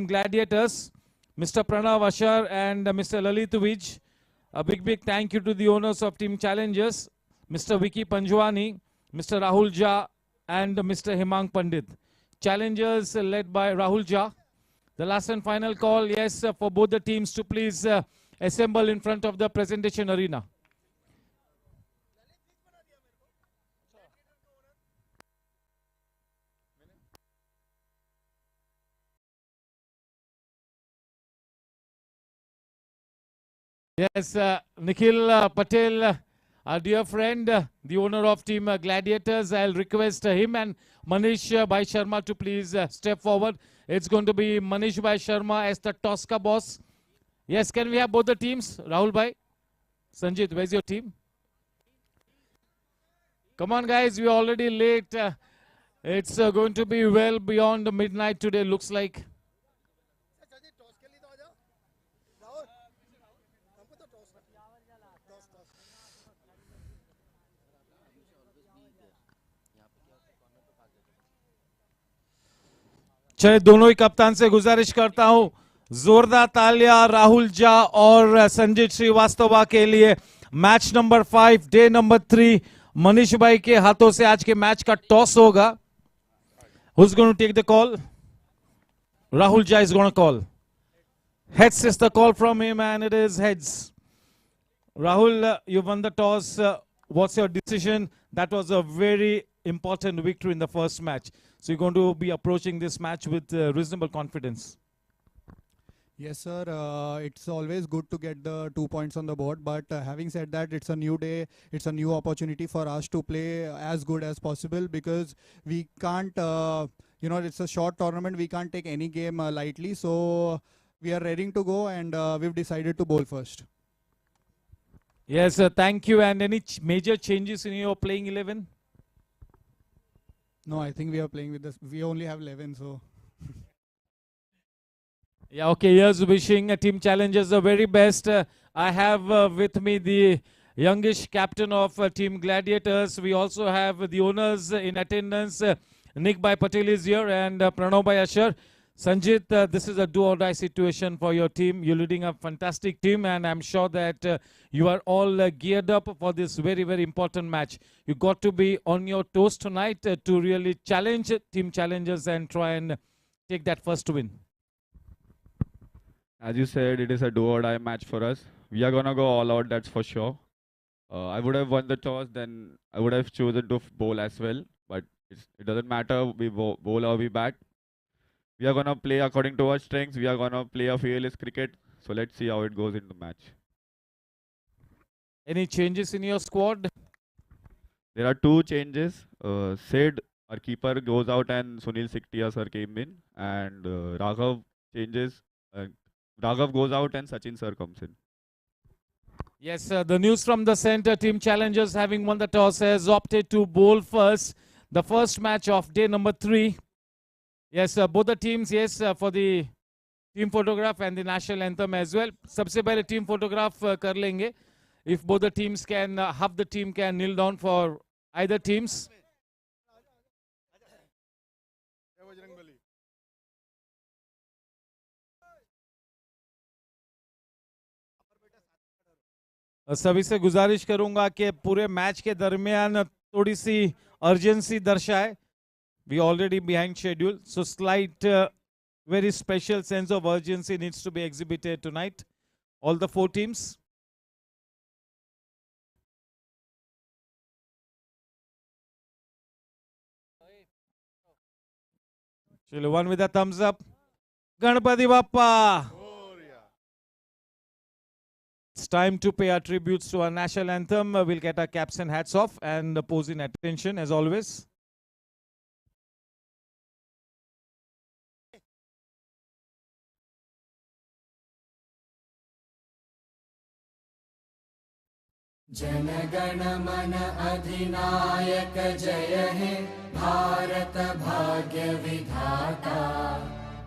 Gladiators, Mr. Pranav Ashar and Mr. Lalit Vij. A big thank you to the owners of Team Challengers, Mr. Vicky Panjwani, Mr. Rahul Jha and Mr. Himang Pandit. Challengers led by Rahul Jha. The last and final call, yes, for both the teams to please assemble in front of the presentation arena. Yes, Nikhil Patel, our dear friend, the owner of Team Gladiators. I'll request him and Manish Bhai Sharma to please step forward. It's going to be Manish Bhai Sharma as the Tosca boss. Yes, can we have both the teams? Rahul Bhai, Sanjit, where's your team? Come on, guys, we're already late. It's going to be well beyond midnight today, looks like. चलिए दोनों ही कप्तान से गुजारिश करता हूं जोरदार तालियां राहुल झा और संजीत श्रीवास्तव के लिए। Match number 5 day number 3 Manish भाई के हाथों से आज के मैच का टॉस होगा। Who's going to take the call? Rahul Jha is going to call. Heads is the call from him and it is heads. Rahul, you won the toss. What's your decision? That was a very important victory in the first match. So you're going to be approaching this match with reasonable confidence. Yes, sir. It's always good to get the 2 points on the board. But having said that, it's a new day. It's a new opportunity for us to play as good as possible because we can't, it's a short tournament. We can't take any game lightly. So we are ready to go and we've decided to bowl first. Yes, thank you. And any major changes in your playing 11? No, I think we are playing with this. We only have 11, so. Yeah, okay. Here's wishing Team Challengers the very best. I have with me the youngish captain of Team Gladiators. We also have the owners in attendance. Nick Bhai Patel is here and Pranav Bhai Ashar. Sanjit, this is a do-or-die situation for your team. You're leading a fantastic team and I'm sure that you are all geared up for this very important match. You got to be on your toes tonight to really challenge Team Challengers and try and take that first win. As you said, it is a do-or-die match for us. We are going to go all out, that's for sure. I would have won the toss, then I would have chosen to bowl as well. But it doesn't matter, we bowl or we bat. We are going to play according to our strengths. We are going to play a fearless cricket. So let's see how it goes in the match. Any changes in your squad? There are 2 changes. Sid, our keeper, goes out and Sunil Siktiya sir came in. And Raghav changes. Raghav goes out and Sachin sir comes in. Yes, the news from the center. Team Challengers, having won the toss, has opted to bowl first. The first match of day number 3. Yes, both the teams, yes, for the team photograph and the national anthem as well. सबसे पहले team photograph कर लेंगे. If both the teams can, half the team can kneel down for either teams. सभी से गुजारिश करूंगा कि पूरे मैच के दरमियान थोड़ी सी अर्जेंसी दर्शाए. We already behind schedule, so slight, very special sense of urgency needs to be exhibited tonight. All the 4 teams. Chalo, one with a thumbs up. Ganpati Bappa. It's time to pay our tributes to our national anthem. We'll get our caps and hats off and pose in attention as always. जनगण मन अधिनायक जय हे भारत भाग्य विधाता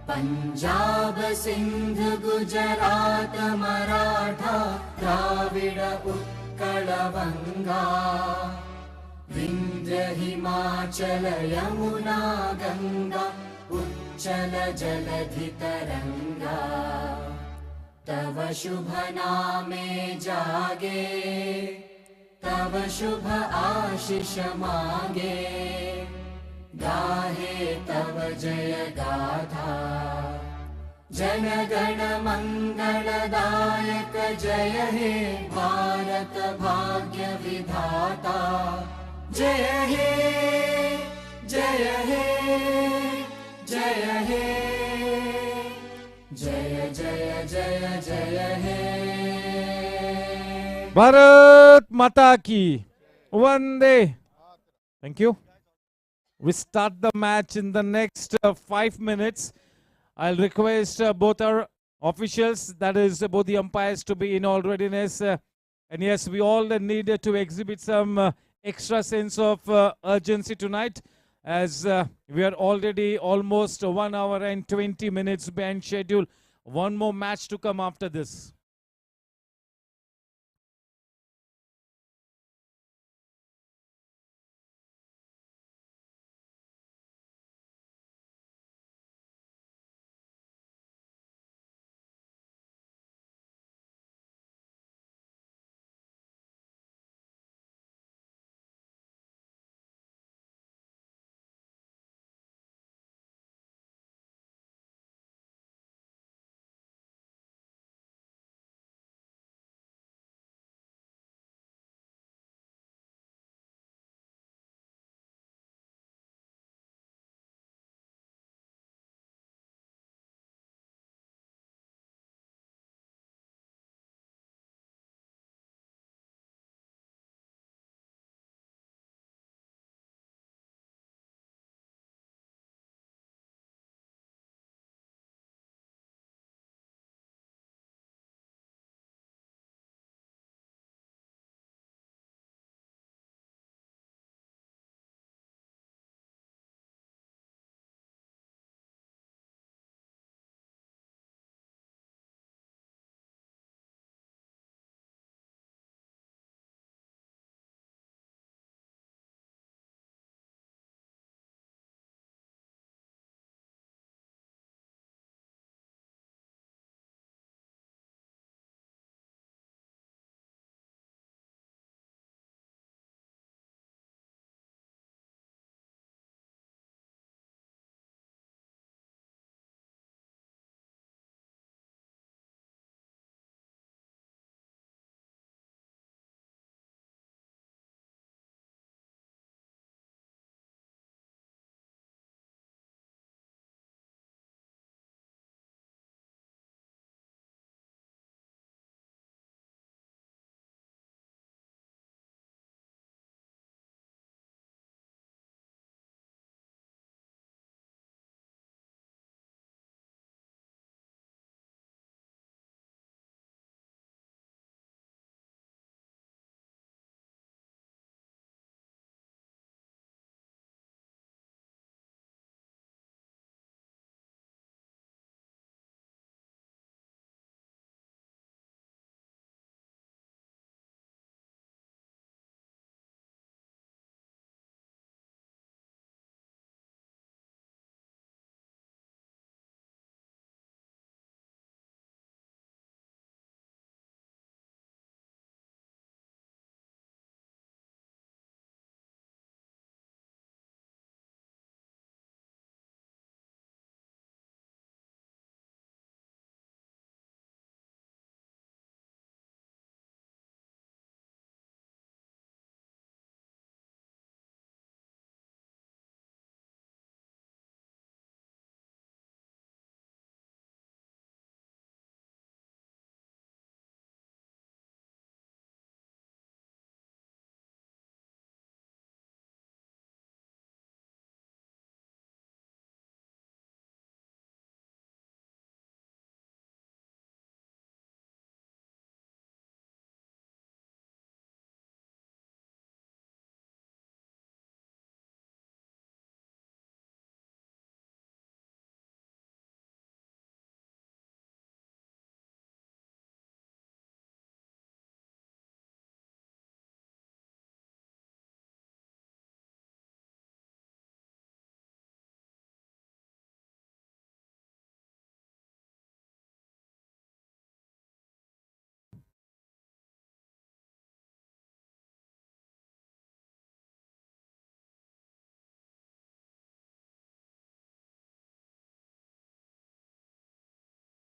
पंजाब सिंध गुजरात मराठा द्राविड उत्कल बंगा विंध्य हिमाचल यमुना गंगा चञ्चल जलधितरङ्गा तव शुभ नामे जागे तव शुभ आशीष मागे गाहे तव जय गाथा जनगण मंगलदायक जय हे भारत भाग्य विधाता जय हे जय हे जय हे जय जय जय जय हे भारत माता की वंदे. Thank you. We start the match in the next 5 minutes. I'll request both our officials, that is both the umpires, to be in all readiness. And yes, we all need to exhibit some extra sense of urgency tonight, as we are already almost 1 hour and 20 minutes behind schedule. One more match to come after this.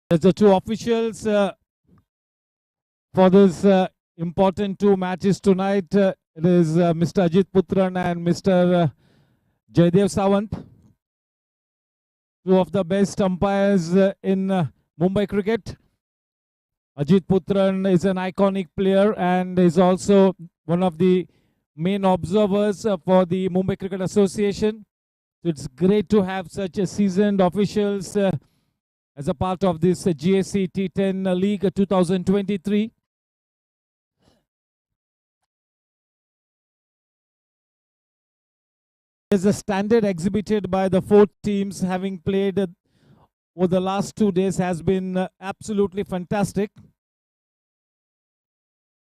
There's the two officials for this important two matches tonight. It is Mr. Ajit Putran and Mr. Jaydev Sawant, two of the best umpires in Mumbai cricket. Ajit Putran is an iconic player and is also one of the main observers for the Mumbai Cricket Association. So it's great to have such a seasoned officials as a part of this GSC T10 League 2023. There's a standard exhibited by the four teams having played over the last 2 days has been absolutely fantastic.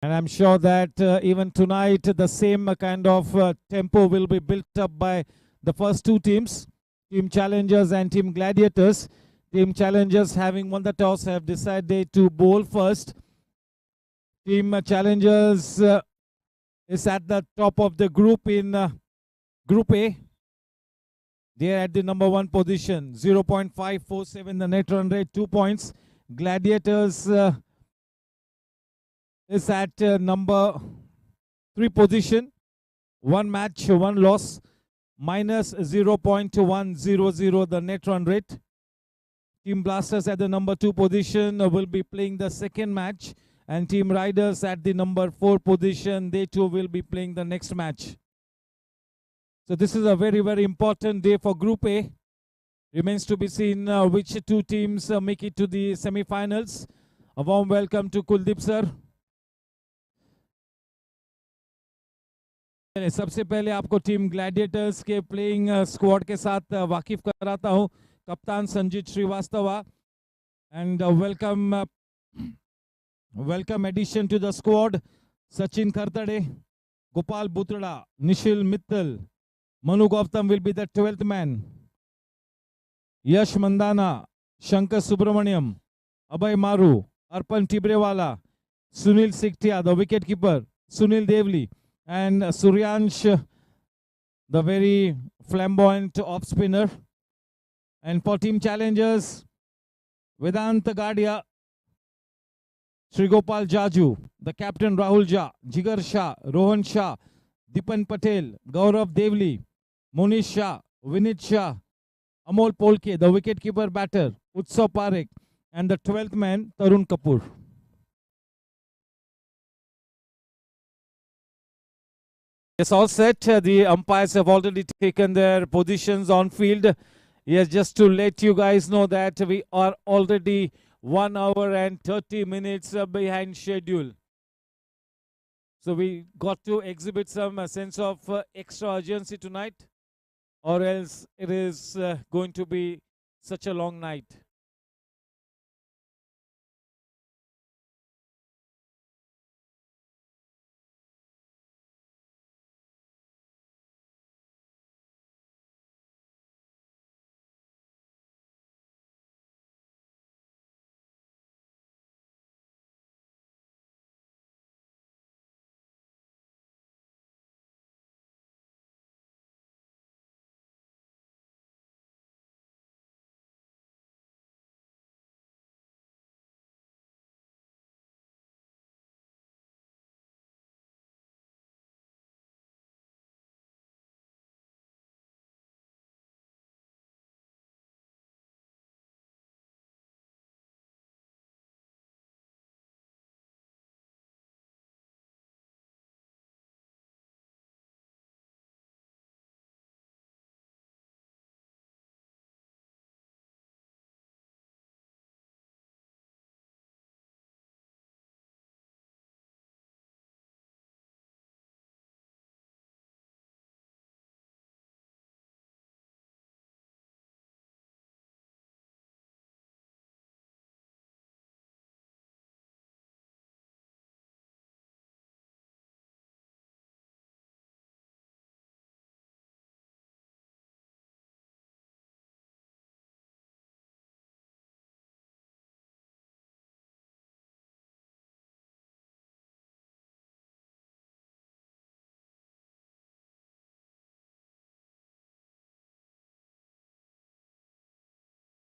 And I'm sure that even tonight the same kind of tempo will be built up by the first two teams, Team Challengers and Team Gladiators. Team Challengers, having won the toss, have decided to bowl first. Team Challengers is at the top of the group in Group A. They are at the number 1 position, 0.547 the net run rate, 2 points. Gladiators is at number 3 position, 1 match, 1 loss, minus 0.100 the net run rate. Team Blasters at the number 2 position will be playing the second match, and Team Riders at the number 4 position, they too will be playing the next match. So this is a very, very important day for Group A. Remains to be seen which two teams make it to the semi-finals. A warm welcome to Kuldeep sir. सबसे पहले आपको team Gladiators के playing squad के साथ वाकिफ कराता हूं. कप्तान Sanjeet Srivastava and welcome addition to the squad, Sachin Khartade, Gopal Butrada, Nishil Mittal, Manu Gautam will be the 12th man, Yash Mandana, Shankar Subramaniam, Abhay Maru, Arpan Tibrewala, Sunil Siktia, the wicket keeper, Sunil Devli, and Suryansh, the very flamboyant off spinner. And for Team Challengers, Vedant Gadia, Sri Gopal Jaju, the captain Rahul Jha, Jigar Shah, Rohan Shah, Dipan Patel, Gaurav Devli, Monish Shah, Vinit Shah, Amol Polke, the wicketkeeper batter, Utsav Parekh, and the 12th man, Tarun Kapoor. Yes, all set. The umpires have already taken their positions on field. Yes, just to let you guys know that we are already 1 hour and 30 minutes behind schedule. So we got to exhibit some sense of extra urgency tonight, or else it is going to be such a long night.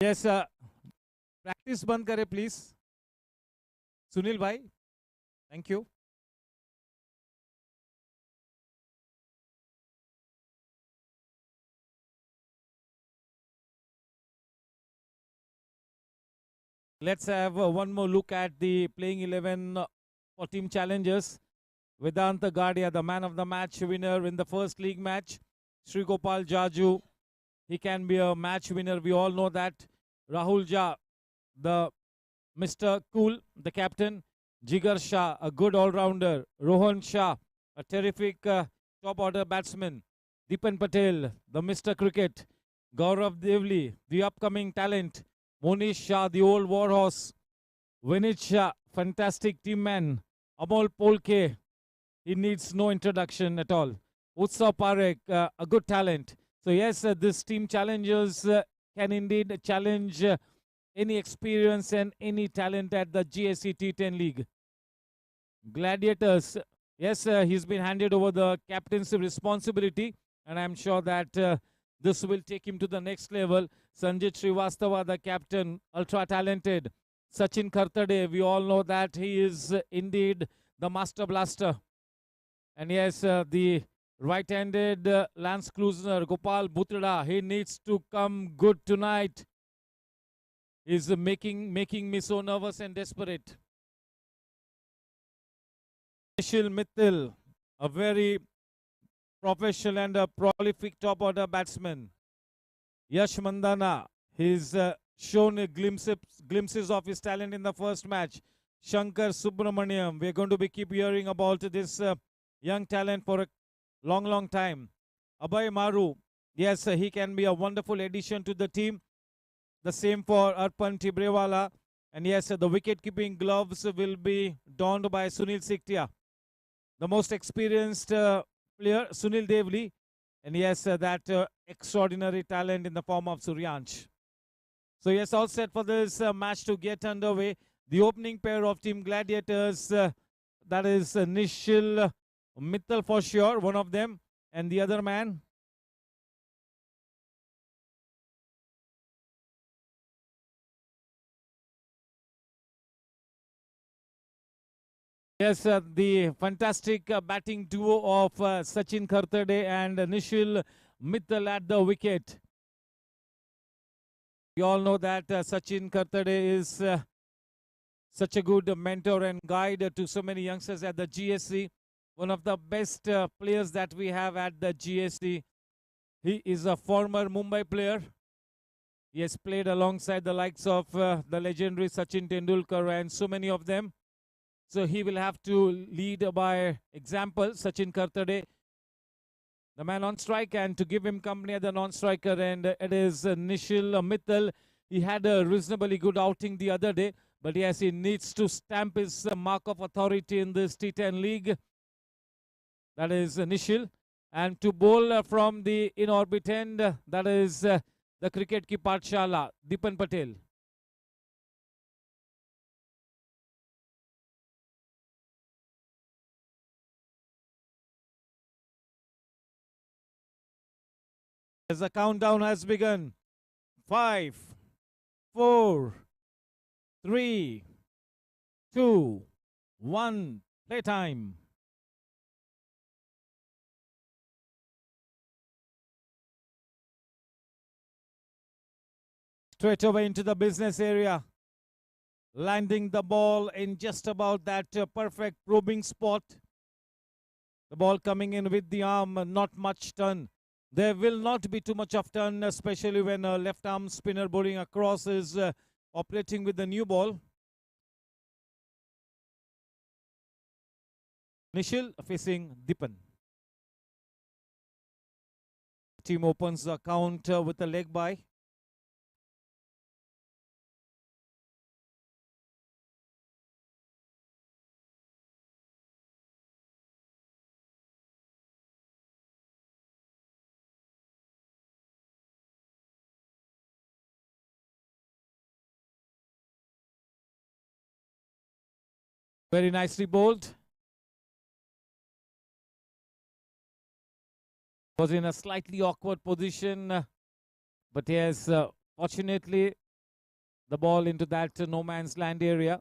Yes, practice practice बंद करे please Sunil भाई thank you let's have one more look at the playing 11 for team challengers. Vedanta Gadia, the man of the match winner in the first league match. Sri Gopal Jaju, he can be a match winner. We all know that. Rahul Jha, the Mr. Cool, the captain. Jigar Shah, a good all-rounder. Rohan Shah, a terrific top-order batsman. Deepan Patel, the Mr. Cricket. Gaurav Devli, the upcoming talent. Monish Shah, the old warhorse. Vinit Shah, fantastic team man. Amol Polke, he needs no introduction at all. Utsav Parekh, a good talent. So yes, this team challengers can indeed challenge any experience and any talent at the GSC T10 League. Gladiators, yes, he's been handed over the captaincy responsibility, and I'm sure that this will take him to the next level. Sanjit Srivastava, the captain, ultra talented. Sachin Khartade, we all know that he is indeed the master blaster. And yes, the right-handed Lance Cruiser, Gopal Bhutrada, he needs to come good tonight. He's making me so nervous and desperate. Nishil Mittal, a very professional and a prolific top-order batsman. Yash Mandana, he's shown glimpses of his talent in the first match. Shankar Subramaniam, we're going to keep hearing about this young talent for a long time. Abhay Maru, yes, he can be a wonderful addition to the team. The same for Arpan Tibrewala. And yes, the wicket-keeping gloves will be donned by Sunil Siktia. The most experienced player, Sunil Devli. And yes, that extraordinary talent in the form of Suryansh. So yes, all set for this match to get underway. The opening pair of Team Gladiators, that is Nishil Mittal for sure, one of them. And the other man, yes, the fantastic batting duo of Sachin Khartade and Nishil Mittal at the wicket. We all know that Sachin Khartade is such a good mentor and guide to so many youngsters at the GSC. One of the best players that we have at the GSC. He is a former Mumbai player. He has played alongside the likes of the legendary Sachin Tendulkar and so many of them. So he will have to lead by example, Sachin Khartade, the man on strike, and to give him company as the non-striker. And it is Nishil Mittal. He had a reasonably good outing the other day, but yes, he needs to stamp his mark of authority in this T10 league. That is Nishil. And to bowl from the in-orbit end, that is the cricket ki Pathshala, Deepan Patel. As the countdown has begun, 5, 4, 3, 2, 1, playtime. Straight away into the business area, landing the ball in just about that perfect probing spot. The ball coming in with the arm, not much turn. There will not be too much of turn, especially when a left arm spinner bowling across is operating with the new ball. Nishil facing Deepan. Team opens the count with a leg by. Very nicely bowled. Was in a slightly awkward position, but yes, fortunately, the ball into that no man's land area.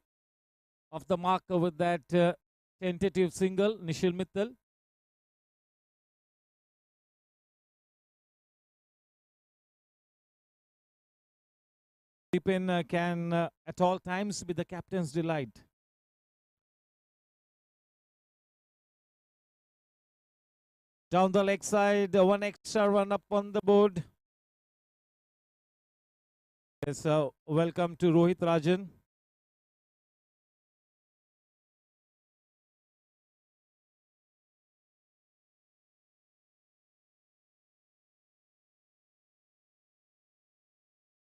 Off the mark with that tentative single, Nishil Mittal. Deepan can at all times be the captain's delight. Down the leg side, one extra run up on the board. Yes, welcome to Rohit Rajan.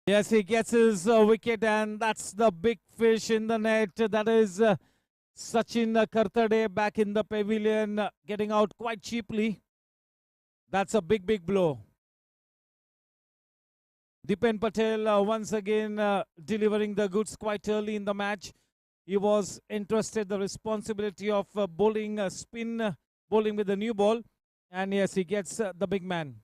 Yes, he gets his wicket, and that's the big fish in the net. That is Sachin Kartade back in the pavilion, getting out quite cheaply. That's a big, big blow. Dipen Patel once again delivering the goods quite early in the match. He was entrusted the responsibility of bowling spin, bowling with the new ball. And yes, he gets the big man.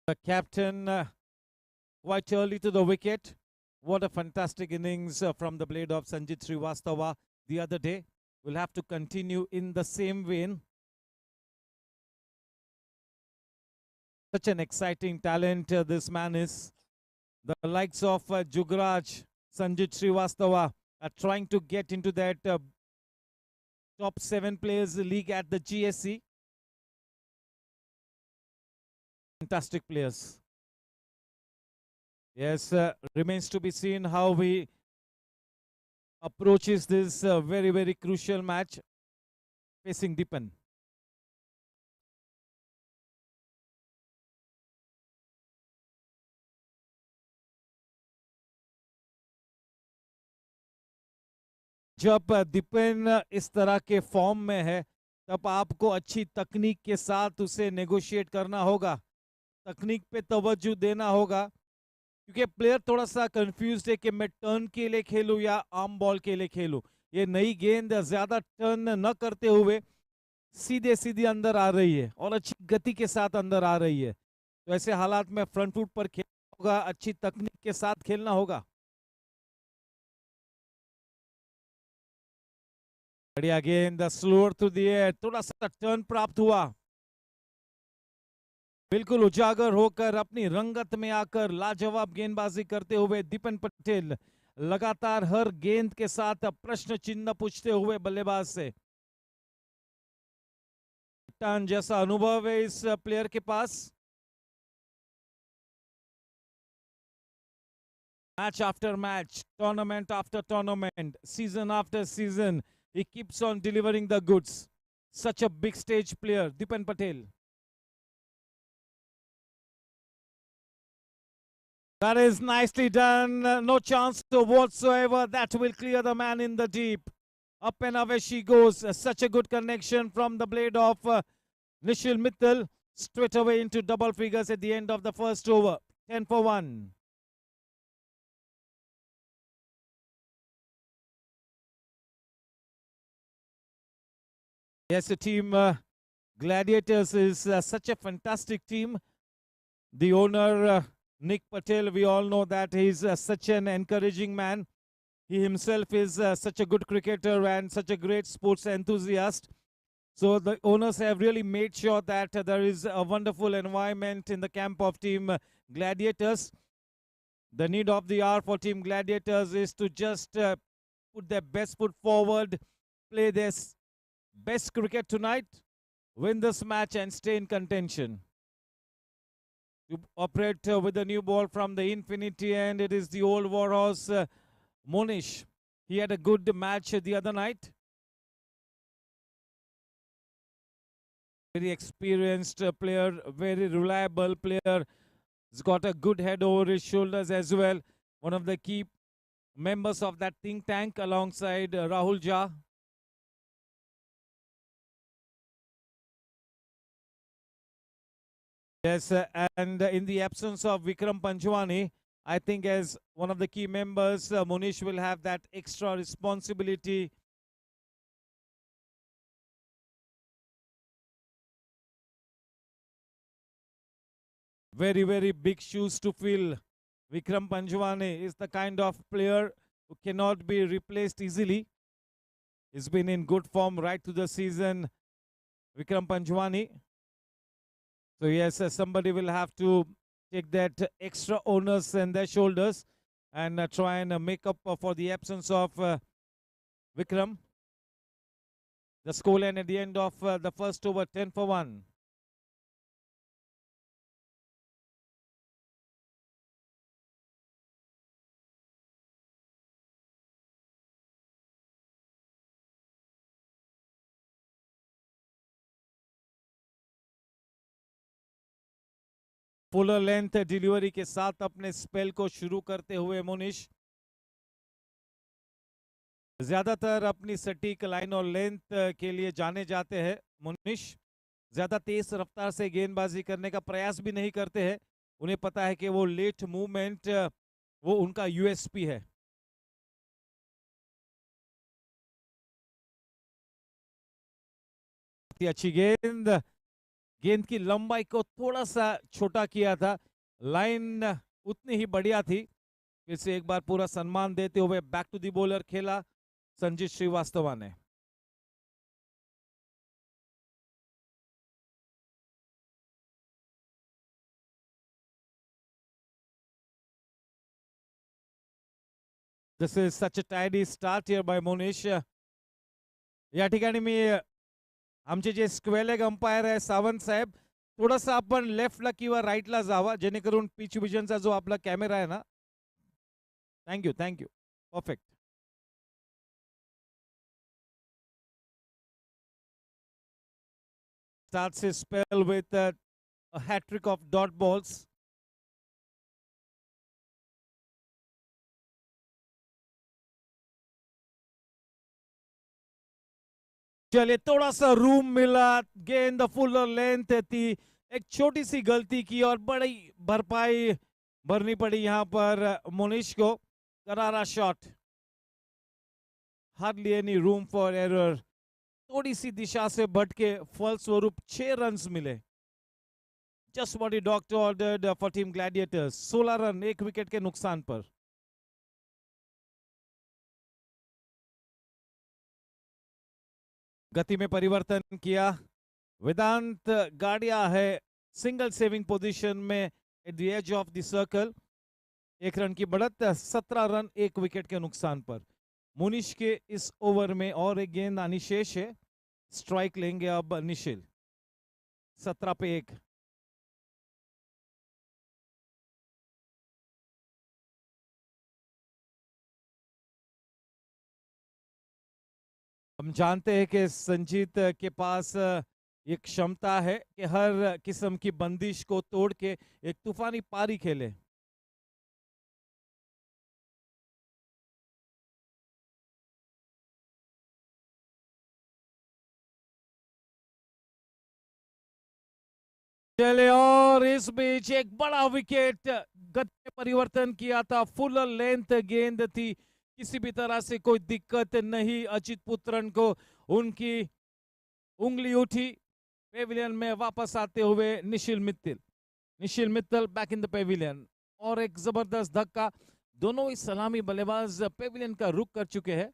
The captain quite early to the wicket. What a fantastic innings from the blade of Sanjit Srivastava the other day. We'll have to continue in the same vein. Such an exciting talent this man is. The likes of Jugraj, Sanjit Srivastava are trying to get into that top 7 players league at the GSC. Fantastic players. Yes, remains to be seen how he approaches this very, very crucial match facing Dipan. जब दिपेन इस तरह के form में है तब आपको अच्छी तकनीक के साथ उसे नेगोशिएट करना होगा, तकनीक पे तवज्जो देना होगा, क्योंकि प्लेयर थोड़ा सा कंफ्यूज्ड है कि मैं टर्न के लिए खेलूं या आर्म बॉल के लिए खेलूं। ये नई गेंद ज्यादा टर्न न करते हुए सीधे सीधे अंदर आ रही है और अच्छी गति के साथ अंदर आ रही है, तो ऐसे हालात में फ्रंट फुट पर खेलना होगा, अच्छी तकनीक के साथ खेलना होगा। बढ़िया गेंद, स्लोअर टू द एयर, थोड़ा सा टर्न प्राप्त हुआ, बिल्कुल उजागर होकर अपनी रंगत में आकर लाजवाब गेंदबाजी करते हुए दिपन पटेल लगातार हर गेंद के साथ प्रश्न चिन्ह पूछते हुए बल्लेबाज से। टर्न जैसा अनुभव है इस प्लेयर के पास। Match after match, tournament after tournament, season after season, he keeps on delivering the goods. Such a big stage player, Dipan Patel. That is nicely done. No chance whatsoever. That will clear the man in the deep. Up and away she goes. Such a good connection from the blade of Nishil Mittal. Straight away into double figures at the end of the first over. 10 for 1. Yes, the team Gladiators is such a fantastic team. The owner, Nick Patel, we all know that he's such an encouraging man. He himself is such a good cricketer and such a great sports enthusiast. So the owners have really made sure that there is a wonderful environment in the camp of team Gladiators. The need of the hour for team Gladiators is to just put their best foot forward, play their best cricket tonight, win this match and stay in contention. To operate with a new ball from the infinity, and it is the old warhorse Monish. He had a good match the other night. Very experienced player, very reliable player. He's got a good head over his shoulders as well. One of the key members of that think tank alongside Rahul Jha. Yes, and in the absence of Vikram Panchwani, I think as one of the key members, Munish will have that extra responsibility. Very, very big shoes to fill. Vikram Panchwani is the kind of player who cannot be replaced easily. He's been in good form right through the season, Vikram Panchwani. So yes, somebody will have to take that extra onus on their shoulders and try and make up for the absence of Vikram. The scoreline at the end of the first over, 10-1. Fuller length delivery के साथ अपने spell को शुरू करते हुए मुनिश ज्यादातर अपनी सटीक लाइन और लेंथ के लिए जाने जाते हैं। मुनिश ज्यादा तेज रफ्तार से गेंदबाजी करने का प्रयास भी नहीं करते हैं। उन्हें पता है कि वो लेट मूवमेंट वो उनका यूएसपी है। अच्छी गेंद, गेंद की लंबाई को थोड़ा सा छोटा किया था, लाइन उतनी ही बढ़िया थी। फिर से एक बार पूरा सम्मान देते हुए बैक टू दी बॉलर खेला संजीत श्रीवास्तव ने। This is such a tidy start here by Monish. या ठिकाणी मी आमचे जे स्क्वेअर लेग अंपायर आहे सावंत साहेब, थोडासा आपण लेफ्टला किंवा राईटला जावा जेणेकरून पिच विजनचा जो आपला कॅमेरा आहे ना. Thank you thank you, perfect. Starts his spell with a hat trick of dot balls. चलिए थोड़ा सा रूम मिला, गेंद फुल लेंथ थी, एक छोटी सी गलती की और बड़ी भरपाई भरनी पड़ी यहां पर मुनीश को. करारा shot, hardly any room for error. थोड़ी सी दिशा से भटके फलस्वरूप 6 रन्स मिले. Just what the doctor ordered for team Gladiators. 16 run 1 wicket के नुकसान पर. गति में परिवर्तन किया. वेदांत गाड़िया है सिंगल सेविंग पोजीशन में at the edge of the circle. 1 run की बढ़त, 17 रन 1 विकेट के नुकसान पर. मुनीश के इस ओवर में और एक गेंद आनी शेष है. स्ट्राइक लेंगे अब निशिल. 17 पे 1. हम जानते हैं कि संजीत के पास ये क्षमता है कि हर किस्म की बंदिश को तोड़ के एक तूफानी पारी खेले. चले और इस बीच एक बड़ा विकेट. गति में परिवर्तन किया था, फुल लेंथ गेंद थी, किसी भी तरह से कोई दिक्कत नहीं. अचित पुत्रन को उनकी उंगली उठी. पेविलियन में वापस आते हुए Nishil Mittal back in the pavilion. और एक जबरदस्त धक्का. दोनों ही सलामी बल्लेबाज पेविलियन का रुख कर चुके हैं.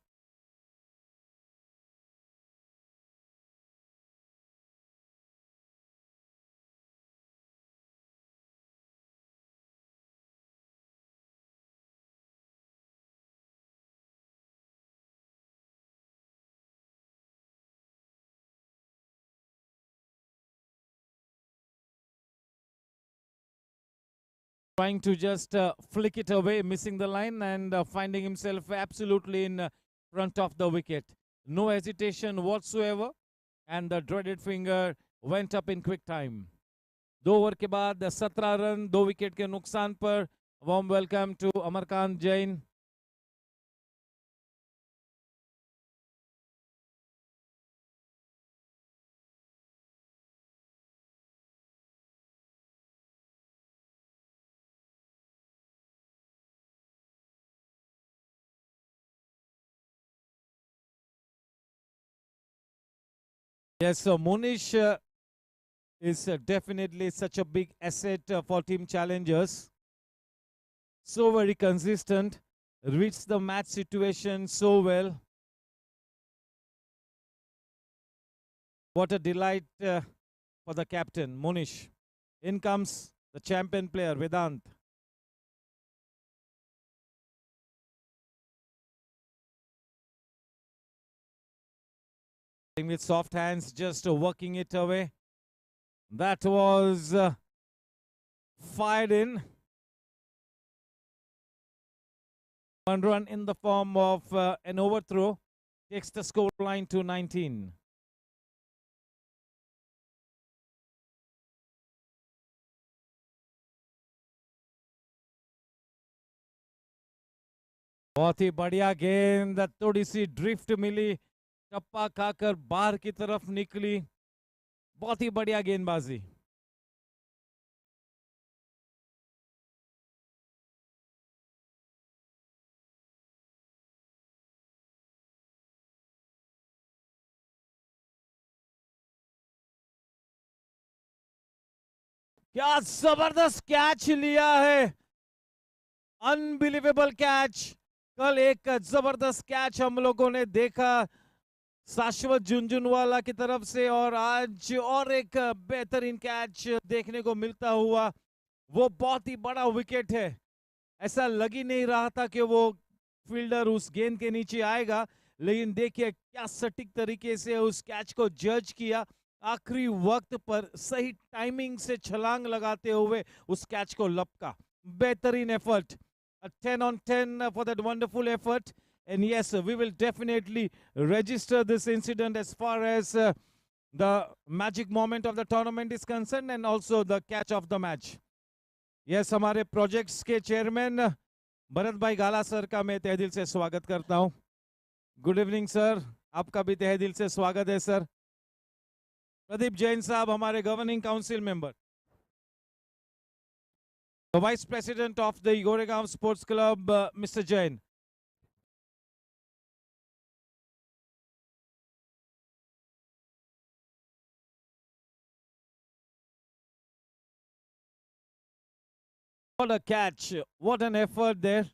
Trying to just flick it away, missing the line and finding himself absolutely in front of the wicket. No hesitation whatsoever, and the dreaded finger went up in quick time. 2 over के बाद 17 run 2 wicket के नुकसान पर. Warm welcome to Amarkant Jain. Yes, so Monish is definitely such a big asset for team challengers. So very consistent, reads the match situation so well. What a delight for the captain, Monish. In comes the champion player, Vedant. With soft hands, just working it away. That was fired in. 1 run in the form of an overthrow takes the score line to 19. बहुत ही बढ़िया गेंद, थोड़ी सी drift मिली, टप्पा खाकर बाहर की तरफ निकली. बहुत ही बढ़िया गेंदबाजी. क्या जबरदस्त कैच लिया है, अनबिलीवेबल कैच. कल एक जबरदस्त कैच हम लोगों ने देखा शाश्वत झुंझुनवाला की तरफ से, और आज और एक बेहतरीन कैच देखने को मिलता हुआ. वो बहुत ही बड़ा विकेट है. ऐसा लग ही नहीं रहा था कि वो फील्डर उस गेंद के नीचे आएगा, लेकिन देखिए क्या सटीक तरीके से उस कैच को जज किया. आखिरी वक्त पर सही टाइमिंग से छलांग लगाते हुए उस कैच को लपका. बेहतरीन effort. A 10 on 10 for that wonderful effort. And yes, we will definitely register this incident as far as the magic moment of the tournament is concerned, and also the catch of the match. Yes, हमारे projects के chairman Bharat भाई गाला sir का मैं तहे दिल से स्वागत करता हूं. गुड इवनिंग सर, आपका भी तहे दिल से स्वागत है सर. प्रदीप जैन साहब, हमारे governing council member. The Vice President of the Goregaon Sports Club, Mr. Jain. What a catch, what an effort there.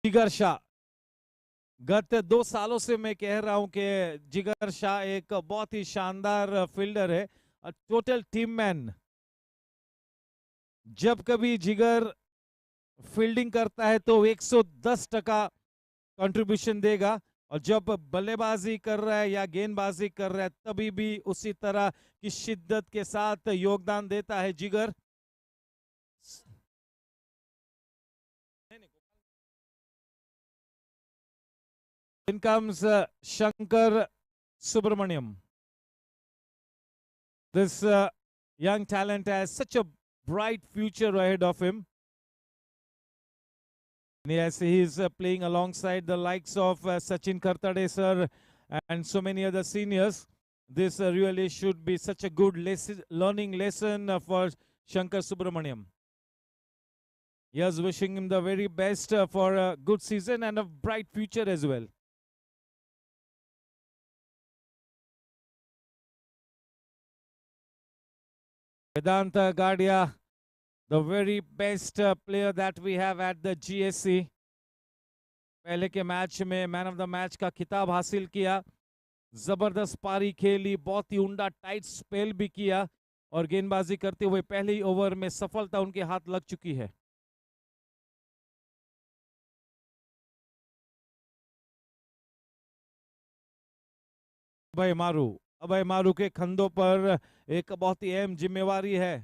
जिगर शाह, गत 2 सालों से मैं कह रहा हूं कि जिगर शाह एक बहुत ही शानदार फील्डर है, टोटल टीम मैन. जब कभी जिगर फील्डिंग करता है तो 110% कंट्रीब्यूशन देगा, और जब बल्लेबाजी कर रहा है या गेंदबाजी कर रहा है तभी भी उसी तरह की शिद्दत के साथ योगदान देता है जिगर. In comes Shankar Subramaniam. This young talent has such a bright future ahead of him. Yes, he is playing alongside the likes of Sachin Kartade sir and so many other seniors. This really should be such a good learning lesson for Shankar Subramaniam. Yes, wishing him the very best for a good season and a bright future as well. Vedanta Gadia, the very best player that we have at the GSC. पहले के match में man of the match का खिताब हासिल किया. जबरदस्त पारी खेली, बहुत ही उंडा टाइट स्पेल भी किया, और गेंदबाजी करते हुए पहले ही ओवर में सफलता उनके हाथ लग चुकी है. अभय मारू के कंधों पर एक बहुत ही अहम जिम्मेवारी है.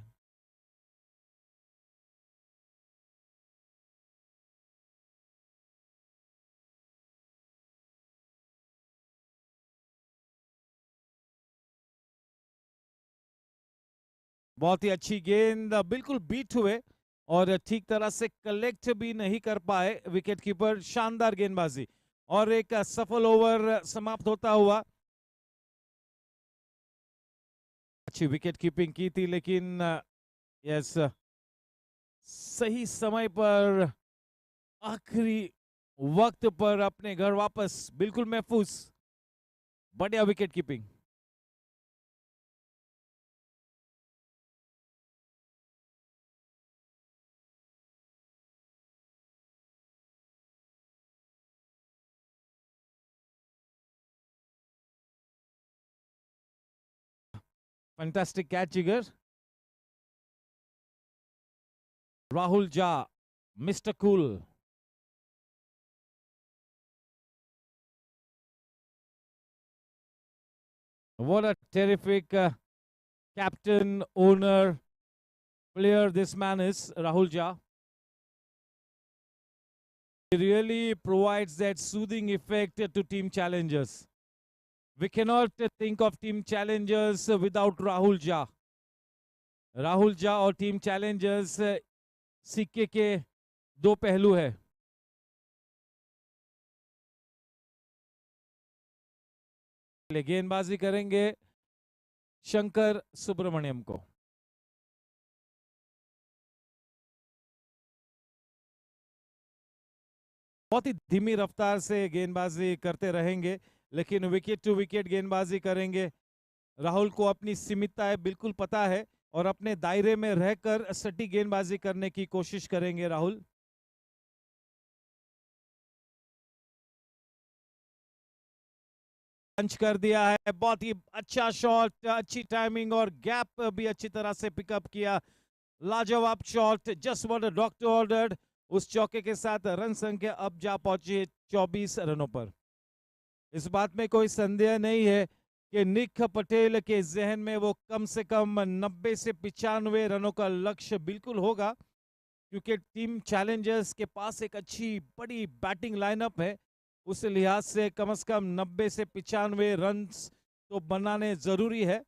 बहुत ही अच्छी गेंद, बिल्कुल बीट हुए और ठीक तरह से कलेक्ट भी नहीं कर पाए विकेट कीपर। शानदार गेंदबाजी और एक सफल ओवर समाप्त होता हुआ। अच्छी विकेट कीपिंग की थी, लेकिन यस, सही समय पर आखिरी वक्त पर अपने घर वापस बिल्कुल महफूज। बढ़िया विकेट कीपिंग। फैंटास्टिक कैच जिगर। Rahul Jha, mister cool. What a terrific captain, owner, player this man is, Rahul Jha. He really provides that soothing effect to team challengers. We cannot think of team challengers without Rahul Jha. Rahul Jha और team Challengers सिक्के के दो पहलू है। गेंदबाजी करेंगे शंकर सुब्रमण्यम को। बहुत ही धीमी रफ्तार से गेंदबाजी करते रहेंगे, लेकिन विकेट टू विकेट गेंदबाजी करेंगे। राहुल को अपनी सीमितताएं बिल्कुल पता है और अपने दायरे में रहकर सटीक गेंदबाजी करने की कोशिश करेंगे राहुल। पंच कर दिया है, बहुत ही अच्छा शॉट, अच्छी टाइमिंग और गैप भी अच्छी तरह से पिकअप किया। लाजवाब shot, just what the doctor ordered. उस चौके के साथ रन संख्या अब जा पहुंची 24 रनों पर। इस बात में कोई संदेह नहीं है कि निक पटेल के जहन में वो कम से कम 90 से 95 रनों का लक्ष्य बिल्कुल होगा, क्योंकि टीम चैलेंजर्स के पास एक अच्छी बड़ी बैटिंग लाइनअप है। उस लिहाज से कम 90 से 95 रन तो बनाने जरूरी है।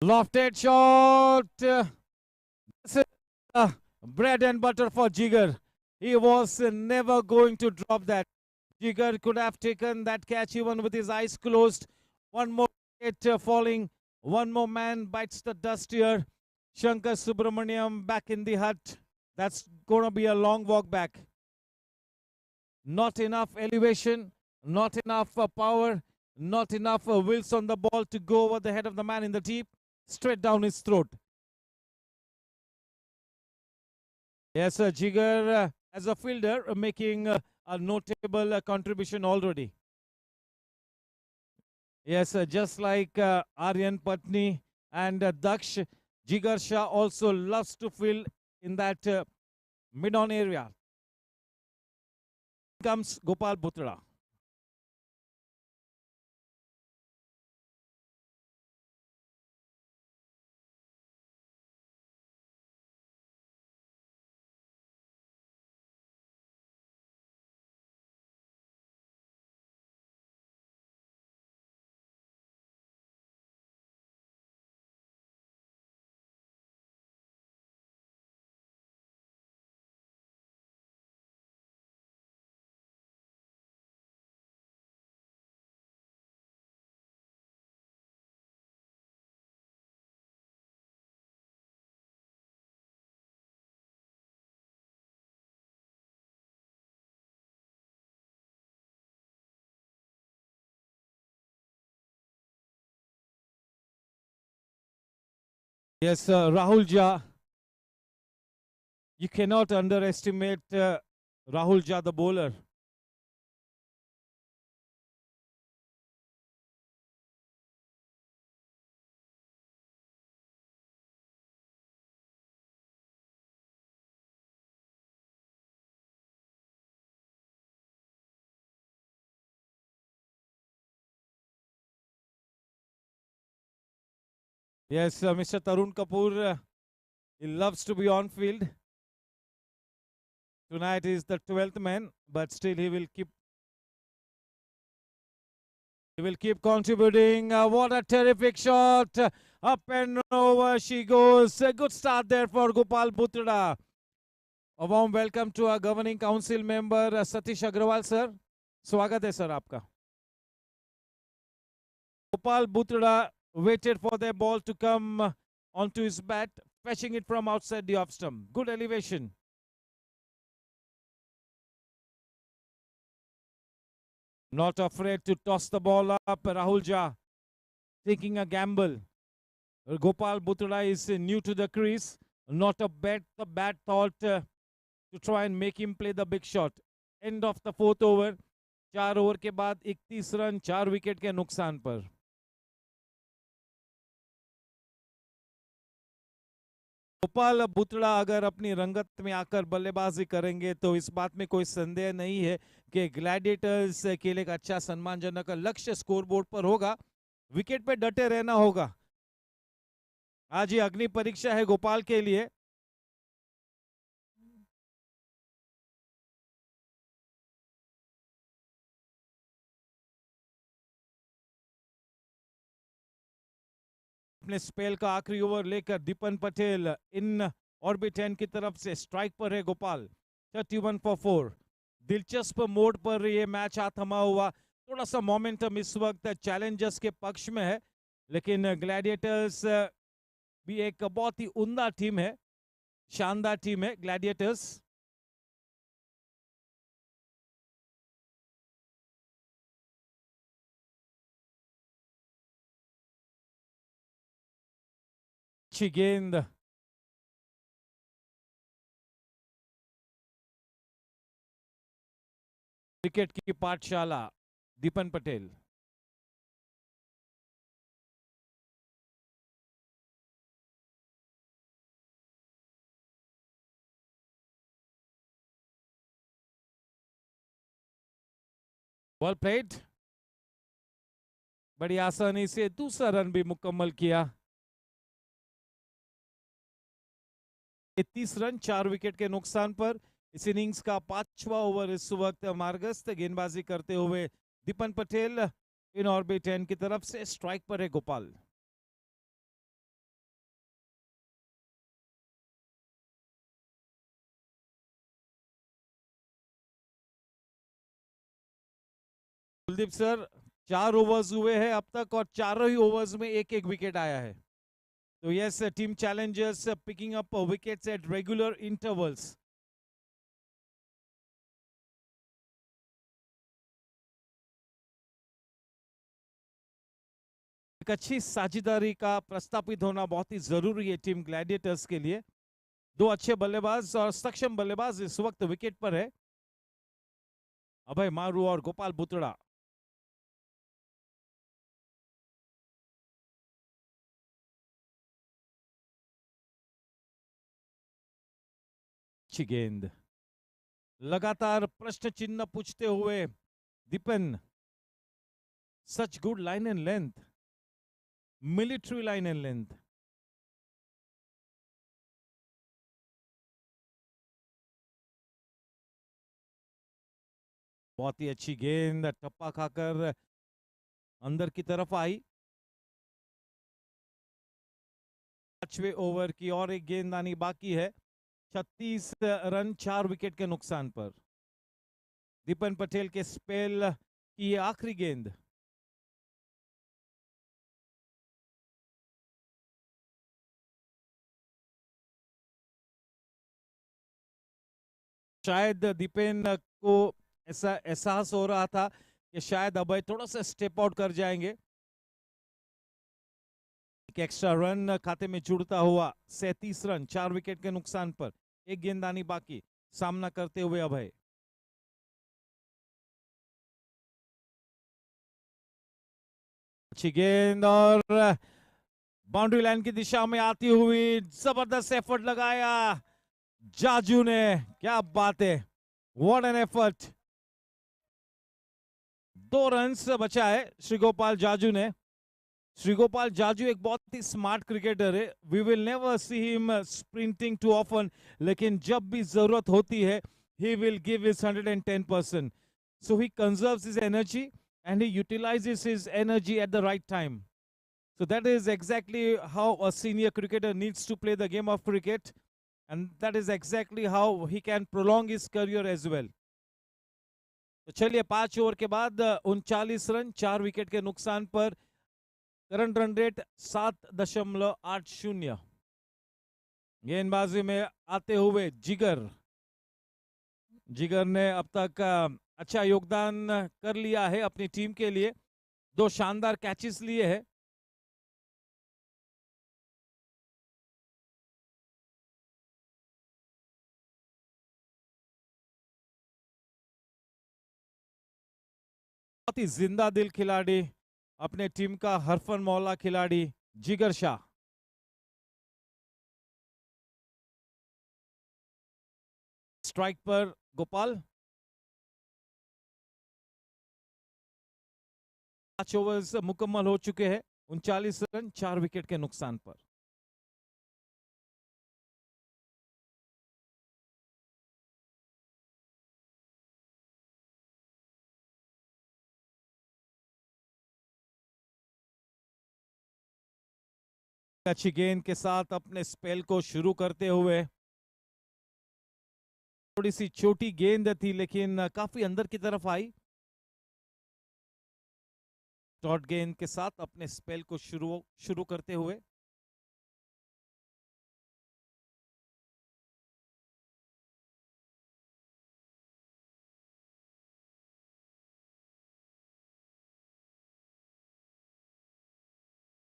Lofted shot. This is bread and butter for Jigar. He was never going to drop that. Jigar could have taken that catch even with his eyes closed. One more wicket falling. One more man bites the dust here. Shankar Subramaniam back in the hut. That's going to be a long walk back. Not enough elevation, not enough power, not enough wheels on the ball to go over the head of the man in the deep, straight down his throat. Yes, Jigar as a fielder making a notable contribution already. Yes, just like Aryan Patni and Daksh, Jigar Shah also loves to field in that mid-on area. Comes Gopal Bhutra. Yes, Rahul Jha. You cannot underestimate Rahul Jha, the bowler. Yes, Mr. Tarun Kapoor He loves to be on field. Tonight is the 12th man, but still he will keep contributing. What a terrific shot! Up and over she goes. A good start there for Gopal Butrada. A warm welcome to our governing council member Satish Agrawal sir. स्वागत है sir आपका. Gopal Butrada waited for their ball to come onto his bat, fetching it from outside the off stump. Good elevation. Not afraid to toss the ball up. Rahul Jha taking a gamble. Gopal Butrada is new to the crease. Not a bad thought to try and make him play the big shot. End of the 4th over. 4 over के बाद 31 run 4 wicket के नुकसान पर. गोपाल बुतड़ा अगर अपनी रंगत में आकर बल्लेबाजी करेंगे तो इस बात में कोई संदेह नहीं है कि ग्लैडिएटर्स के लिए एक अच्छा सम्मानजनक लक्ष्य स्कोरबोर्ड पर होगा. विकेट पे डटे रहना होगा. आज ये अग्नि परीक्षा है गोपाल के लिए. अपने स्पेल का आखिरी ओवर लेकर दीपन पटेल इन ऑर्बिट 10 की तरफ से स्ट्राइक पर है गोपाल. 31 for 4. दिलचस्प मोड पर ये मैच हाथ थमा हुआ. थोड़ा सा मोमेंटम इस वक्त चैलेंजर्स के पक्ष में है, लेकिन ग्लैडिएटर्स भी एक बहुत ही उम्दा टीम है, शानदार टीम है ग्लैडिएटर्स. अच्छी गेंद. क्रिकेट की पाठशाला दीपन पटेल. Ball played. बड़ी आसानी से दूसरा रन भी मुकम्मल किया. 33 रन 4 विकेट के नुकसान पर. इस इनिंग्स का 5वां ओवर इस वक्त मार्गस्थ गेंदबाजी करते हुए दीपन पटेल इन ऑर्बिट 10 की तरफ से स्ट्राइक पर है गोपाल. कुलदीप सर 4 ओवर्स हुए हैं अब तक और चारों ही ओवर्स में एक एक विकेट आया है. So yes, team challengers picking up wickets at regular intervals. एक अच्छी साझेदारी का प्रस्तापित होना बहुत ही जरूरी है टीम ग्लैडिएटर्स के लिए. 2 अच्छे बल्लेबाज और सक्षम बल्लेबाज इस वक्त विकेट पर है. अभय मारू और गोपाल बुतड़ा. अच्छी गेंद. लगातार प्रश्न चिन्ह पूछते हुए Deepan. Such good line and length, military line and length. बहुत ही अच्छी गेंद टप्पा खाकर अंदर की तरफ आई. 5वें ओवर की और एक गेंद आनी बाकी है. 36 रन 4 विकेट के नुकसान पर. दीपन पटेल के स्पेल की ये आखिरी गेंद. शायद दीपेन को ऐसा एहसास हो रहा था कि शायद अभय थोड़ा सा स्टेप आउट कर जाएंगे. एक एक्स्ट्रा रन खाते में जुड़ता हुआ 37 रन 4 विकेट के नुकसान पर. एक गेंदबाजी बाकी. सामना करते हुए अभय. अच्छी गेंद और बाउंड्री लाइन की दिशा में आती हुई जबरदस्त एफर्ट लगाया जाजू ने. क्या बात है, व्हाट एन एफर्ट. 2 रन बचाए श्री गोपाल जाजू ने. श्रीगोपाल जाजू एक बहुत ही स्मार्ट क्रिकेटर है. We will never see him sprinting too often, लेकिन जब भी जरूरत होती है he will give his 110%. So he conserves his energy and he utilizes his energy at the right time. So that is exactly how a senior cricketer needs to play the game of cricket, and that is exactly how he can prolong his career as well. तो चलिए 5 over के बाद 39 run 4 wicket के नुकसान पर current run rate 7.80. गेंदबाजी में आते हुए जिगर ने अब तक अच्छा योगदान कर लिया है अपनी टीम के लिए. 2 शानदार कैचेस लिए हैं. बहुत ही जिंदा दिल खिलाड़ी, अपने टीम का हरफन मौला खिलाड़ी जिगर शाह. स्ट्राइक पर गोपाल. 5 ओवर्स मुकम्मल हो चुके हैं. 39 रन 4 विकेट के नुकसान पर. अच्छी गेंद के साथ अपने स्पेल को शुरू करते हुए. थोड़ी सी छोटी गेंद थी लेकिन काफी अंदर की तरफ आई. डॉट गेंद के साथ अपने स्पेल को शुरू करते हुए.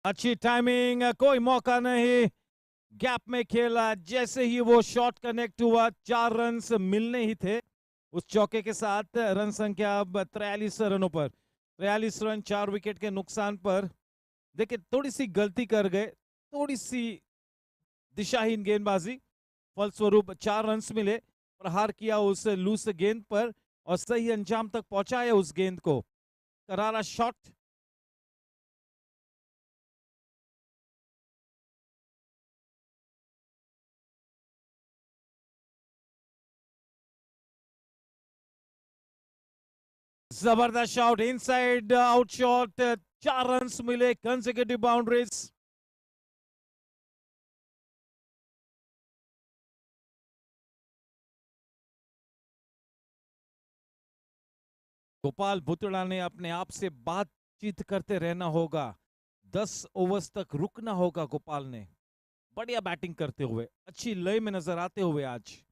अच्छी टाइमिंग, कोई मौका नहीं, गैप में खेला. जैसे ही वो शॉट कनेक्ट हुआ 4 रन मिलने ही थे. उस चौके के साथ रन संख्या अब 43 रनों पर. 43 रन 4 विकेट के नुकसान पर. देखिए थोड़ी सी गलती कर गए, थोड़ी सी दिशाहीन गेंदबाजी, फलस्वरूप 4 रन मिले. प्रहार किया उस लूस गेंद पर और सही अंजाम तक पहुंचाया उस गेंद को. करारा शॉट. जबरदस्त shot, inside out shot. 4 run मिले, कंसेक्यूटिव बाउंड्रीज. गोपाल भुतड़ा ने अपने आप से बातचीत करते रहना होगा. 10 ओवर्स तक रुकना होगा गोपाल ने. बढ़िया बैटिंग करते हुए, अच्छी लय में नजर आते हुए आज.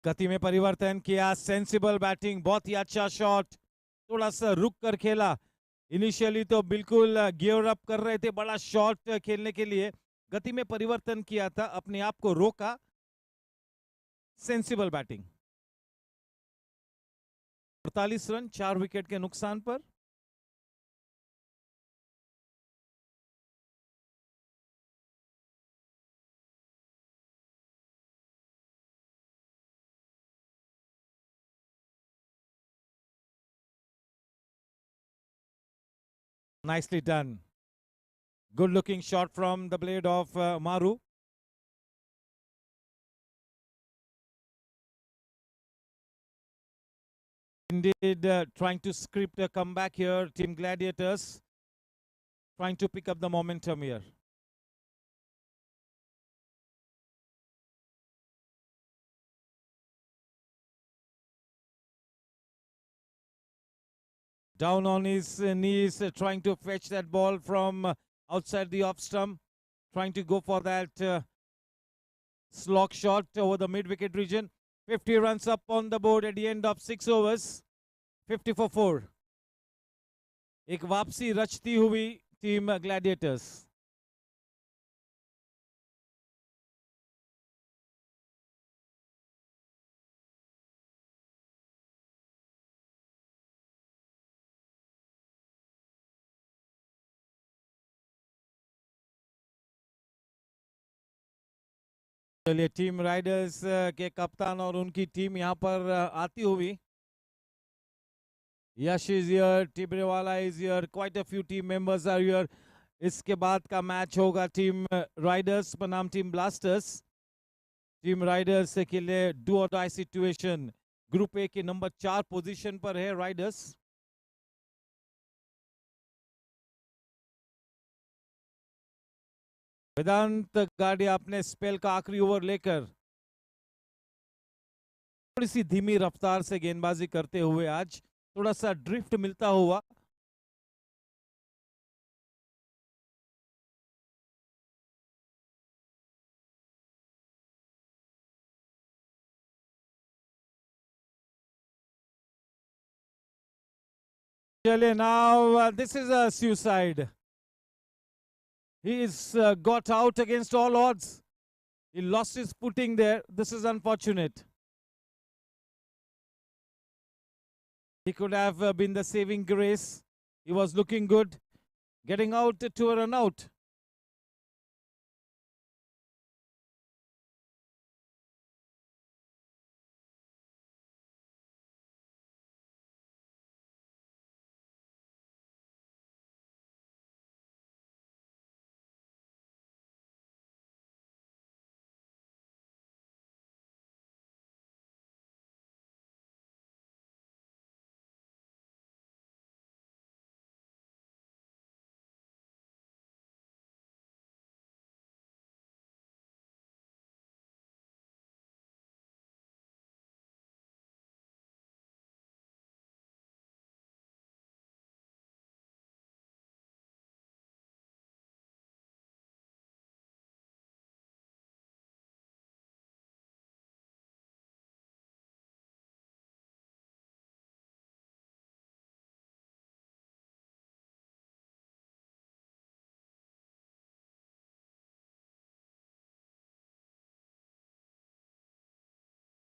गति में परिवर्तन किया, सेंसिबल बैटिंग, बहुत ही अच्छा शॉट. थोड़ा सा रुक कर खेला. इनिशियली तो बिल्कुल गियर अप कर रहे थे बड़ा शॉट खेलने के लिए. गति में परिवर्तन किया था, अपने आप को रोका. Sensible batting. 48 रन 4 विकेट के नुकसान पर. Nicely done. Good looking shot from the blade of Maru. Indeed, trying to script a comeback here, Team Gladiators. Trying to pick up the momentum here. Down on his knees, trying to fetch that ball from outside the off stump. Trying to go for that slog shot over the mid-wicket region. 50 runs up on the board at the end of 6 overs. 50 for 4. एक वापसी रचती हुई team gladiators. चलिए team riders के कप्तान और उनकी team यहाँ पर आती हुई. Yash is here, Tibrewala is here, quite a few team members are here. इसके बाद का मैच होगा टीम राइडर्स बनाम टीम ब्लास्टर्स. टीम राइडर्स के लिए do or die situation. Group A के नंबर 4 पोजीशन पर है राइडर्स. वेदांत गाडिया अपने स्पेल का आखिरी ओवर लेकर थोड़ी सी धीमी रफ्तार से गेंदबाजी करते हुए आज थोड़ा सा ड्रिफ्ट मिलता हुआ. चलिए now this is a suicide. He is got out against all odds. He lost his footing there. This is unfortunate. He could have been the saving grace. He was looking good, getting out to a run out.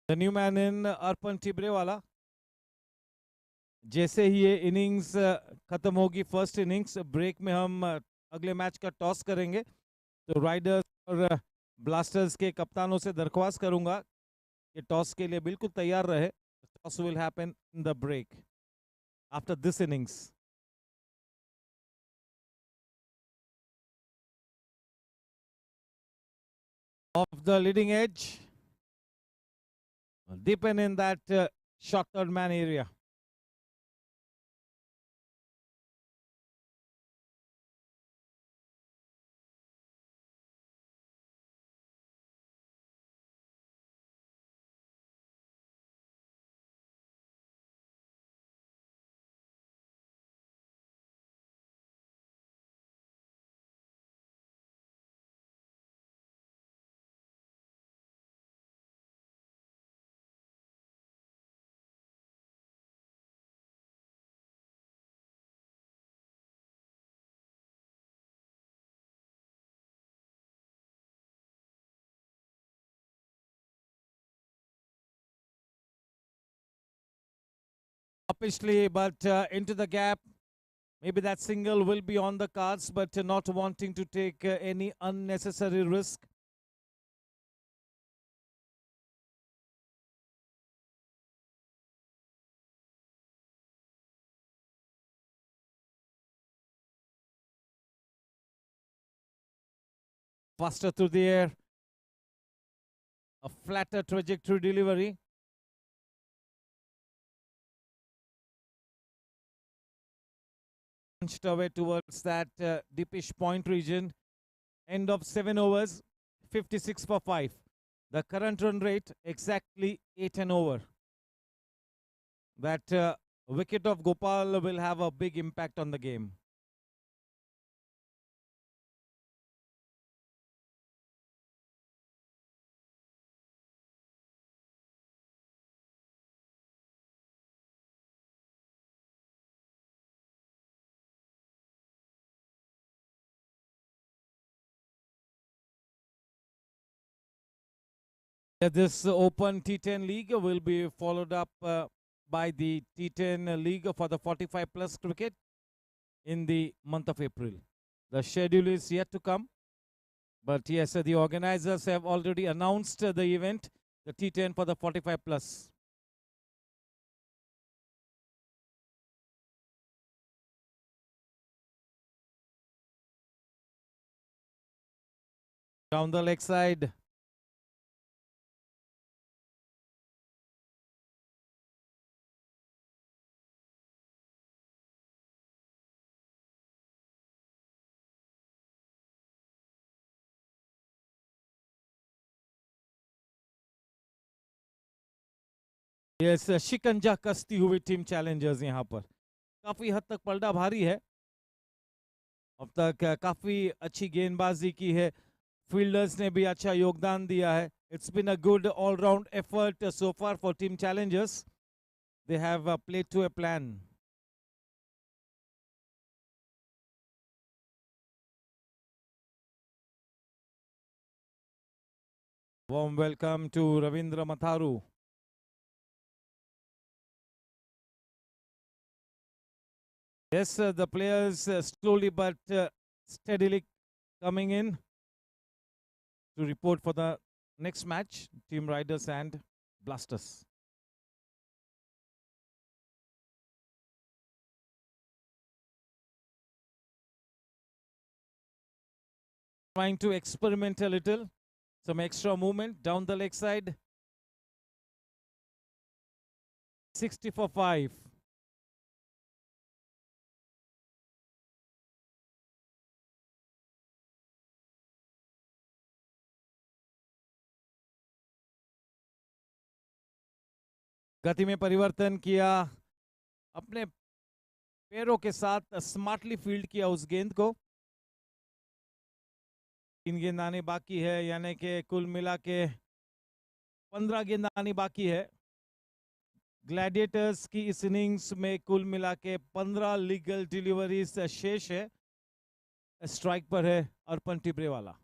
The new man in Arpan Tibrewala. जैसे ही ये innings खत्म होगी first innings break में हम अगले match का toss करेंगे. तो राइडर्स और ब्लास्टर्स के कप्तानों से दरख्वास्त करूंगा कि टॉस के लिए बिल्कुल तैयार रहे. Toss will happen in the break after this innings. Off the leading edge, deepen in that short third man area. Obviously, but into the gap. Maybe that single will be on the cards, but not wanting to take any unnecessary risk. Faster through the air. A flatter trajectory delivery. Punched away towards that deepish point region. End of 7 overs, 56 for 5. The current run rate exactly 8 an over. That wicket of Gopal will have a big impact on the game. This Open T10 League will be followed up by the T10 League for the 45 plus cricket in the month of April. The schedule is yet to come. But yes, the organizers have already announced the event, the T10 for the 45 plus. Down the leg side. Yes शिकंजा कसती हुई team Challengers यहाँ पर काफी हद तक पलड़ा भारी है. अब तक काफी अच्छी गेंदबाजी की है. फील्डर्स ने भी अच्छा योगदान दिया है. It's been a good all-round effort so far for team challengers. They have played to a plan. Warm welcome to Ravindra Matharu. Yes, the players slowly but steadily coming in to report for the next match, Team Riders and Blasters. Trying to experiment a little, some extra movement down the leg side. 60 for 5. गति में परिवर्तन किया, अपने पैरों के साथ smartly field किया उस गेंद को. 3 गेंद आनी बाकी है, यानी कि कुल मिला के 15 गेंद आनी बाकी है. ग्लैडिएटर्स की इस इनिंग्स में कुल मिला के 15 लीगल डिलीवरीज शेष है. स्ट्राइक पर है अर्पण टिब्रेवाला.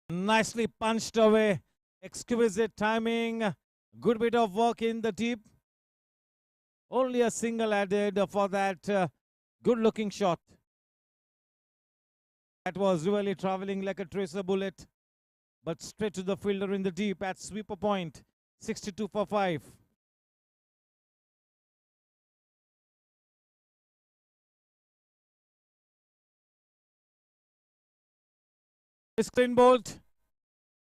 Nicely punched away. Exquisite timing. Good bit of work in the deep. Only a single added for that good looking shot. That was really traveling like a tracer bullet, but straight to the fielder in the deep at sweeper point. 62 for 5. Screen bolt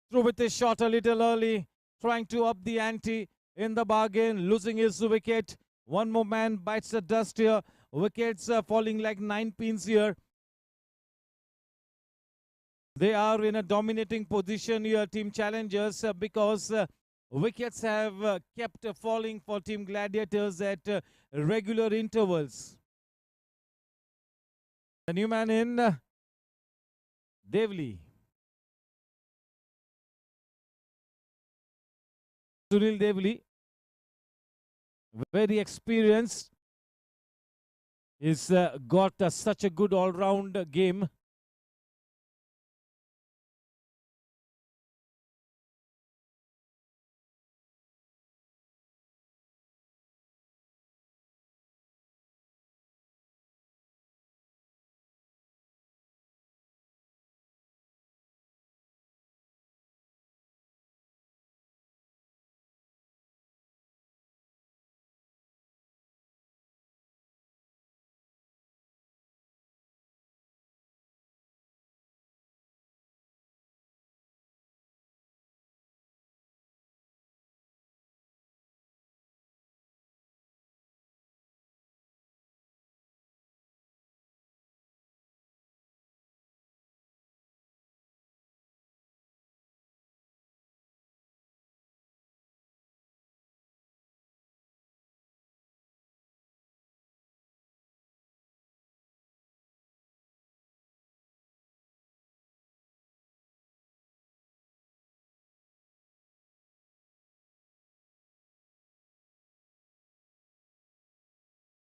through with his shot a little early, trying to up the ante in the bargain, losing his wicket. One more man bites the dust here. Wickets falling like 9 pins here. They are in a dominating position here, team challengers, because wickets have kept falling for team gladiators at regular intervals. The new man in, Devli. Sunil Devli, very experienced. He's got such a good all-round game.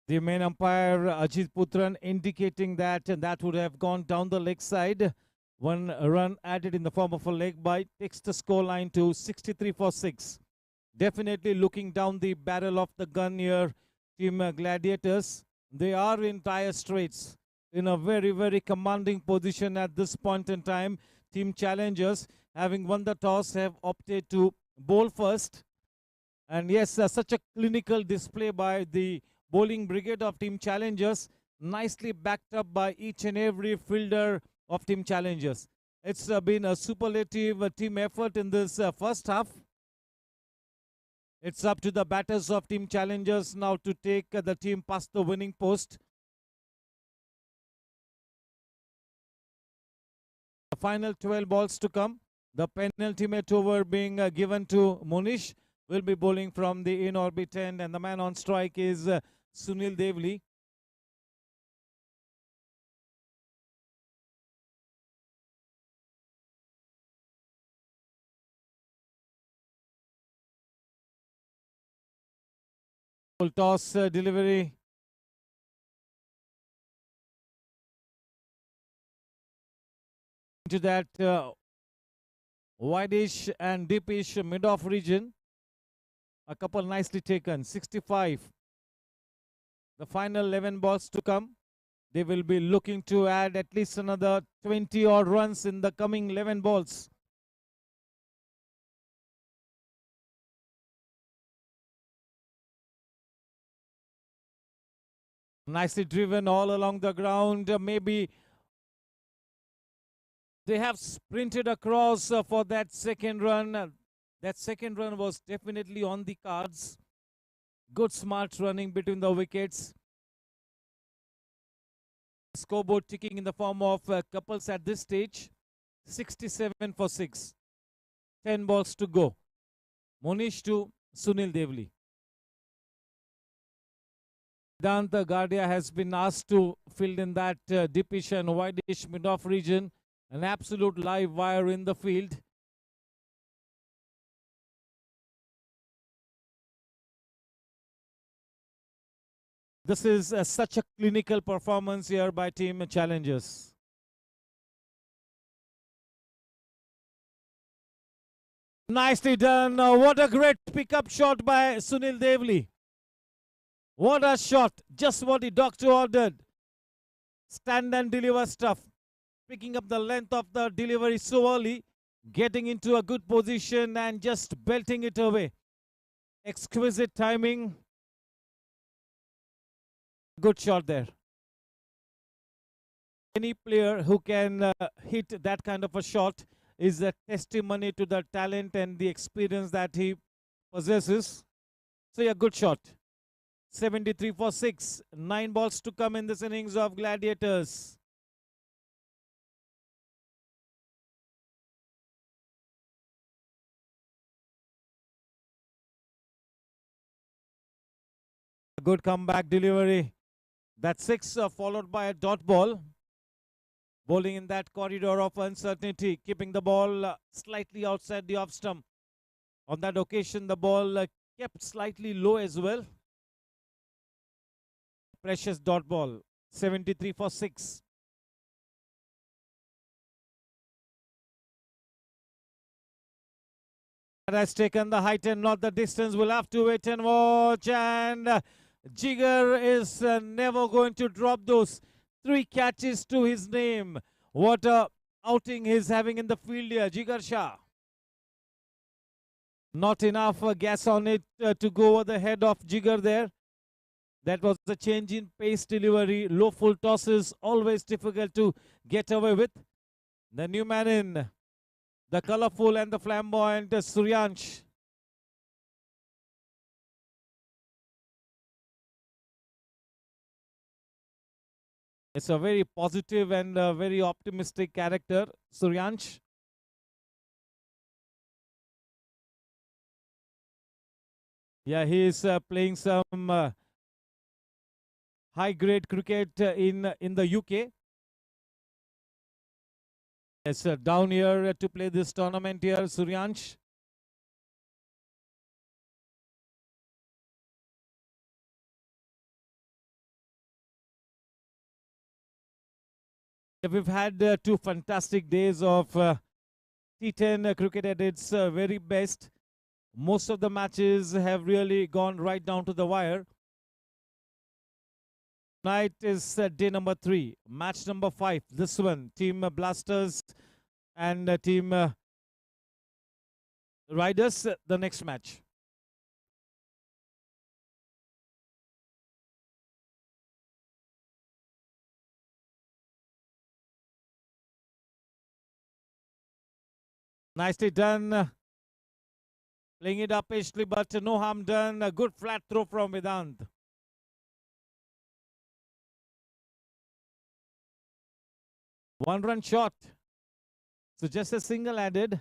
The main umpire, Ajit Putran, indicating that that would have gone down the leg side. One run added in the form of a leg bite takes the score line to 63 for 6. definitely looking down the barrel of the gun here. Team Gladiators, they are in dire straits, in a very, very commanding position at this point in time. Team Challengers, having won the toss, have opted to bowl first. And yes, such a clinical display by the bowling brigade of Team Challengers, nicely backed up by each and every fielder of Team Challengers. It's been a superlative team effort in this first half. It's up to the batters of Team Challengers now to take the team past the winning post. The final 12 balls to come. The penultimate over being given to Monish, will be bowling from the in-orbit end, and the man on strike is Sunil Devli. Full toss delivery. Into that wideish and deepish mid-off region. A couple nicely taken. 65. The final 11 balls to come. They will be looking to add at least another 20 odd runs in the coming 11 balls. Nicely driven all along the ground. Maybe they have sprinted across for that second run. That second run was definitely on the cards. Good smart running between the wickets. Scoreboard ticking in the form of couples at this stage. 67 for 6. 10 balls to go. Monish to Sunil Devli. Vedanta Gardia has been asked to field in that deepish and wideish mid-off region. An absolute live wire in the field. This is such a clinical performance here by Team Challengers. Nicely done. What a great pickup shot by Sunil Devli. What a shot. Just what the doctor ordered. Stand and deliver stuff. Picking up the length of the delivery so early. Getting into a good position and just belting it away. Exquisite timing. Good shot there. Any player who can hit that kind of a shot is a testimony to the talent and the experience that he possesses. So yeah, good shot. 73 for 6. 9 balls to come in this innings of Gladiators. A good comeback delivery. That 6 followed by a dot ball. Bowling in that corridor of uncertainty, keeping the ball slightly outside the off stump. On that occasion, the ball kept slightly low as well. Precious dot ball. 73 for 6. That has taken the height and not the distance. We'll have to wait and watch. And Jigar is never going to drop those 3 catches to his name. What a outing he's having in the field here, Jigar Shah. Not enough gas on it to go over the head of Jigar there. That was the change in pace delivery. Low full tosses, always difficult to get away with. The new man in, the colorful and the flamboyant Suryansh. It's a very positive and very optimistic character, Suryansh. Yeah, he is playing some high-grade cricket in the UK. Yes, down here to play this tournament here, Suryansh. We've had 2 fantastic days of T10 cricket at its very best. Most of the matches have really gone right down to the wire. Tonight is day number 3, match number 5. This one, Team Blasters and Team Riders, the next match. Nicely done. Playing it up hastily, but no harm done. A good flat throw from Vedant. One-run shot. So just a single added.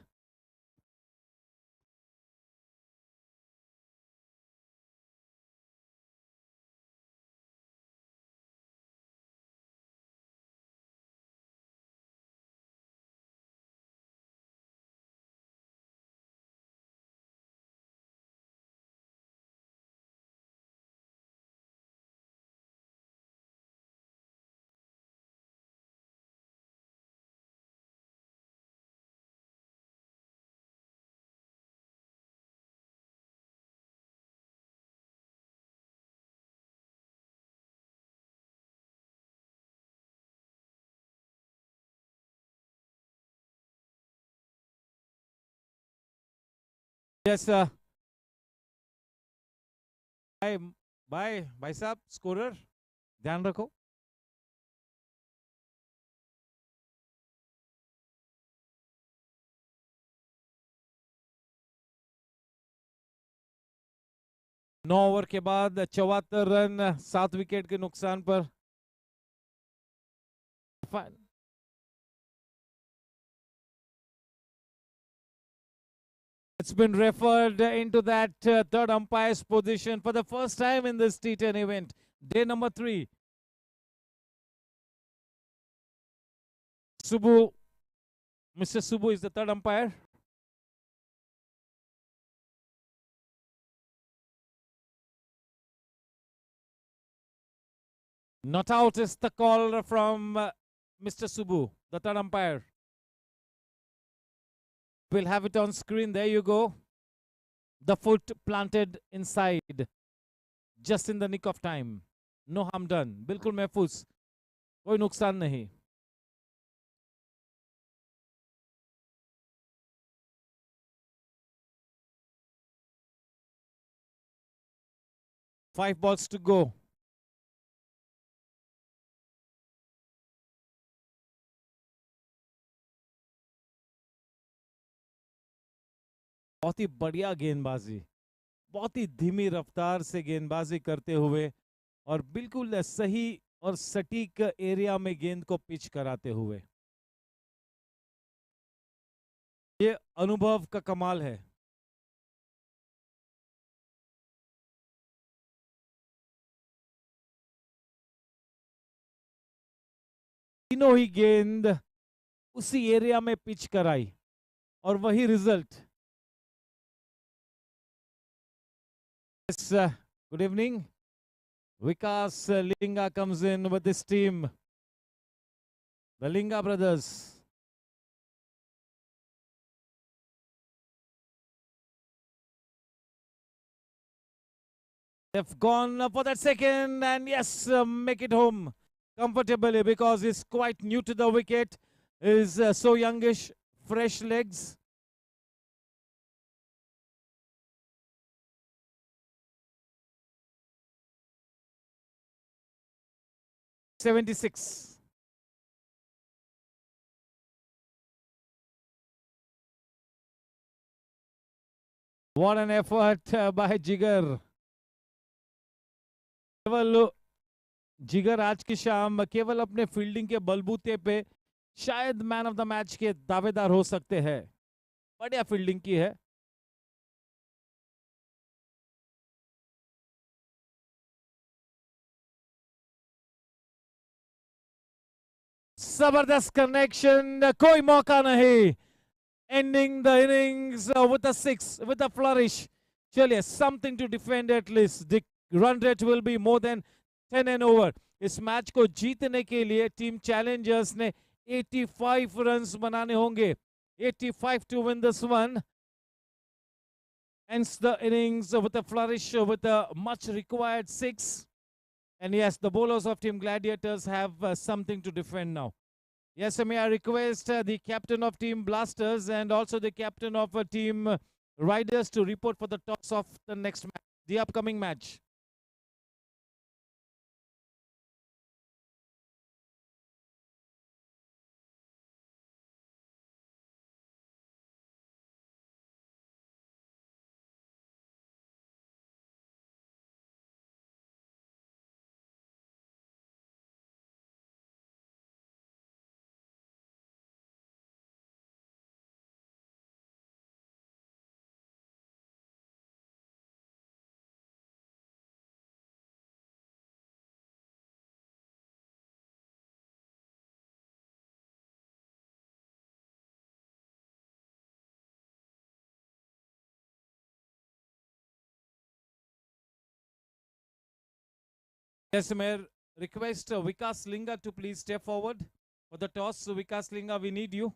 Yes, भाई साहब scorer ध्यान रखो. नौ over के बाद 74 run 7 wicket के नुकसान पर. It's been referred into that third umpire's position for the first time in this T10 event. Day number 3. Subbu, Mr. Subbu is the third umpire. Not out is the call from Mr. Subbu, the third umpire. We'll have it on screen. There you go. The foot planted inside. Just in the nick of time. No harm done. बिल्कुल महफूज. कोई नुकसान नहीं. Five balls to go. बहुत ही बढ़िया गेंदबाजी, बहुत ही धीमी रफ्तार से गेंदबाजी करते हुए और बिल्कुल सही और सटीक एरिया में गेंद को पिच कराते हुए. ये अनुभव का कमाल है. तीनों ही गेंद उसी एरिया में पिच कराई और वही result. Yes, good evening. Vikas Linga comes in with this team. The Linga brothers. They've gone for that second and yes, make it home comfortably because he's quite new to the wicket. Is so youngish, fresh legs. .76. What an effort by Jigar. केवल जिगर आज की शाम केवल अपने fielding के बलबूते पे शायद मैन ऑफ द मैच के दावेदार हो सकते हैं. बढ़िया फील्डिंग की है. जबरदस्त कनेक्शन, कोई मौका नहीं. Ending the innings with a 6, with a flourish. चलिए, something to defend at least. The run rate will be more than 10 and over. इस मैच को जीतने के लिए टीम चैलेंजर्स ने 85 रन्स बनाने होंगे. 85 to win this one. ends the innings with a flourish with a much required 6. And yes, the bowlers of Team Gladiators have something to defend now. Yes, may I request the captain of Team Blasters and also the captain of Team Riders to report for the toss of the next match, the upcoming match. Yes, may I request Vikas Linga to please step forward for the toss. Vikas Linga, we need you.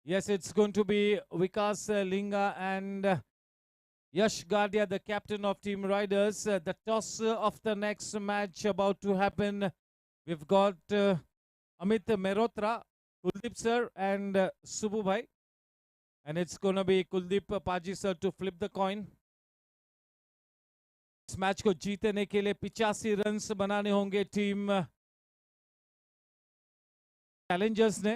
Yes, it's going to be Vikas Linga and Yash Gadia, the captain of Team Riders. The toss of the next match about to happen. We've got Amit Mehrotra, Kuldeep sir, and Subbu bhai. And it's going to be Kuldeep Paji sir to flip the coin. इस match को जीतने के लिए 85 runs बनाने होंगे team Challengers ने.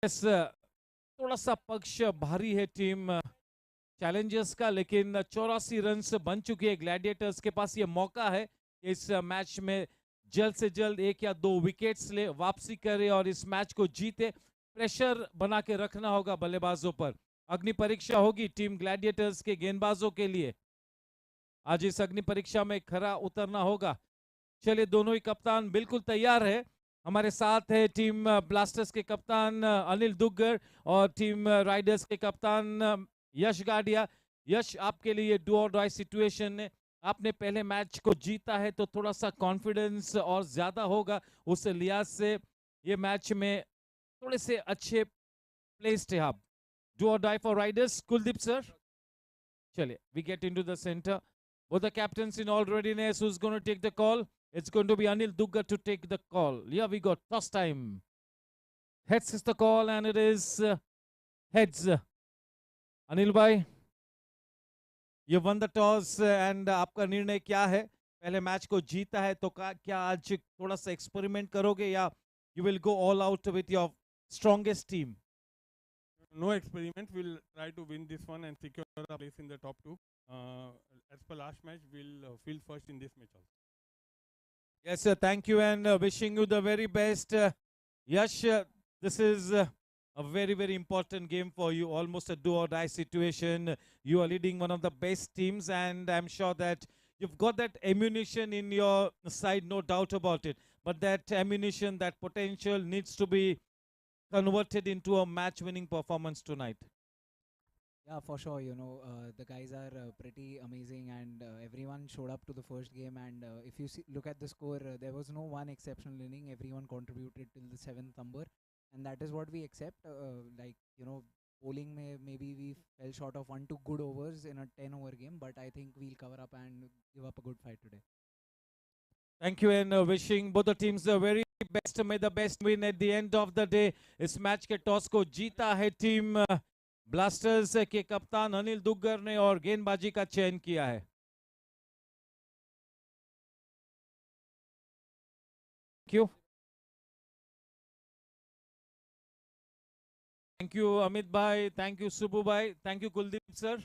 थोड़ा सा पक्ष भारी है टीम चैलेंजर्स का, लेकिन 84 रन्स बन चुके हैं ग्लैडिएटर्स के पास. ये मौका है इस मैच में जल्द से जल्द 1 या 2 विकेट्स ले वापसी करे और इस मैच को जीते. प्रेशर बना के रखना होगा बल्लेबाजों पर. अग्नि परीक्षा होगी टीम ग्लैडिएटर्स के गेंदबाजों के लिए. आज इस अग्नि परीक्षा में खरा उतरना होगा. चलिए, दोनों ही कप्तान बिल्कुल तैयार है. हमारे साथ है टीम ब्लास्टर्स के कप्तान अनिल दुग्गर और टीम राइडर्स के कप्तान यश गाडिया. यश, आपके लिए डू और डाई सिचुएशन है. आपने पहले मैच को जीता है तो थोड़ा सा कॉन्फिडेंस और ज्यादा होगा. उस लिहाज से ये मैच में थोड़े से अच्छे प्लेस्ड है आप. Do or die for riders, Kuldeep sir. Chale, we get into the center. Both the captains in all readiness. Who's going to take the call? It's going to be Anil Duggar to take the call. Yeah, we got toss time. Heads is the call and it is heads. Anil bhai, you won the toss and आपका निर्णय क्या है? पहले match को जीता है तो क्या आज थोड़ा सा एक्सपेरिमेंट करोगे या you will go all out with your strongest team? No experiment. We'll try to win this one and secure a place in the top 2. As per last match, we'll field first in this match also. Yes, sir. Thank you and wishing you the very best. Yash, this is a very, very important game for you. Almost a do or die situation. You are leading one of the best teams and I'm sure that you've got that ammunition in your side, no doubt about it. But that ammunition, that potential needs to be converted into a match-winning performance tonight. Yeah, for sure. The guys are pretty amazing, and everyone showed up to the first game. And if you look at the score, there was no one exceptional inning. Everyone contributed till the 7th number, and that is what we accept. Bowling maybe we fell short of 1-2 good overs in a 10-over game, but I think we'll cover up and give up a good fight today. Thank you and wishing both the teams the very best. May the best win at the end of the day. इस match के toss को जीता है team Blasters के कप्तान Anil Duggar ने और गेंदबाजी का चयन किया है. Thank you. Thank you Amit bhai. Thank you Subbu bhai. Thank you Kuldeep sir.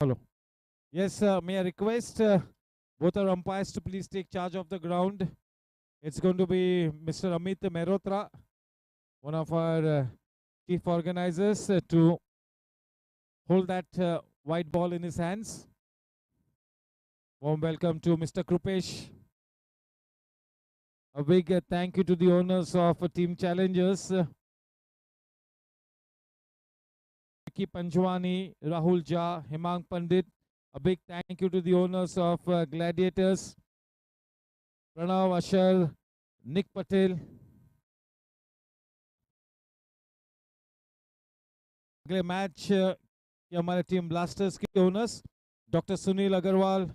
Hello. Yes, may I request both our umpires to please take charge of the ground. It's going to be Mr. Amit Mehrotra, one of our chief organizers, to hold that white ball in his hands. Warm welcome to Mr. Krupesh. A big thank you to the owners of Team Challengers, Vicky Panjwani, Rahul Jha, Hemang Pandit. A big thank you to the owners of Gladiators, Pranav Ashar, Nick Patel. अगले match के हमारे team Blasters के owners doctor Sunil Agarwal,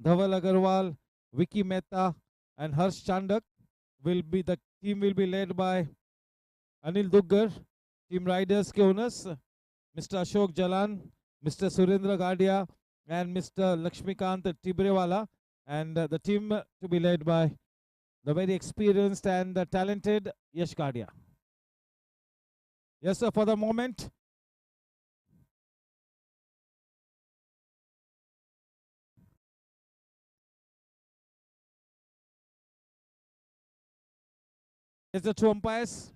Dhawal Agarwal, Vicky Mehta and Harsh Chandak will be the team will be led by Anil Duggar. Team riders के owners Mr. Ashok Jalan, Mr. Surendra Gadia and Mr. Lakshmikant Tibrewala, and the team to be led by the very experienced and talented Yash Gadia. Yes sir, for the moment is the two umpires.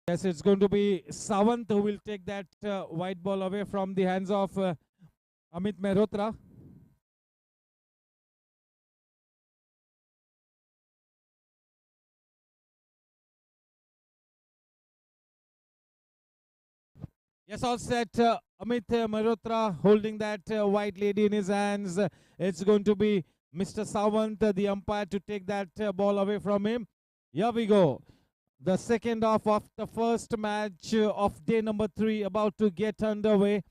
Yes, it's going to be Sawant who will take that white ball away from the hands of Amit Mehrotra. Yes, all set. Amit Mehrotra holding that white lady in his hands. It's going to be Mr. Sawant, the umpire, to take that ball away from him. Here we go. The second half of the first match of day number 3 about to get underway.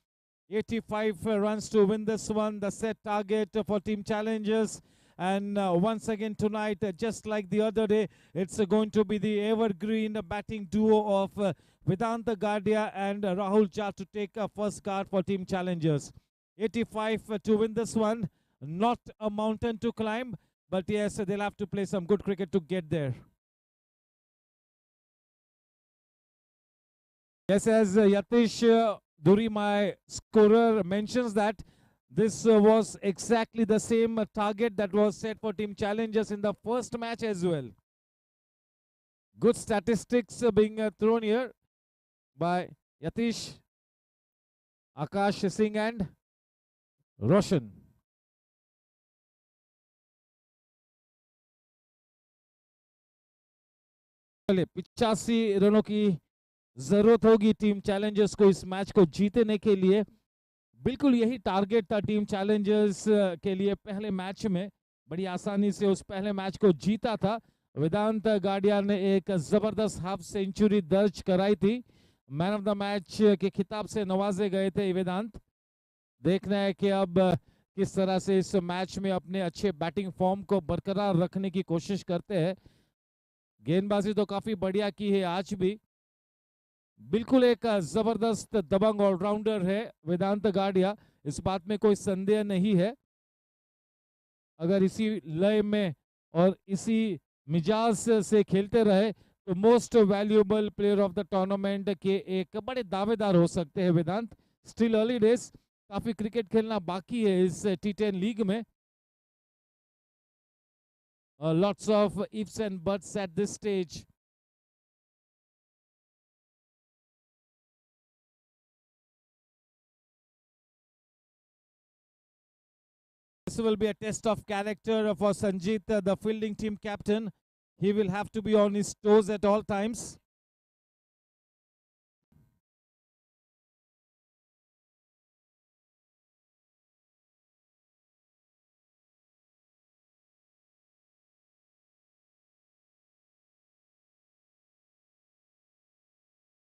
85 runs to win this one, the set target for Team Challengers. And once again tonight, just like the other day, it's going to be the evergreen batting duo of Vedanta Gadia and Rahul Jha to take a first card for Team Challengers. 85 to win this one. Not a mountain to climb, but yes, they'll have to play some good cricket to get there. Yes, as Yatish Duri, my scorer, mentions that this was exactly the same target that was set for Team Challengers in the first match as well. Good statistics being thrown here by Yatish, Akash Singh and Roshan. चलिए 85 रनों की जरूरत होगी team Challengers को इस match को जीतने के लिए. बिल्कुल यही टारगेट था टीम चैलेंजर्स के लिए. पहले मैच में बड़ी आसानी से उस पहले मैच को जीता था. वेदांत गाडिया ने एक जबरदस्त हाफ सेंचुरी दर्ज कराई थी. मैन ऑफ द मैच के खिताब से नवाजे गए थे वेदांत. देखना है कि अब किस तरह से इस मैच में अपने अच्छे बैटिंग फॉर्म को बरकरार रखने की कोशिश करते हैं. गेंदबाजी तो काफी बढ़िया की है आज भी. बिल्कुल एक जबरदस्त दबंग ऑलराउंडर है वेदांत गाडिया, इस बात में कोई संदेह नहीं है. अगर इसी लय में और इसी मिजाज से खेलते रहे तो most valuable player of the tournament के एक बड़े दावेदार हो सकते हैं वेदांत. स्टिल अर्ली डेज, काफी क्रिकेट खेलना बाकी है इस T10 लीग में. Lots of ifs and buts at this stage. This will be a test of character for Sanjit, the fielding team captain. He will have to be on his toes at all times.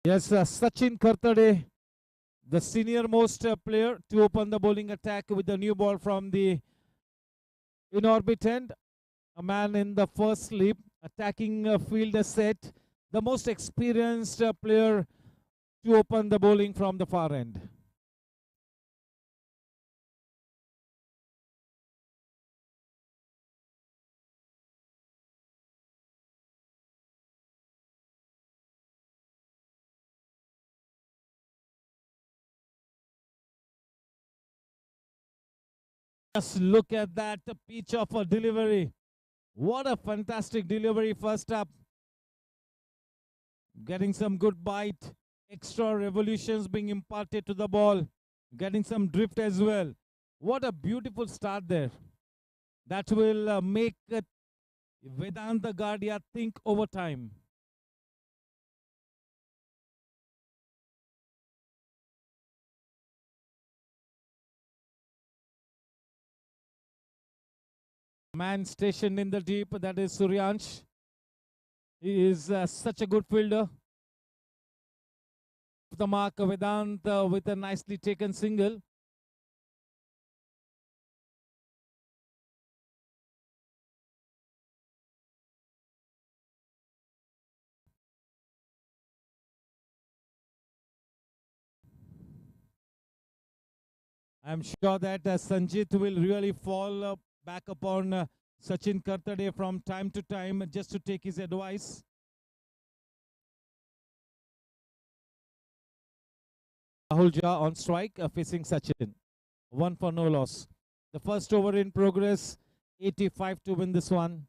Yes, Sachin Kartade, the senior most player, to open the bowling attack with the new ball from the in-orbit end. A man in the first slip, attacking field set, the most experienced player to open the bowling from the far end. Just look at that pitch of a delivery. What a fantastic delivery first up. Getting some good bite. Extra revolutions being imparted to the ball. Getting some drift as well. What a beautiful start there. That will make Vedanta Gadia think over time. Man stationed in the deep, that is Suryansh. He is such a good fielder. The mark, Vedant with a nicely taken single. I'm sure that Sanjit will really fall back upon Sachin Kartade from time to time just to take his advice. Rahul Jha on strike facing Sachin. 1 for no loss. The first over in progress. 85 to win this one.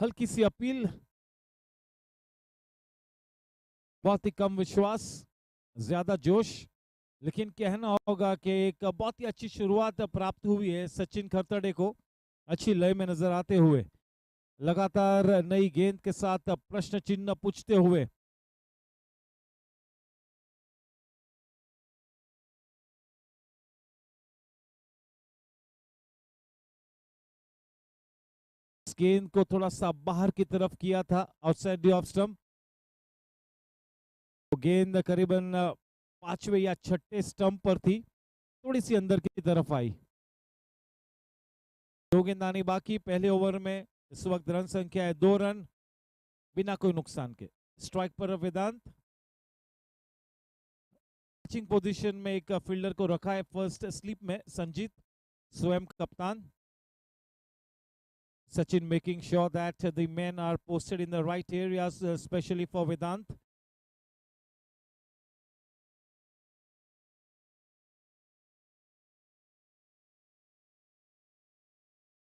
हल्की सी appeal, बहुत ही कम विश्वास, ज्यादा जोश, लेकिन कहना होगा कि एक बहुत ही अच्छी शुरुआत प्राप्त हुई है सचिन खरतड़े को, अच्छी लय में नजर आते हुए, लगातार नई गेंद के साथ प्रश्न चिन्ह पूछते हुए। गेंद को थोड़ा सा बाहर की तरफ किया था, आउटसाइड द ऑफ स्टंप। गेंद करीबन 5वें या 6ठे स्टंप पर थी, थोड़ी सी अंदर की तरफ आई। 2 गेंद आनी बाकी पहले ओवर में। इस वक्त रन संख्या है 2 रन बिना कोई नुकसान के। स्ट्राइक पर वेदांत, पिचिंग पोजीशन में एक फील्डर को रखा है फर्स्ट स्लिप में, संजीत स्वयं कप्तान। Sachin making sure that the men are posted in the right areas, especially for Vedant.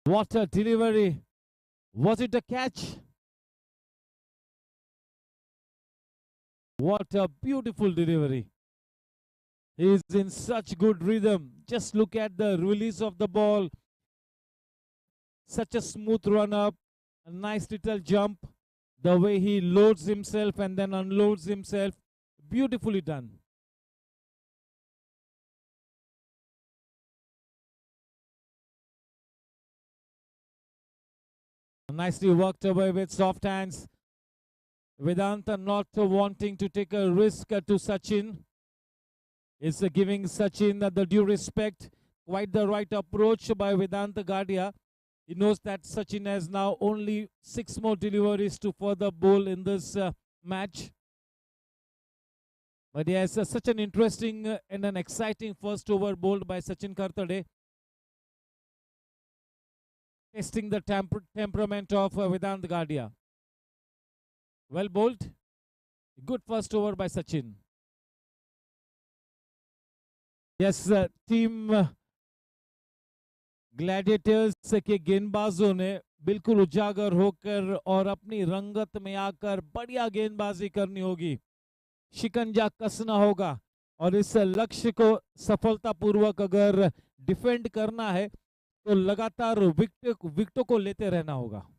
What a delivery. Was it a catch? What a beautiful delivery. He is in such good rhythm. Just look at the release of the ball. Such a smooth run up, a nice little jump, the way he loads himself and then unloads himself, beautifully done. Nicely worked away with soft hands. Vedanta not wanting to take a risk to Sachin. Is giving Sachin the due respect. Quite the right approach by Vedanta Gadia. He knows that Sachin has now only 6 more deliveries to further bowl in this match. But yes, such an interesting and an exciting first over bowled by Sachin Kartade. Testing the temperament of Vedant Gadia. Well bowled. Good first over by Sachin. Yes, team Gladiators के गेंदबाजों ने बिल्कुल उजागर होकर और अपनी रंगत में आकर बढ़िया गेंदबाजी करनी होगी, शिकंजा कसना होगा और इस लक्ष्य को सफलतापूर्वक अगर डिफेंड करना है तो लगातार विकेटों को लेते रहना होगा।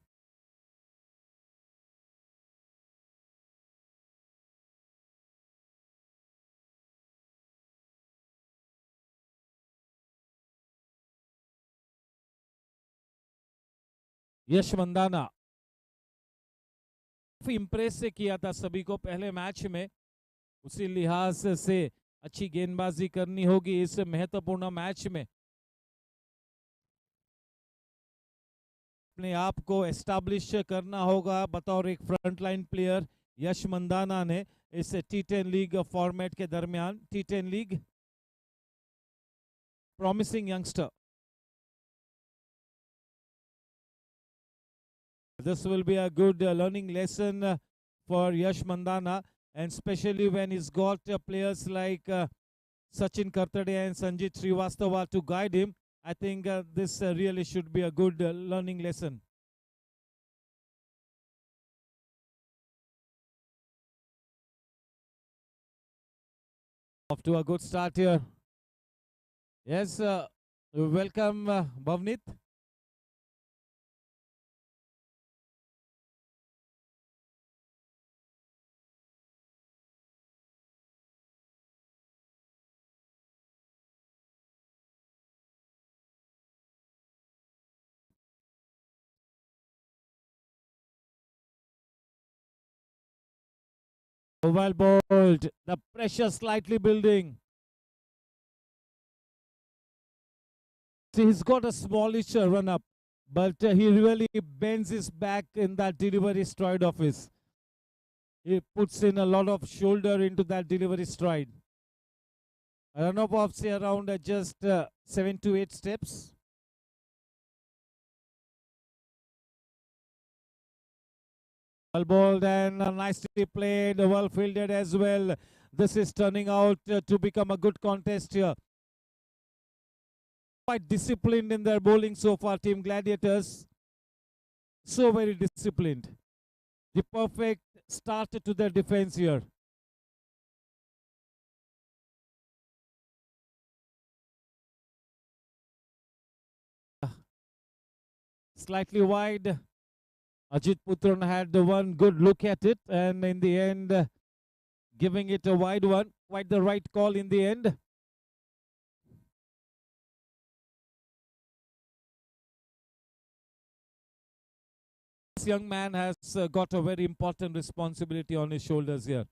यश मंदाना इम्प्रेस से किया था सभी को पहले मैच में, उसी लिहाज से अच्छी गेंदबाजी करनी होगी इस महत्वपूर्ण मैच में। अपने आप को एस्टैब्लिश करना होगा बतौर एक फ्रंटलाइन प्लेयर, यश मंदाना ने इस T10 लीग फॉर्मेट के दरमियान. T10 league, promising youngster. This will be a good learning lesson for Yash Mandana, and especially when he's got players like Sachin Kartade and Sanjit Srivastava to guide him. I think this really should be a good learning lesson. Off to a good start here. Yes, welcome Bhavnit. Well bowled, the pressure slightly building. See, he's got a smallish run up, but he really bends his back in that delivery stride of his. He puts in a lot of shoulder into that delivery stride. A run up of say around just 7 to 8 steps. Well bowled and nicely played, well fielded as well. This is turning out to become a good contest here. Quite disciplined in their bowling so far, Team Gladiators. So very disciplined. The perfect start to their defense here. Slightly wide. Ajit Putran had one good look at it, and in the end, giving it a wide one. Quite the right call in the end. This young man has got a very important responsibility on his shoulders here.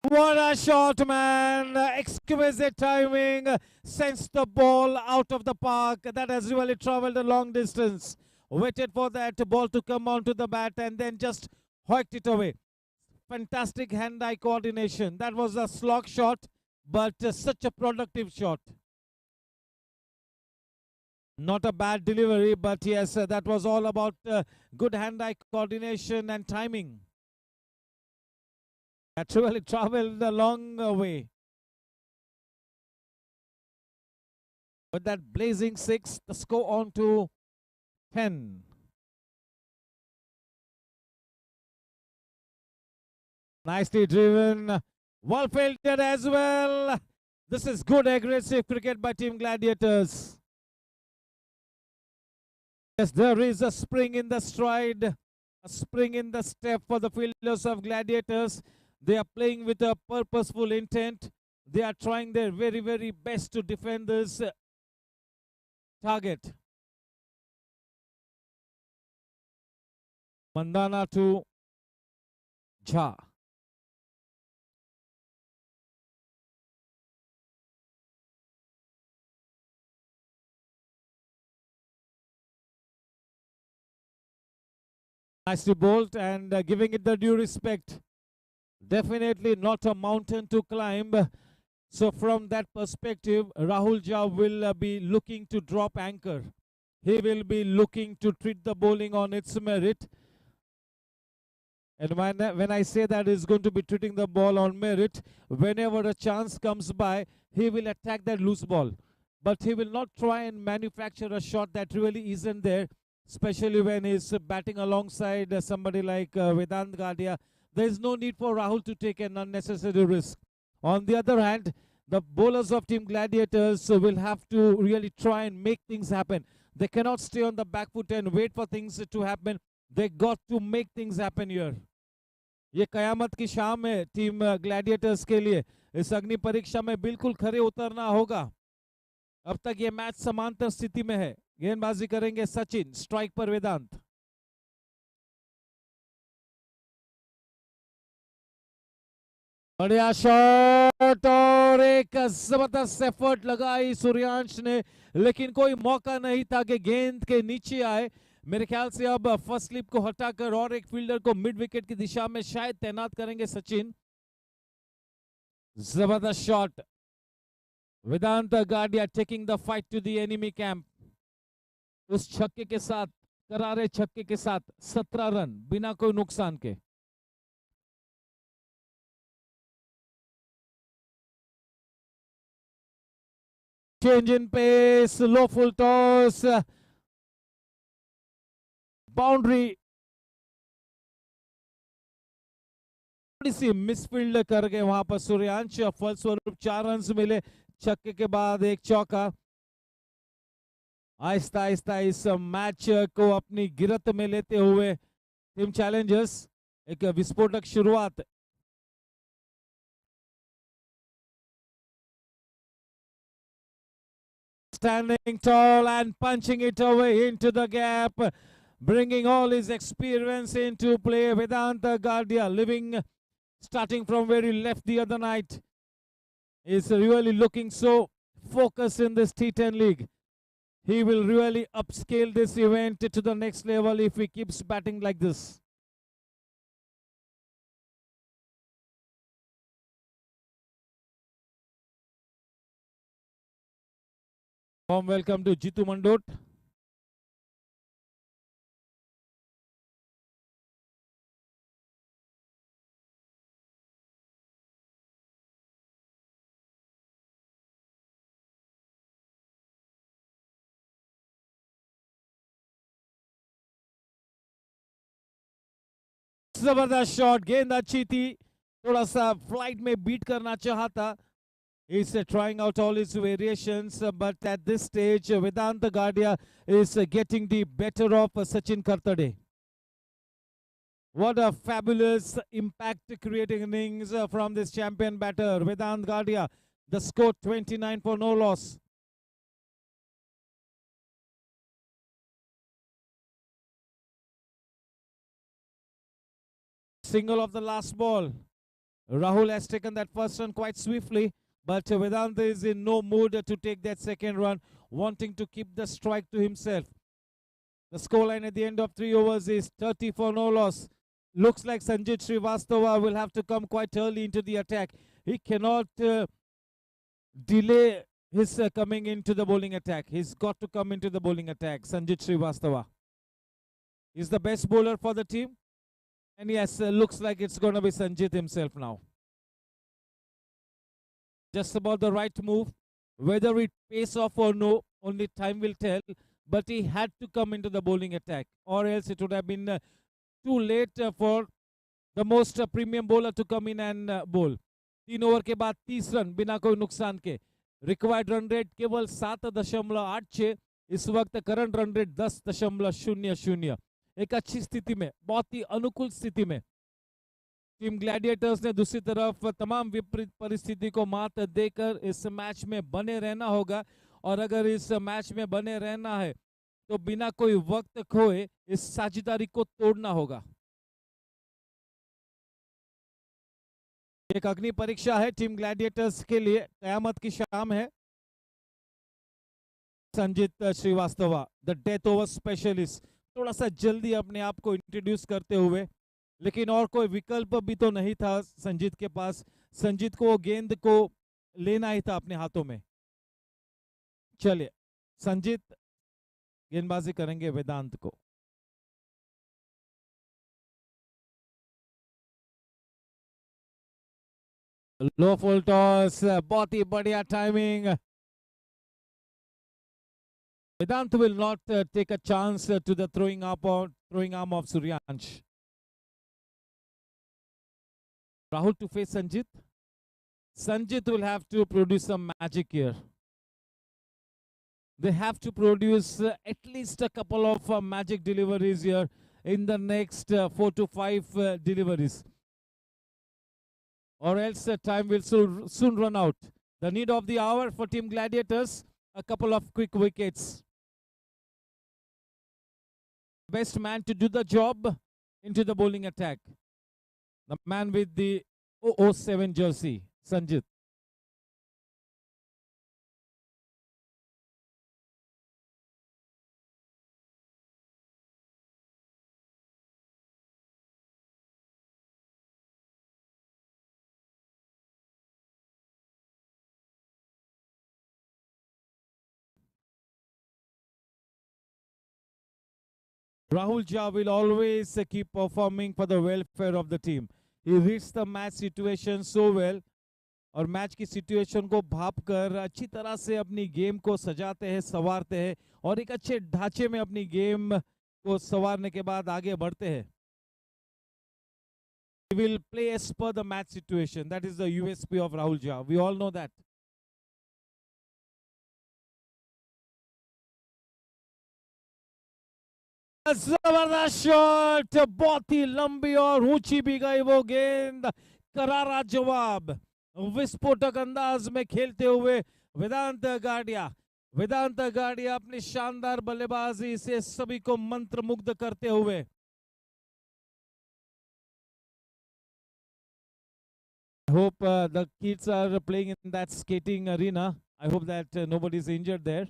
What a shot, man! Exquisite timing. Sends the ball out of the park. That has really traveled a long distance. Waited for that ball to come onto the bat and then just hoiked it away. Fantastic hand-eye coordination. That was a slog shot, but such a productive shot. Not a bad delivery, but yes, that was all about good hand-eye coordination and timing. That really traveled a long way. With that blazing 6, the score on to 10. Nicely driven, well fielded as well. This is good aggressive cricket by Team Gladiators. Yes, there is a spring in the stride, a spring in the step for the fielders of Gladiators. They are playing with a purposeful intent. They are trying their very, very best to defend this target. Mandana to Jha. Nicely bowled and giving it the due respect. Definitely not a mountain to climb. So from that perspective, Rahul Jha will be looking to drop anchor. He will be looking to treat the bowling on its merit. And when I say that he's going to be treating the ball on merit, whenever a chance comes by, he will attack that loose ball. But he will not try and manufacture a shot that really isn't there, especially when he's batting alongside somebody like Vedant Gadia. There is no need for Rahul to take an unnecessary risk. On the other hand, the bowlers of Team Gladiators will have to really try and make things happen. They cannot stay on the back foot and wait for things to happen. They got to make things happen here. ये कयामत की शाम है team Gladiators के लिए. इस अग्नि परीक्षा में बिल्कुल खरे उतरना होगा. अब तक ये मैच समांतर स्थिति में है. गेंदबाजी करेंगे सचिन, स्ट्राइक पर वेदांत. बढ़िया शॉट और एक जबरदस्त एफर्ट लगाई सूर्यांश ने, लेकिन कोई मौका नहीं था कि गेंद के नीचे आए. मेरे ख्याल से अब फर्स्ट स्लिप को हटाकर और एक फील्डर को मिड विकेट की दिशा में शायद तैनात करेंगे सचिन। जबरदस्त shot, Vedant Gadia taking the fight to the enemy camp. उस छक्के के साथ, करारे छक्के के साथ 17 रन बिना कोई नुकसान के। Change in pace, low full toss, boundary. थोड़ी सी मिसफील्ड कर गए वहां पर सूर्यांश, फलस्वरूप 4 रन मिले छक्के के बाद एक चौका। आहिस्ता आहिस्ता इस मैच को अपनी गिरफ्त में लेते हुए टीम चैलेंजर्स एक विस्फोटक शुरुआत। Standing tall and punching it away into the gap, bringing all his experience into play. Vedanta Gadia, starting from where he left the other night, is really looking so focused in this T10 league. He will really upscale this event to the next level if he keeps batting like this. Warm welcome to Jitu Mandot. जबरदस्त shot, गेंद अच्छी थी, थोड़ा सा flight में beat करना चाहता। He's trying out all his variations, but at this stage, Vedanta Gadia is getting the better of Sachin Kartade. What a fabulous impact-creating innings from this champion batter, Vedanta Gadia. The score 29 for no loss. Single of the last ball. Rahul has taken that first run quite swiftly, but Vedanta is in no mood to take that second run, wanting to keep the strike to himself. The scoreline at the end of 3 overs is 30 for no loss. Looks like Sanjit Srivastava will have to come quite early into the attack. He cannot delay his coming into the bowling attack. He's got to come into the bowling attack, Sanjit Srivastava. He's the best bowler for the team. And yes, looks like it's going to be Sanjit himself now. Just about the right move. Whether it pays off or no, only time will tell. But he had to come into the bowling attack, or else it would have been too late for the most premium bowler to come in and bowl. 3 over के बाद 30 run बिना कोई नुकसान के। Required run rate केवल 7.86। इस वक्त current run rate 10.00। एक अच्छी स्थिति में, बहुत ही अनुकूल स्थिति में टीम ग्लैडिएटर्स ने दूसरी तरफ तमाम विपरीत परिस्थिति को मात देकर इस मैच में बने रहना होगा। और अगर इस मैच में बने रहना है तो बिना कोई वक्त खोए इस साझेदारी को तोड़ना होगा। एक अग्नि परीक्षा है टीम ग्लैडिएटर्स के लिए, कयामत की शाम है। Sanjeet Srivastava, the death over specialist, थोड़ा सा जल्दी अपने आप को इंट्रोड्यूस करते हुए, लेकिन और कोई विकल्प भी तो नहीं था संजीत के पास। संजीत को गेंद को लेना ही था अपने हाथों में। चलिए, संजीत गेंदबाजी करेंगे वेदांत को। लो फुल टॉस, बहुत ही बढ़िया timing. Vedant will not take a chance to the throwing arm of Suryansh. Rahul to face Sanjit. Sanjit will have to produce some magic here. They have to produce at least a couple of magic deliveries here in the next 4 to 5 deliveries. Or else time will soon run out. The need of the hour for Team Gladiators, a couple of quick wickets. Best man to do the job into the bowling attack. The man with the 007 jersey, Sanjit. Rahul Jha will always keep performing for the welfare of the team. He reads the match situation so well और match की situation को भाप कर अच्छी तरह से अपनी game को सजाते हैं, संवारते हैं और एक अच्छे ढांचे में अपनी गेम को संवारने के बाद आगे बढ़ते हैं. He will play as per the match situation. That is the USP of Rahul Jha. We all know that. जबरदस्त शॉट, बहुत ही लंबी और ऊंची भी गई वो गेंद. करारा जवाब विस्फोटक अंदाज में खेलते हुए वेदांत गाडिया अपनी शानदार बल्लेबाजी से सभी को मंत्रमुग्ध करते हुए. I hope the kids are playing in that skating arena. I hope that nobody is injured there.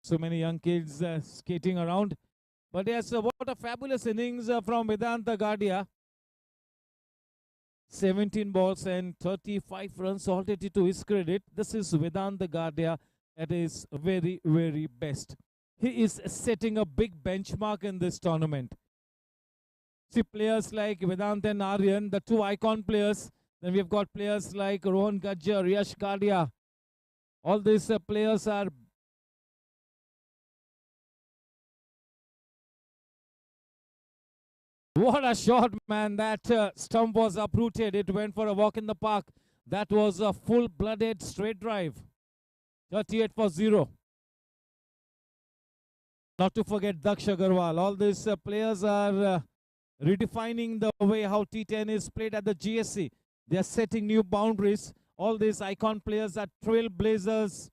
So many young kids skating around. But yes, what a fabulous innings from Vedanta Gadia. 17 balls and 35 runs already to his credit. This is Vedanta Gadia at his very, very best. He is setting a big benchmark in this tournament. See players like Vedant and Aryan, the two icon players. Then we've got players like Rohan Gajjar, Yash Gadia. All these players are what a shot, man. That stump was uprooted. It went for a walk in the park. That was a full-blooded straight drive. 38 for 0. Not to forget Daksh Agarwal. All these players are redefining the way how T10 is played at the GSC. They are setting new boundaries. All these icon players are trailblazers.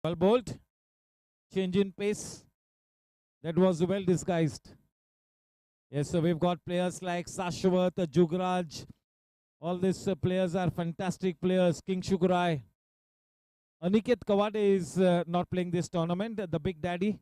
Well bowled. Change in pace. That was well disguised. Yes, so we've got players like Sashwat, Jugraj. All these players are fantastic players. King Shukurai. Aniket Kawade is not playing this tournament, the big daddy.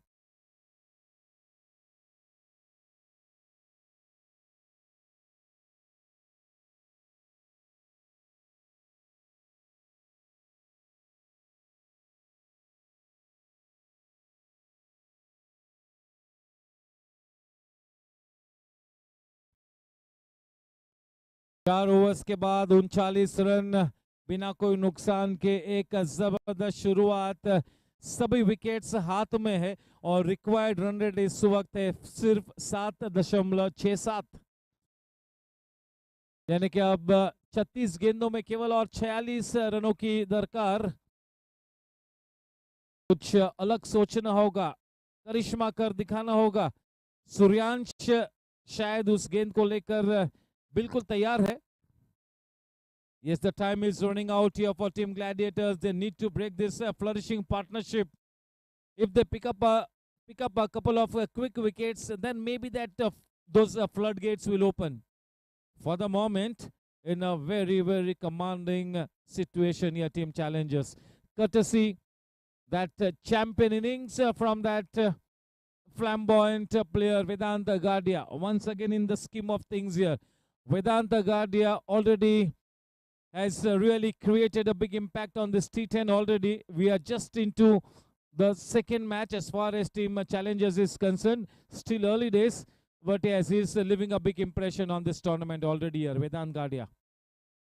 चार overs के बाद 39 run बिना कोई नुकसान के एक जबरदस्त शुरुआत. सभी विकेट्स हाथ में है और रिक्वायर्ड रन रेट इस वक्त है सिर्फ 7.67. यानी कि अब 36 गेंदों में केवल और 46 रनों की दरकार. कुछ अलग सोचना होगा, करिश्मा कर दिखाना होगा. सूर्यांश शायद उस गेंद को लेकर बिल्कुल तैयार है. Yes, the time is running out here for Team Gladiators. They need to break this flourishing partnership. If they pick up a couple of quick wickets, then maybe that those floodgates will open. For the moment, in a very, very commanding situation here, Team Challengers. Courtesy that champion innings from that flamboyant player Vedanta Gadia. Once again in the scheme of things here, Vedanta Gadia already has really created a big impact on this T10 already. We are just into the second match as far as Team Challengers is concerned. Still early days, but yes, he's leaving a big impression on this tournament already here, Vedant Gadia.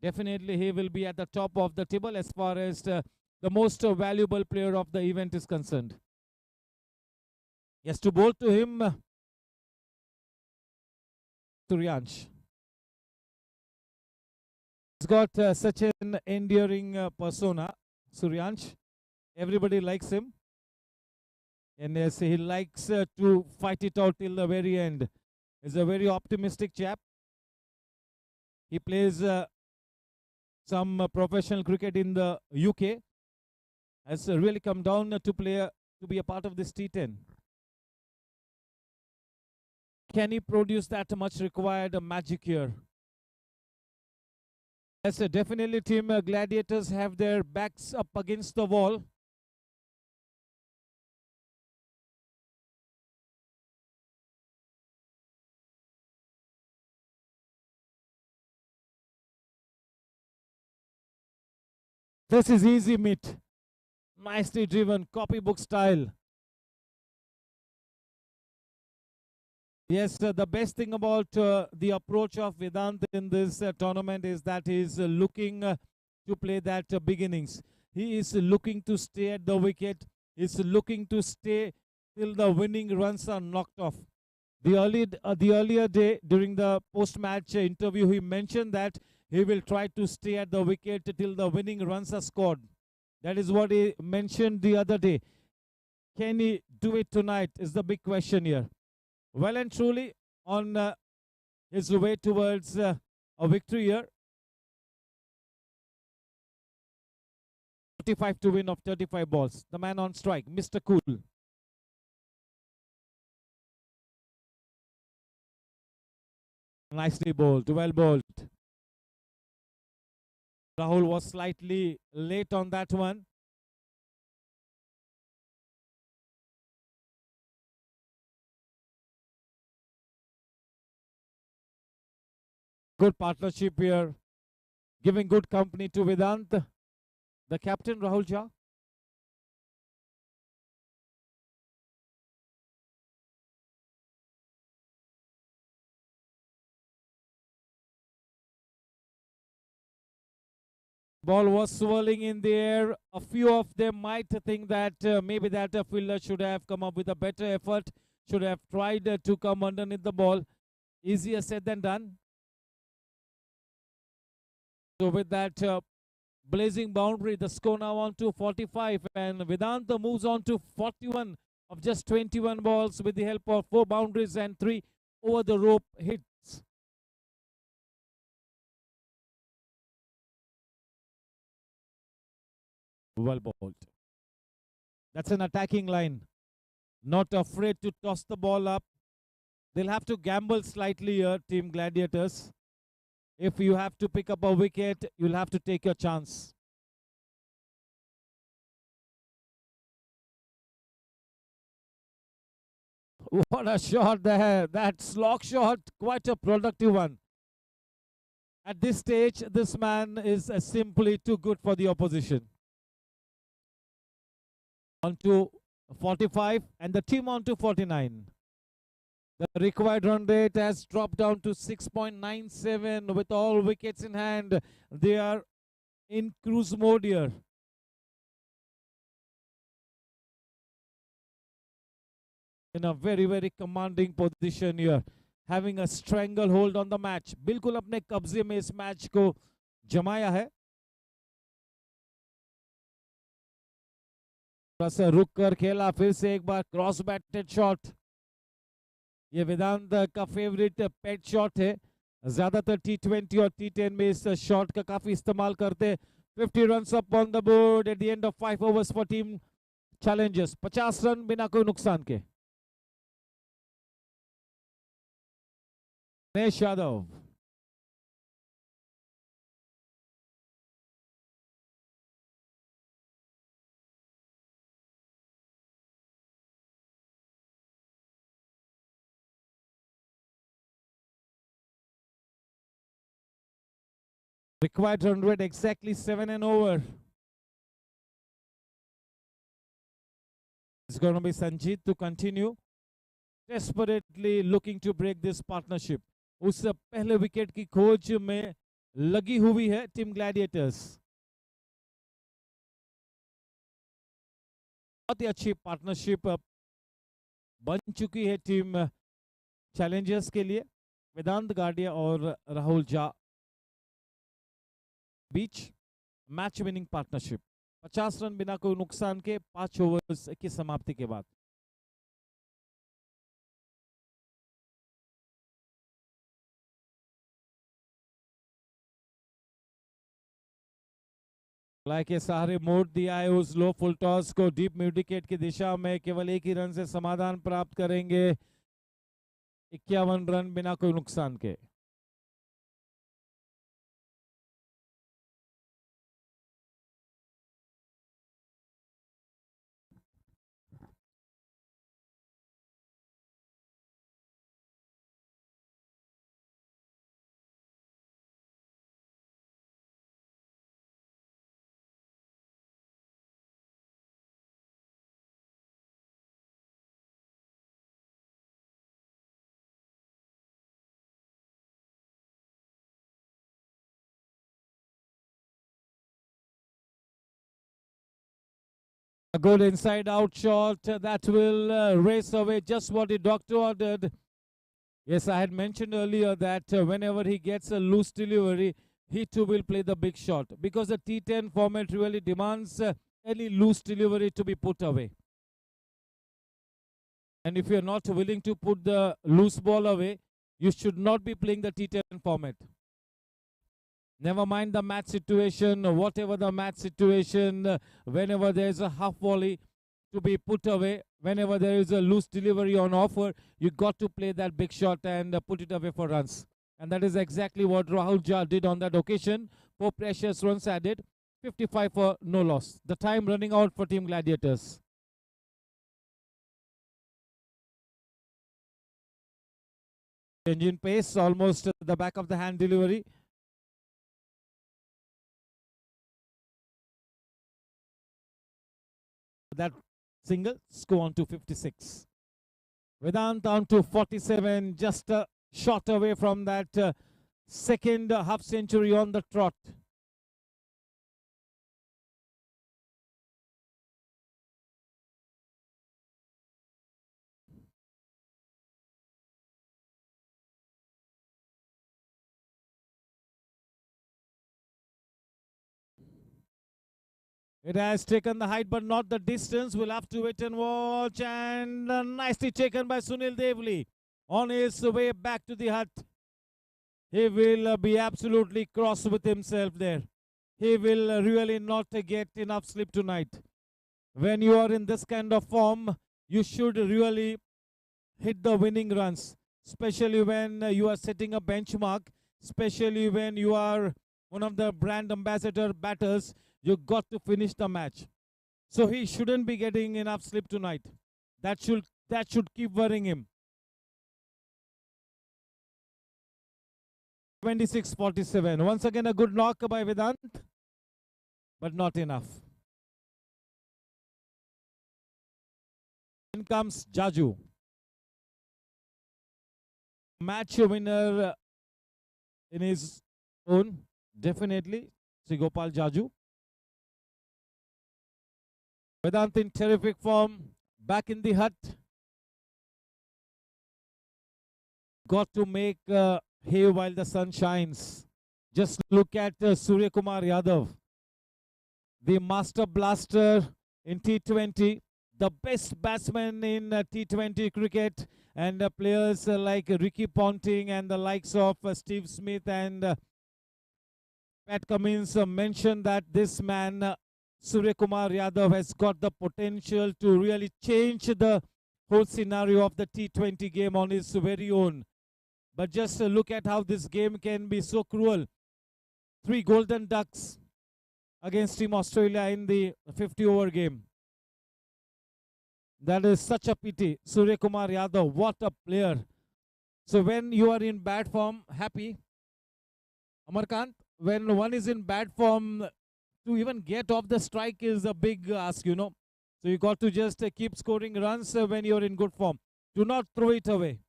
Definitely he will be at the top of the table as far as the most valuable player of the event is concerned. Yes, to bowl to him, Suryansh. He's got such an endearing persona, Suryansh. Everybody likes him. And yes, he likes to fight it out till the very end. He's a very optimistic chap. He plays some professional cricket in the UK. Has really come down to be a part of this T10. Can he produce that much required magic here? Yes, definitely Team Gladiators have their backs up against the wall. This is easy meat. Nicely driven, copybook style. Yes, the best thing about the approach of Vedant in this tournament is that he is looking to play that beginnings. He is looking to stay at the wicket. He is looking to stay till the winning runs are knocked off. The earlier day during the post-match interview, he mentioned that he will try to stay at the wicket till the winning runs are scored. That is what he mentioned the other day. Can he do it tonight is the big question here. Well and truly on his way towards a victory here. 45 to win of 35 balls. The man on strike, Mr. Cool. Nicely bowled, well bowled. Rahul was slightly late on that one. Good partnership here, giving good company to Vedant. The captain, Rahul Jha. Ball was swirling in the air. A few of them might think that maybe that fielder should have come up with a better effort, should have tried to come underneath the ball. Easier said than done. So with that blazing boundary, the score now on to 45, and Vedanta moves on to 41 of just 21 balls with the help of 4 boundaries and 3 over the rope hits. Well bowled. That's an attacking line. Not afraid to toss the ball up. They'll have to gamble slightly here, Team Gladiators. If you have to pick up a wicket, you'll have to take your chance. What a shot there. That slog shot, quite a productive one. At this stage, this man is simply too good for the opposition. On to 45 and the team on to 49. The required run rate has dropped down to 6.97 with all wickets in hand. They are in cruise mode here. In a very, very commanding position here. Having a stranglehold on the match. बिल्कुल अपने कब्जे में इस match को जमाया है. थोड़ा सा रुक कर खेला, फिर से एक बार क्रॉस बैटेड शॉट. ये वेदांत का फेवरेट पेट शॉट है. ज्यादातर T20 और T10 में इस शॉट का काफी इस्तेमाल करते. 50 runs up on the board at the end of 5 overs for team challenges. 50 run बिना कोई नुकसान के. Dinesh Yadav. Required run rate exactly 7 and over. It's going to be Sanjeet to continue. Desperately looking to break this partnership. उस पहले wicket की खोज में लगी हुई है टीम ग्लैडिएटर्स. बहुत ही अच्छी पार्टनरशिप बन चुकी है टीम चैलेंजर्स के लिए. वेदांत गाडिया और राहुल झा बीच मैच विनिंग पार्टनरशिप. 50 रन बिना कोई नुकसान के 5 ओवर्स की समाप्ति के बाद. के सहारे मोड़ दिया है उस लो फुल टॉस को. डीप मिड विकेट की दिशा में केवल एक ही रन से समाधान प्राप्त करेंगे. 51 रन बिना कोई नुकसान के. A good inside out shot that will race away just what the doctor ordered. Yes, I had mentioned earlier that whenever he gets a loose delivery, he too will play the big shot because the T10 format really demands any loose delivery to be put away. And if you're not willing to put the loose ball away, you should not be playing the T10 format. Never mind the match situation, whatever the match situation, whenever there's a half volley to be put away, whenever there is a loose delivery on offer, you got to play that big shot and put it away for runs. And that is exactly what Rahul Jha did on that occasion. 4 precious runs added, 55 for no loss. The time running out for Team Gladiators. Change in pace, almost at the back of the hand delivery. That single, score on to 56. Vedant on to 47, just a shot away from that second half century on the trot. It has taken the height but not the distance. We'll have to wait and watch. And nicely taken by Sunil Devli. On his way back to the hut. He will be absolutely cross with himself there. He will really not get enough sleep tonight. When you are in this kind of form, you should really hit the winning runs. Especially when you are setting a benchmark. Especially when you are one of the brand ambassador batters. You got to finish the match. So he shouldn't be getting enough sleep tonight. That should keep worrying him. 26-47. Once again a good knock by Vedant. But not enough. In comes Jaju. Match winner in his own. Definitely. Srigopal Jaju. Vedant in terrific form, back in the hut. Got to make hay while the sun shines. Just look at Surya Kumar Yadav, the master blaster in T20, the best batsman in T20 cricket, and players like Ricky Ponting and the likes of Steve Smith and Pat Cummins mentioned that this man Surya Kumar Yadav has got the potential to really change the whole scenario of the T20 game on his very own. But just look at how this game can be so cruel. 3 golden ducks against Team Australia in the 50-over game. That is such a pity. Surya Kumar Yadav, what a player. So when you are in bad form, happy. Amarkant, when one is in bad form, to even get off the strike is a big ask, you know. So you got to just keep scoring runs when you're in good form. Do not throw it away.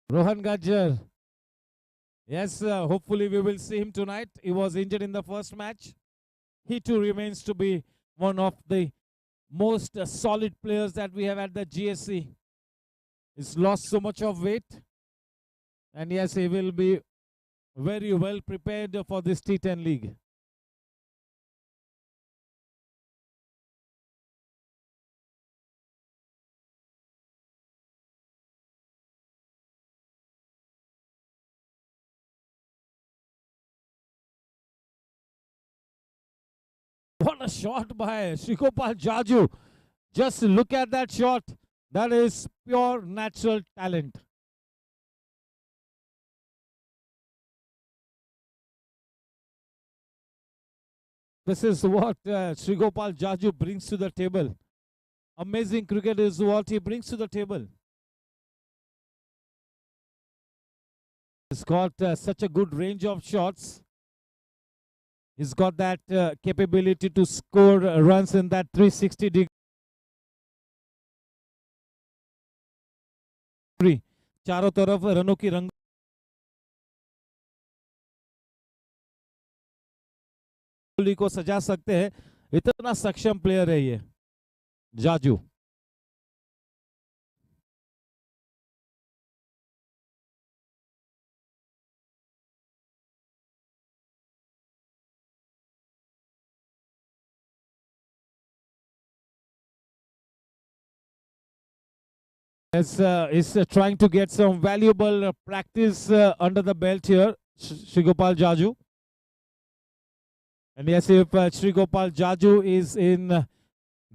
Rohan Gajjar. Yes, hopefully we will see him tonight. He was injured in the first match. He too remains to be one of the most solid players that we have at the GSC. He's lost so much of weight. And yes, he will be very well prepared for this T10 league. What a shot by Srigopal Jaju. Just look at that shot. That is pure natural talent. This is what Srigopal Jaju brings to the table. Amazing cricket is what he brings to the table. He's got such a good range of shots. He's got that capability to score runs in that 360 degree. चारों तरफ रनों की रंग रंगोली को सजा सकते हैं, इतना सक्षम प्लेयर है ये Jaju. Is trying to get some valuable practice under the belt here, Shrigopal Jaju. And yes, if Shrigopal Jaju is in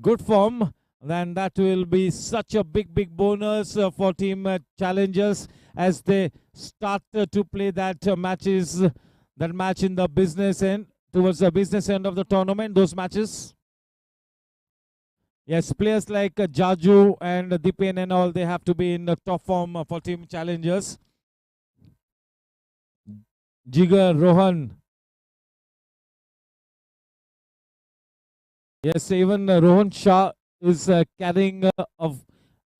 good form, then that will be such a big bonus for team challengers as they start to play that match in the business end, towards the business end of the tournament, those matches. Yes, players like Jaju and Dipen and all, they have to be in the top form for team challengers. Jigar, Rohan. Yes, even Rohan Shah is carrying a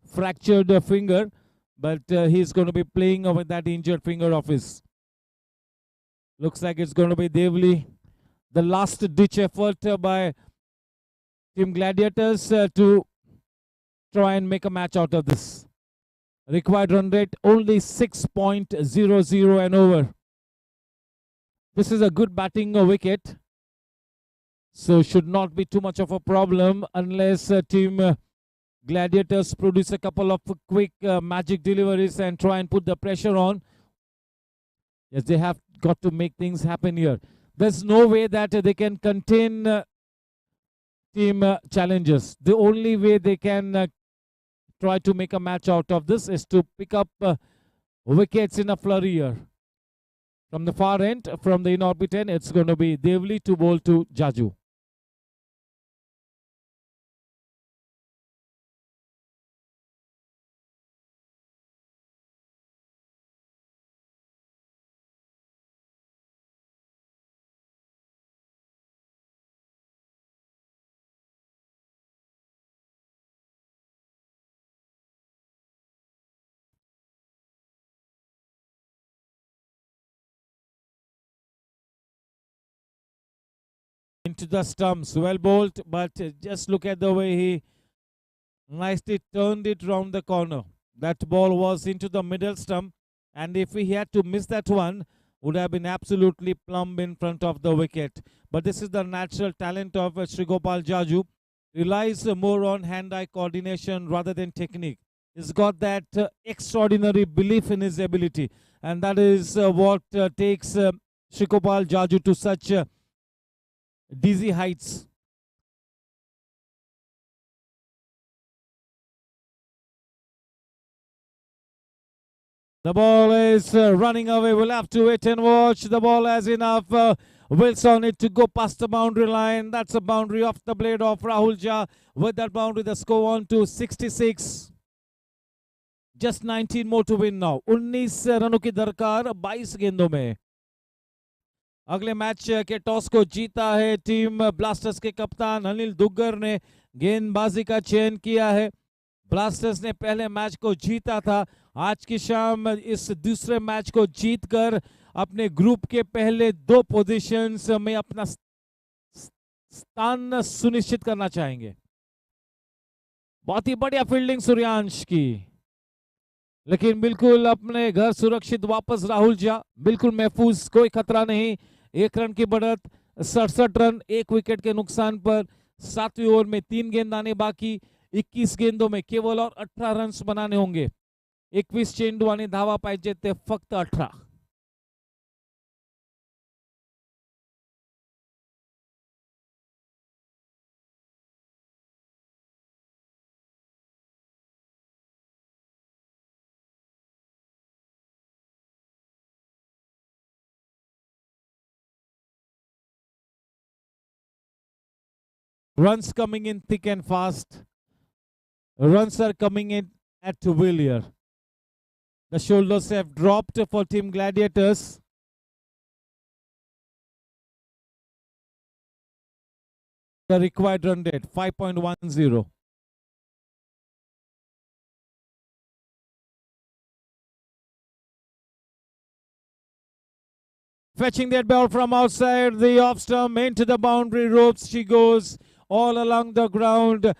fractured finger, but he's going to be playing with that injured finger of his. Looks like it's going to be Devli. The last ditch effort by Team Gladiators to try and make a match out of this. Required run rate only 6.00 and over. This is a good batting wicket, so should not be too much of a problem unless Team Gladiators produce a couple of quick magic deliveries and try and put the pressure on. Yes, they have got to make things happen here. There's no way that they can contain team challengers. The only way they can try to make a match out of this is to pick up wickets in a flurry here. From the far end, from the in-orbit end, it's going to be Devli to bowl to Jaju. Into the stumps, well bowled, but just look at the way he nicely turned it round the corner. That ball was into the middle stump, and if he had to miss that one, would have been absolutely plumb in front of the wicket. But this is the natural talent of Shrigopal Jaju. Relies more on hand-eye coordination rather than technique. He's got that extraordinary belief in his ability, and that is what takes Shrigopal Jaju to such dizzy heights. The ball is running away. We'll have to wait and watch. The ball has enough wills on it to go past the boundary line. That's a boundary off the blade of Rahul Jha. With that boundary, the score on to 66. Just 19 more to win now. 19 रनों की दरकार 22 गेंदों में. अगले match के toss को जीता है टीम ब्लास्टर्स के कप्तान अनिल दुग्गर ने गेंदबाजी का चयन किया है. ब्लास्टर्स ने पहले मैच को जीता था. आज की शाम इस दूसरे मैच को जीतकर अपने ग्रुप के पहले 2 पोजीशंस में अपना स्थान सुनिश्चित करना चाहेंगे. बहुत ही बढ़िया फील्डिंग सूर्यांश की, लेकिन बिल्कुल अपने घर सुरक्षित वापस राहुल झा. बिल्कुल महफूज, कोई खतरा नहीं. 1 रन की बढ़त, 67 रन 1 विकेट के नुकसान पर. 7वीं ओवर में 3 गेंद आने बाकी. 21 गेंदों में केवल और 18 रन बनाने होंगे. 21 चेंडू आणि धावा पाहिजे ते फक्त 18. Runs coming in thick and fast. Runs are coming in at will here. The shoulders have dropped for Team Gladiators. The required run rate 5.10. fetching that ball from outside the off stump into the boundary ropes. She goes all along the ground.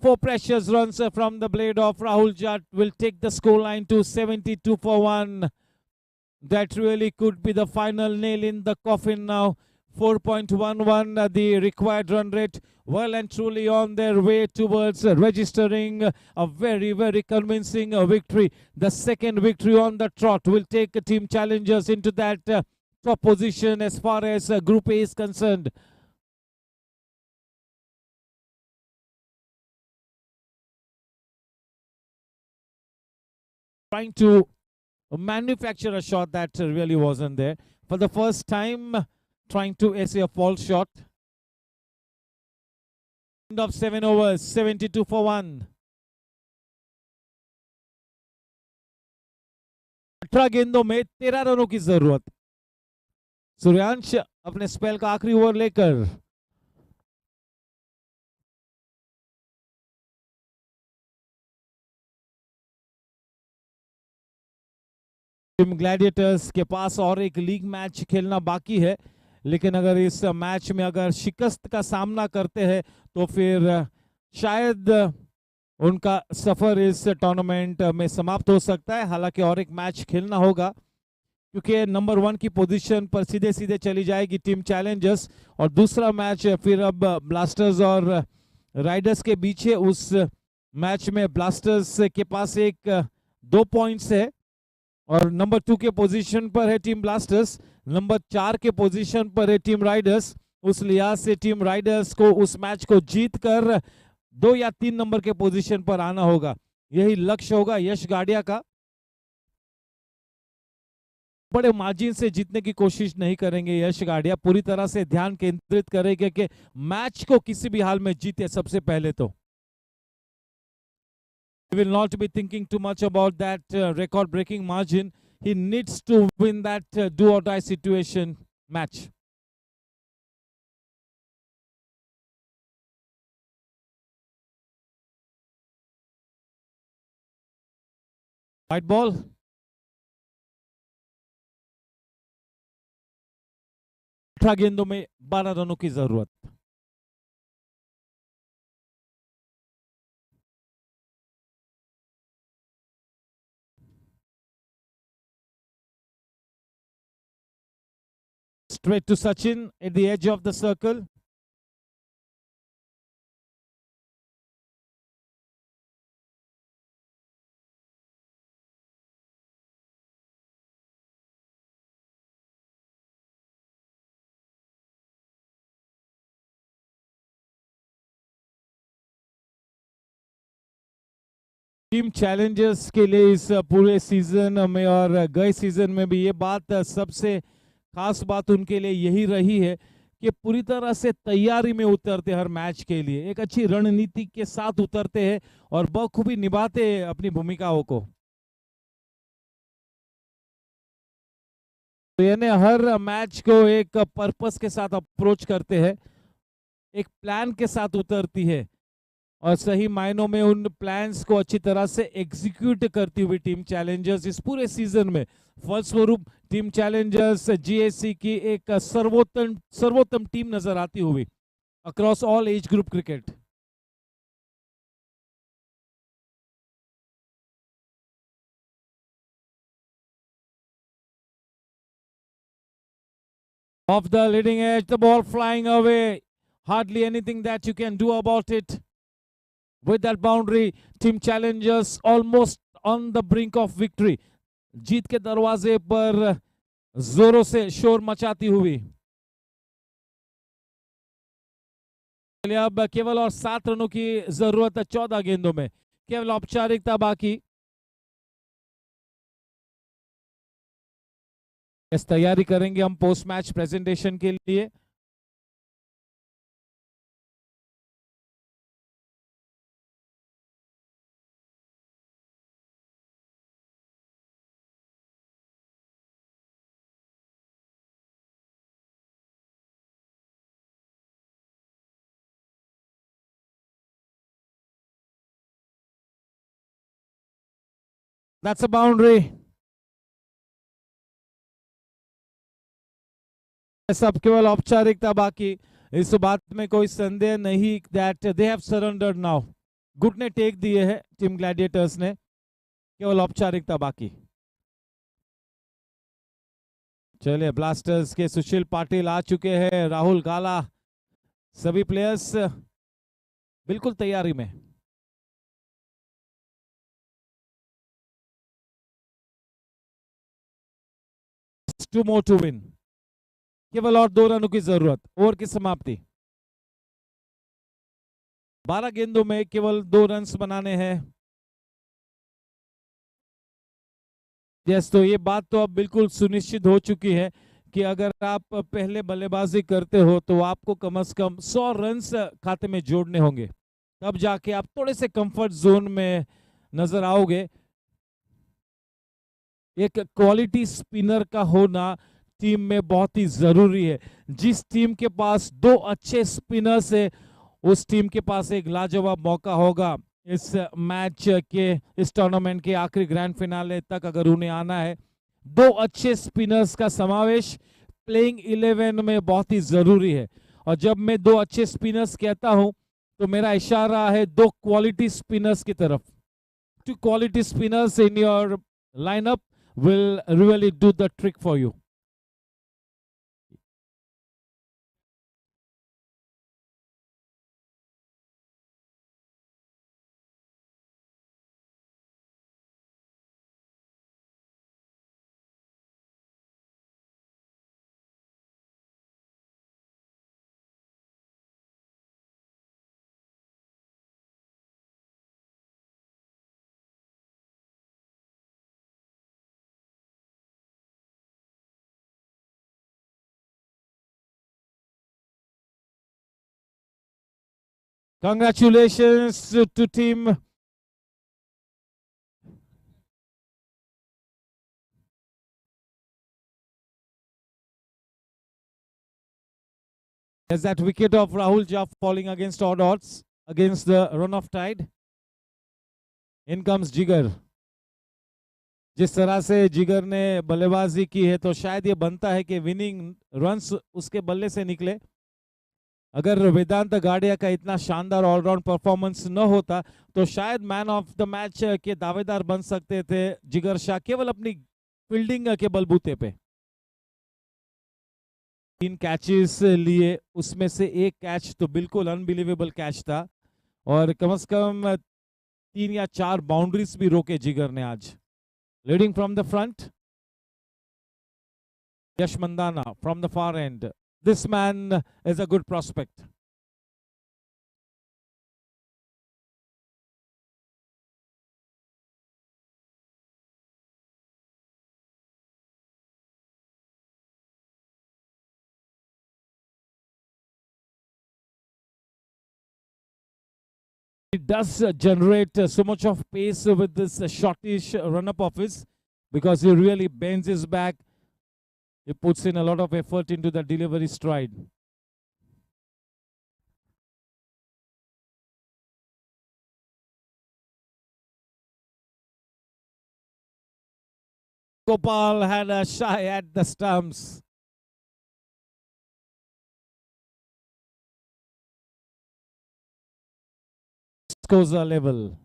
4 precious runs from the blade of Rahul Jat will take the scoreline to 72 for 1. That really could be the final nail in the coffin now. 4.11 the required run rate. Well and truly on their way towards registering a very, very convincing victory. The second victory on the trot will take Team Challengers into that top position as far as Group A is concerned. Trying to manufacture a shot that really wasn't there. For the first time, trying to essay a false shot. End of 7 overs, 72 for 1. 18 गेंदों में 13 रनों की जरूरत. सूर्यांश अपने spell का आखिरी over लेकर team Gladiators के पास और एक लीग मैच खेलना बाकी है, लेकिन अगर इस मैच में अगर शिकस्त का सामना करते हैं तो फिर शायद उनका सफर इस टूर्नामेंट में समाप्त हो सकता है. हालांकि और एक मैच खेलना होगा क्योंकि नंबर 1 की पोजीशन पर सीधे सीधे चली जाएगी टीम चैलेंजर्स और दूसरा मैच फिर अब ब्लास्टर्स और राइडर्स के बीच है. उस मैच में ब्लास्टर्स के पास 2 पॉइंट्स है और नंबर 2 के पोजीशन पर है टीम ब्लास्टर्स, नंबर 4 के पोजीशन पर है टीम राइडर्स. उस लिहाज से टीम राइडर्स को उस मैच को जीत कर 2 या 3 नंबर के पोजीशन पर आना होगा. यही लक्ष्य होगा यश गाडिया का. बड़े मार्जिन से जीतने की कोशिश नहीं करेंगे यश गाडिया. पूरी तरह से ध्यान केंद्रित करेंगे कि मैच को किसी भी हाल में जीते सबसे पहले तो. He will not be thinking too much about that record-breaking margin. He needs to win that do-or-die situation match. White ball. गेंदों में 12 रनों की जरूरत. Straight to Sachin at the edge of the circle. Team Challengers के लिए इस पूरे season में और गए सीजन में भी ये बात सबसे खास बात उनके लिए यही रही है कि पूरी तरह से तैयारी में उतरते हर मैच के लिए, एक अच्छी रणनीति के साथ उतरते हैं और बखूबी निभाते हैं अपनी भूमिकाओं को. तो यानी हर मैच को एक पर्पस के साथ अप्रोच करते हैं, एक प्लान के साथ उतरती है और सही मायनों में उन प्लान्स को अच्छी तरह से एग्जीक्यूट करती हुई टीम चैलेंजर्स इस पूरे सीजन में फलस्वरूप टीम चैलेंजर्स जीएससी की एक सर्वोत्तम टीम नजर आती हुई across all age group cricket. Off the leading edge, the ball flying away. Hardly anything that you can do about it. With that boundary, Team Challengers almost on the brink of victory. जीत के दरवाजे पर जोरों से शोर मचाती हुई. अब केवल और 7 रनों की जरूरत है 14 गेंदों में. केवल औपचारिकता बाकी. इस तैयारी करेंगे हम पोस्ट मैच प्रेजेंटेशन के लिए. That's a boundary. सब केवल औपचारिकता बाकी, इस बात में कोई संदेह नहीं that they have surrendered now. घुटने टेक दिए हैं टीम ग्लैडिएटर्स ने, केवल औपचारिकता बाकी। चलिए, ब्लास्टर्स के सुशील पाटिल आ चुके हैं, राहुल गाला, सभी प्लेयर्स बिल्कुल तैयारी में। टू मोर टू विन, केवल और 2 रनों की जरूरत, ओवर की समाप्ति। 12 गेंदों में केवल 2 रन बनाने हैं। यस, तो ये बात तो अब बिल्कुल सुनिश्चित हो चुकी है कि अगर आप पहले बल्लेबाजी करते हो तो आपको कम से कम 100 रन खाते में जोड़ने होंगे, तब जाके आप थोड़े से कंफर्ट जोन में नजर आओगे। एक क्वालिटी स्पिनर का होना टीम में बहुत ही जरूरी है। जिस टीम के पास 2 अच्छे स्पिनर्स है, उस टीम के पास एक लाजवाब मौका होगा इस मैच के, इस टूर्नामेंट के आखिरी ग्रैंड फिनाले तक अगर उन्हें आना है। 2 अच्छे स्पिनर्स का समावेश प्लेइंग 11 में बहुत ही जरूरी है। और जब मैं 2 अच्छे स्पिनर्स कहता हूं तो मेरा इशारा है 2 क्वालिटी स्पिनर्स की तरफ। 2 quality spinners in your lineup will really do the trick for you. Congratulations to team as that wicket of Rahul Jha falling against odd odds against the run of tide. In comes Jigar. जिस तरह से जिगर ने बल्लेबाजी की है तो शायद ये बनता है कि विनिंग रन्स उसके बल्ले से निकले। अगर वेदांत गाडिया का इतना शानदार ऑलराउंड परफॉर्मेंस न होता तो शायद मैन ऑफ द मैच के दावेदार बन सकते थे जिगर शाह, केवल अपनी फील्डिंग के बलबूते पे। 3 कैचेस लिए, उसमें से एक कैच तो बिल्कुल अनबिलीवेबल कैच था, और कम से कम 3 या 4 बाउंड्रीज भी रोके जिगर ने आज। Leading from the front, Yash Mandana from the far end. This man is a good prospect. It does generate so much of pace with this shortish run-up of his, because he really bends his back. He puts in a lot of effort into the delivery stride. Gopal had a shy at the stumps. Scores are level.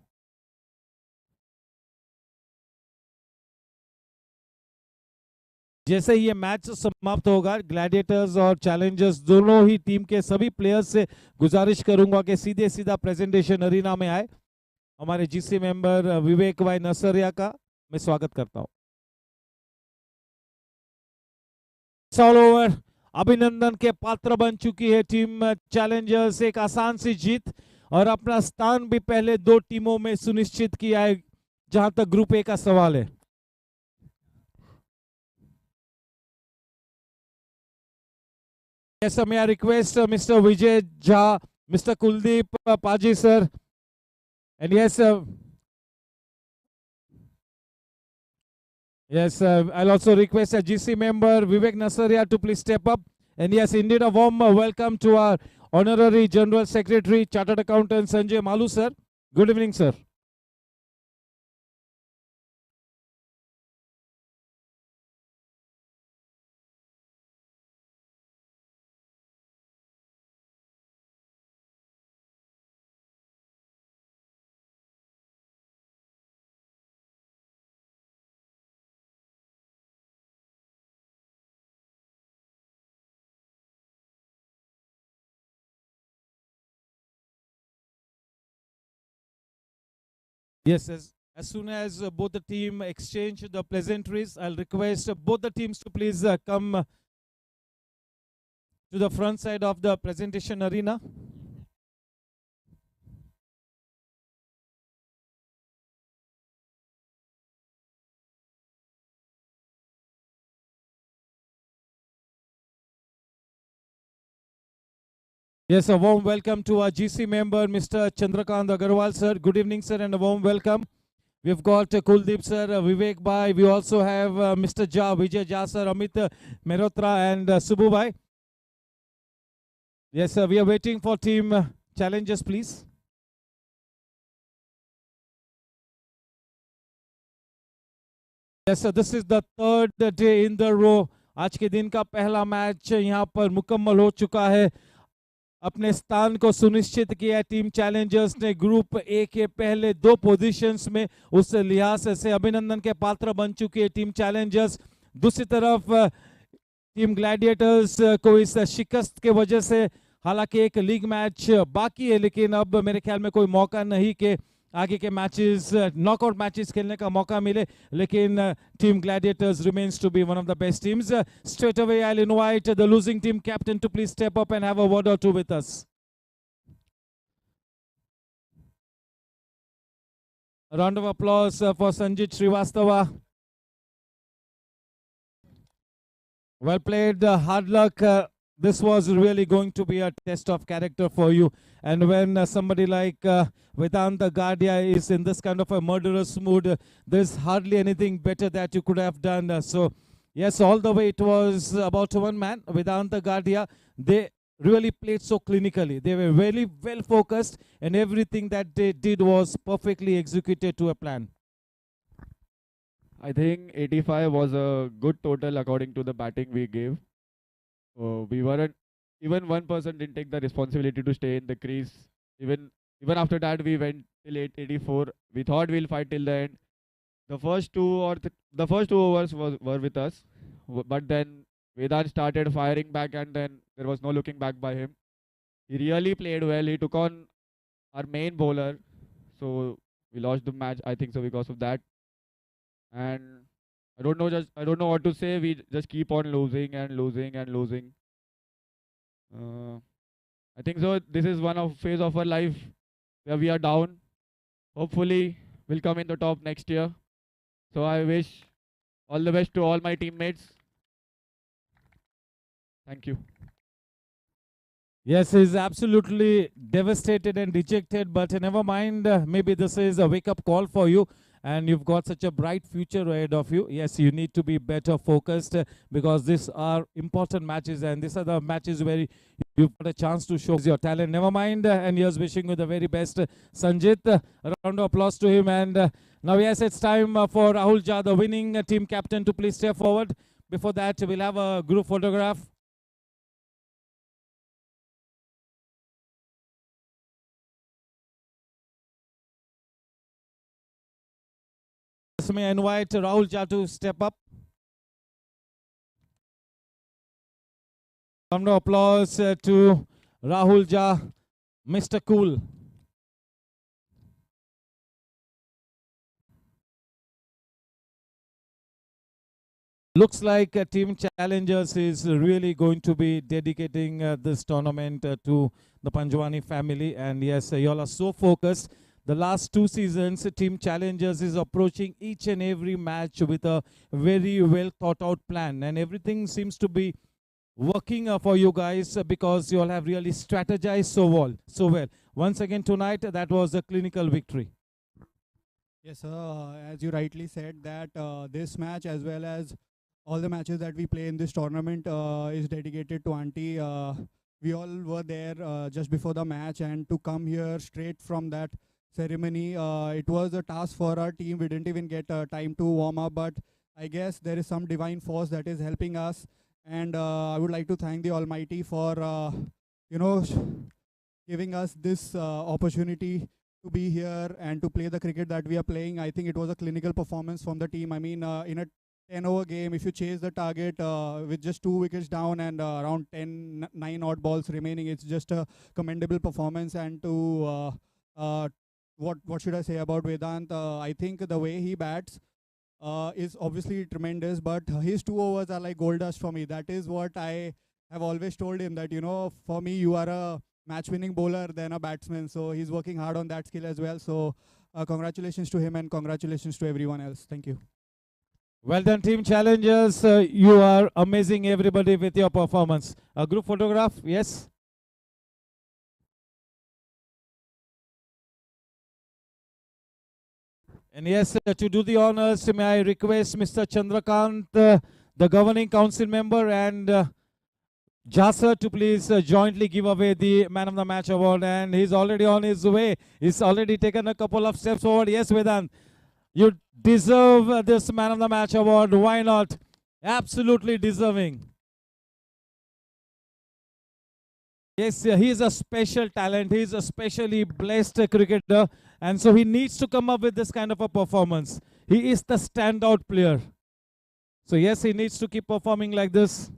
जैसे ये match समाप्त होगा, Gladiators और Challengers दोनों ही team के सभी players से गुजारिश करूंगा कि सीधे सीधा प्रेजेंटेशन अरीना में आए। हमारे जीसी मेंबर विवेक भाई नसरिया का मैं स्वागत करता हूं। ऑल ओवर, अभिनंदन के पात्र बन चुकी है टीम चैलेंजर्स। एक आसान सी जीत और अपना स्थान भी पहले 2 टीमों में सुनिश्चित किया है जहां तक ग्रुप ए का सवाल है। Yes, may I request Mr. Vijay Jha, Mr. Kuldeep Paji sir, and yes, I'll also request a GC member Vivek Nasaria to please step up. And yes, indeed a warm welcome to our Honorary General Secretary, Chartered Accountant Sanjay Malu sir. Good evening, sir. Yes, as soon as both the team exchange the pleasantries, I'll request both the teams to please come to the front side of the presentation arena. Yes, a warm welcome to our GC member, Mr. Chandrakant Agarwal, sir. Good evening, sir, and a warm welcome. We've got Kuldeep, sir, Vivek Bhai. We also have Mr. Jha, Vijay Jha, sir, Amit Mehrotra, and Subbu Bhai. Yes, sir, we are waiting for team challenges, please. Yes, sir, this is the third day in the row. आज के दिन का पहला match यहाँ पर मुकम्मल हो चुका है. अपने स्थान को सुनिश्चित किया टीम चैलेंजर्स ने ग्रुप ए के पहले 2 पोजीशंस में. उस लिहाज से अभिनंदन के पात्र बन चुकी है टीम चैलेंजर्स. दूसरी तरफ टीम ग्लैडिएटर्स को इस शिकस्त के वजह से हालांकि एक लीग मैच बाकी है, लेकिन अब मेरे ख्याल में कोई मौका नहीं कि आगे के मैचेस नॉकआउट मैचेस खेलने का मौका मिले. लेकिन team Gladiators remains to be one of the best teams. Straight away I'll invite the losing team captain to please step up and have a word or two with us. A round of applause for Sanjit Srivastava. Well played, hard luck. This was really going to be a test of character for you. And when somebody like Vedanta Gadia is in this kind of a murderous mood, there's hardly anything better that you could have done. So, yes, all the way it was about one man, Vedanta Gadia. They really played so clinically. They were very well focused, and everything that they did was perfectly executed to a plan. I think 85 was a good total according to the batting we gave. We weren't, even one person didn't take the responsibility to stay in the crease. Even after that, we went till 84. We thought we'll fight till the end. The first two overs were with us, but then Vedant started firing back, and then there was no looking back by him. He really played well. He took on our main bowler, so we lost the match. I think so because of that. And I don't know what to say. We just keep on losing and losing and losing. I think so. This is one of phase of our life where we are down. Hopefully, we'll come in the top next year. So I wish all the best to all my teammates. Thank you. Yes, he's absolutely devastated and dejected, but never mind. Maybe this is a wake-up call for you, and you've got such a bright future ahead of you. Yes, you need to be better focused because these are important matches, and these are the matches where you've got a chance to show your talent. Never mind, and here's wishing you the very best, Sanjit. A round of applause to him. And now, yes, it's time for Rahul Jha, the winning team captain, to please step forward. Before that, we'll have a group photograph. May I invite Rahul Jha to step up. Round of applause to Rahul Jha, Mr. Cool. Looks like Team Challengers is really going to be dedicating this tournament to the Panjwani family. And yes, y'all are so focused. The last 2 seasons, Team Challengers is approaching each and every match with a very well thought out plan. And everything seems to be working for you guys because you all have really strategized so well. Once again tonight, that was a clinical victory. Yes, sir. As you rightly said, that this match as well as all the matches that we play in this tournament is dedicated to Auntie. We all were there just before the match, and to come here straight from that ceremony, it was a task for our team. We didn't even get time to warm up, but I guess there is some divine force that is helping us. And I would like to thank the Almighty for, giving us this opportunity to be here and to play the cricket that we are playing. I think it was a clinical performance from the team. I mean, in a 10-over game, if you chase the target with just 2 wickets down and around 9 odd balls remaining, it's just a commendable performance. And to what should I say about Vedant? I think the way he bats is obviously tremendous, but his 2 overs are like gold dust for me. That is what I have always told him, that for me you are a match-winning bowler than a batsman. So he's working hard on that skill as well. So congratulations to him and congratulations to everyone else. Thank you. Well done, team challengers. You are amazing, everybody, with your performance. A group photograph, yes. And yes, to do the honors, may I request Mr. Chandrakant, the governing council member, and Jasser to please jointly give away the Man of the Match award. And he's already on his way. He's already taken a couple of steps forward. Yes, Vedant, you deserve this Man of the Match award. Why not? Absolutely deserving. Yes, he is a special talent. He is a specially blessed cricketer. And so he needs to come up with this kind of a performance. He is the standout player. So yes, he needs to keep performing like this.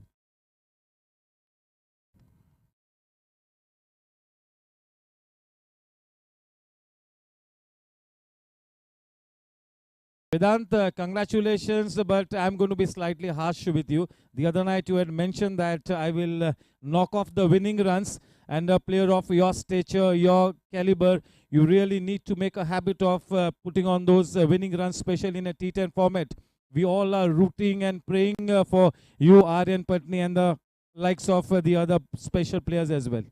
Vedant, congratulations, but I'm going to be slightly harsh with you. The other night you had mentioned that I will knock off the winning runs, and a player of your stature, your caliber, you really need to make a habit of putting on those winning runs, especially in a T10 format. We all are rooting and praying for you, Aryan Patni, and the likes of the other special players as well.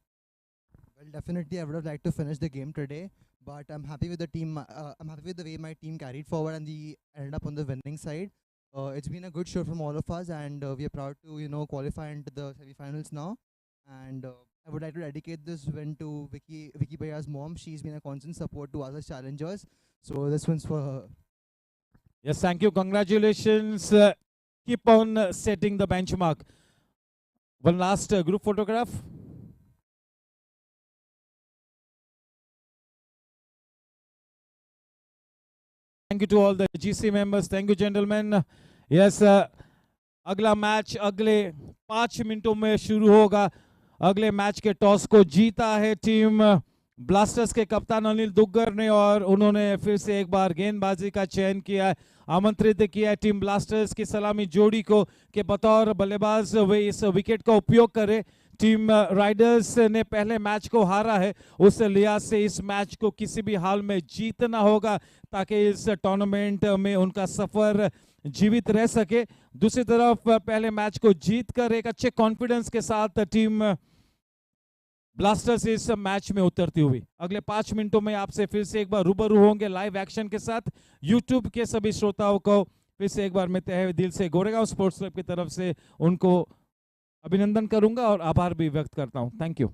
Well, definitely, I would have liked to finish the game today, but I'm happy with the team. I'm happy with the way my team carried forward and we ended up on the winning side. It's been a good show from all of us, and we are proud to qualify into the semi-finals now. And I would like to dedicate this win to Vicky Bhaya's mom. She's been a constant support to us as challengers. So this one's for her. Yes, thank you. Congratulations. Keep on setting the benchmark. One last group photograph. Thank you to all the GC members. Thank you, gentlemen. Yes, अगला match अगले 5 मिनटों में शुरू होगा. अगले match के toss को जीता है टीम ब्लास्टर्स के कप्तान अनिल दुग्गर ने, और उन्होंने फिर से एक बार गेंदबाजी का चयन किया है. आमंत्रित किया है टीम ब्लास्टर्स की सलामी जोड़ी को कि बतौर बल्लेबाज वे इस विकेट का उपयोग करें. टीम राइडर्स ने पहले मैच को हारा है, उस लिहाज से इस मैच को किसी भी हाल में जीतना होगा ताकि इस टूर्नामेंट में उनका सफर जीवित रह सके. दूसरी तरफ पहले मैच को जीतकर एक अच्छे कॉन्फिडेंस के साथ टीम ब्लास्टर्स इस मैच में उतरती हुई अगले 5 मिनटों में आपसे फिर से एक बार रूबरू होंगे लाइव एक्शन के साथ. यूट्यूब के सभी श्रोताओं को फिर से एक बार मैं तहे दिल से गोरेगांव स्पोर्ट्स क्लब की तरफ से उनको अभिनंदन करूंगा और आभार भी व्यक्त करता हूं. Thank you.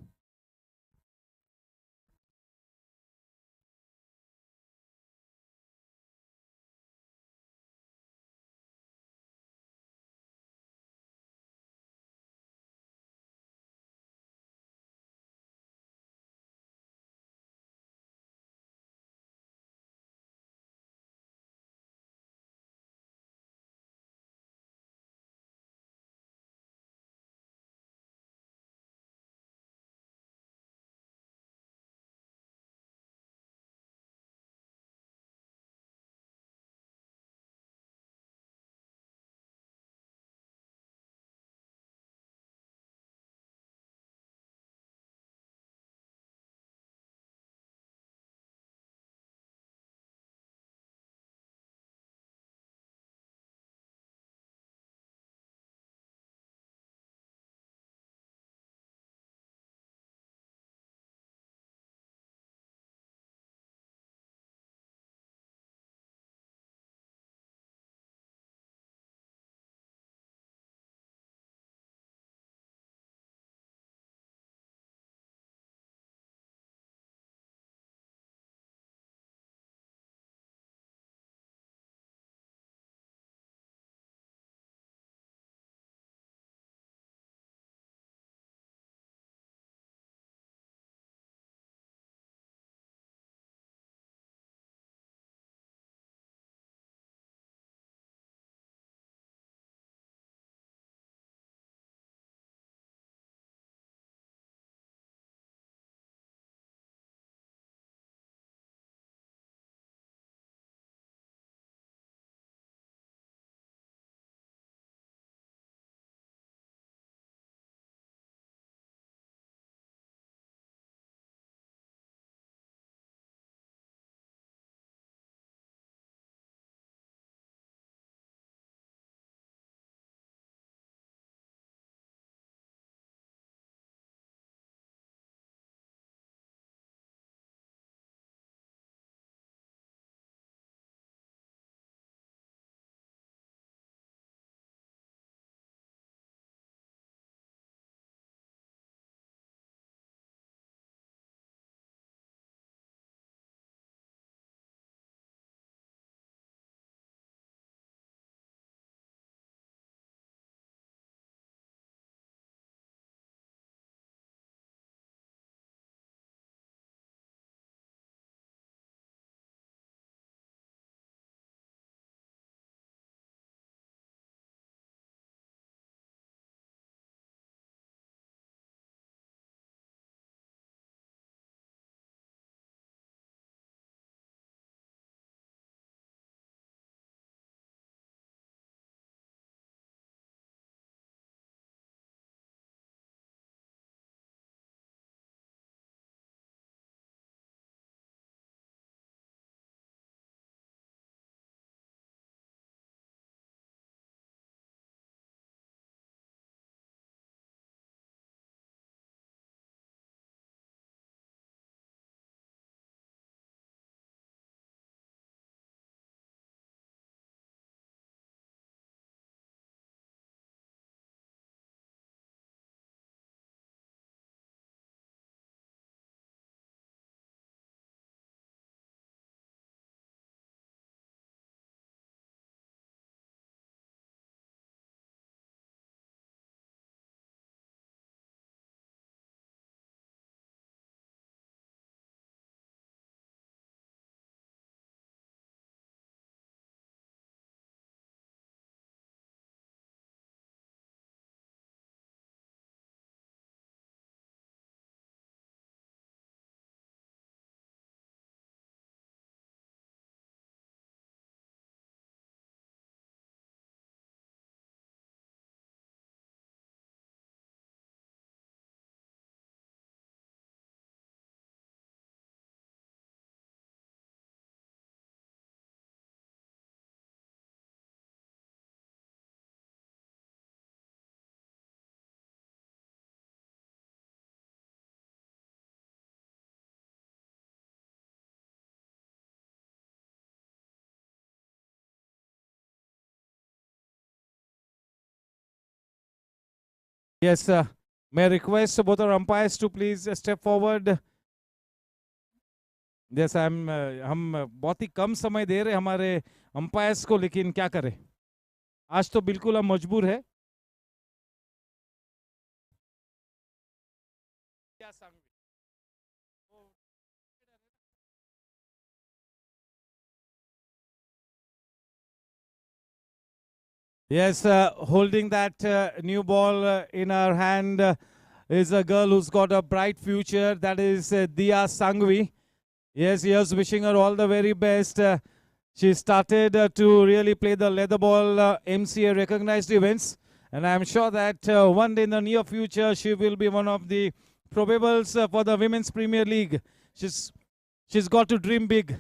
Yes, may I request both our umpires to please step forward. Yes, हम बहुत ही कम समय दे रहे हमारे अंपायर्स को, लेकिन क्या करें, आज तो बिल्कुल हम मजबूर है. क्या सांग Yes, holding that new ball in her hand is a girl who's got a bright future. That is Dia Sangvi. Yes, yes, wishing her all the very best. She started to really play the leather ball MCA recognized events. And I'm sure that one day in the near future, she will be one of the probables for the Women's Premier League. She's got to dream big.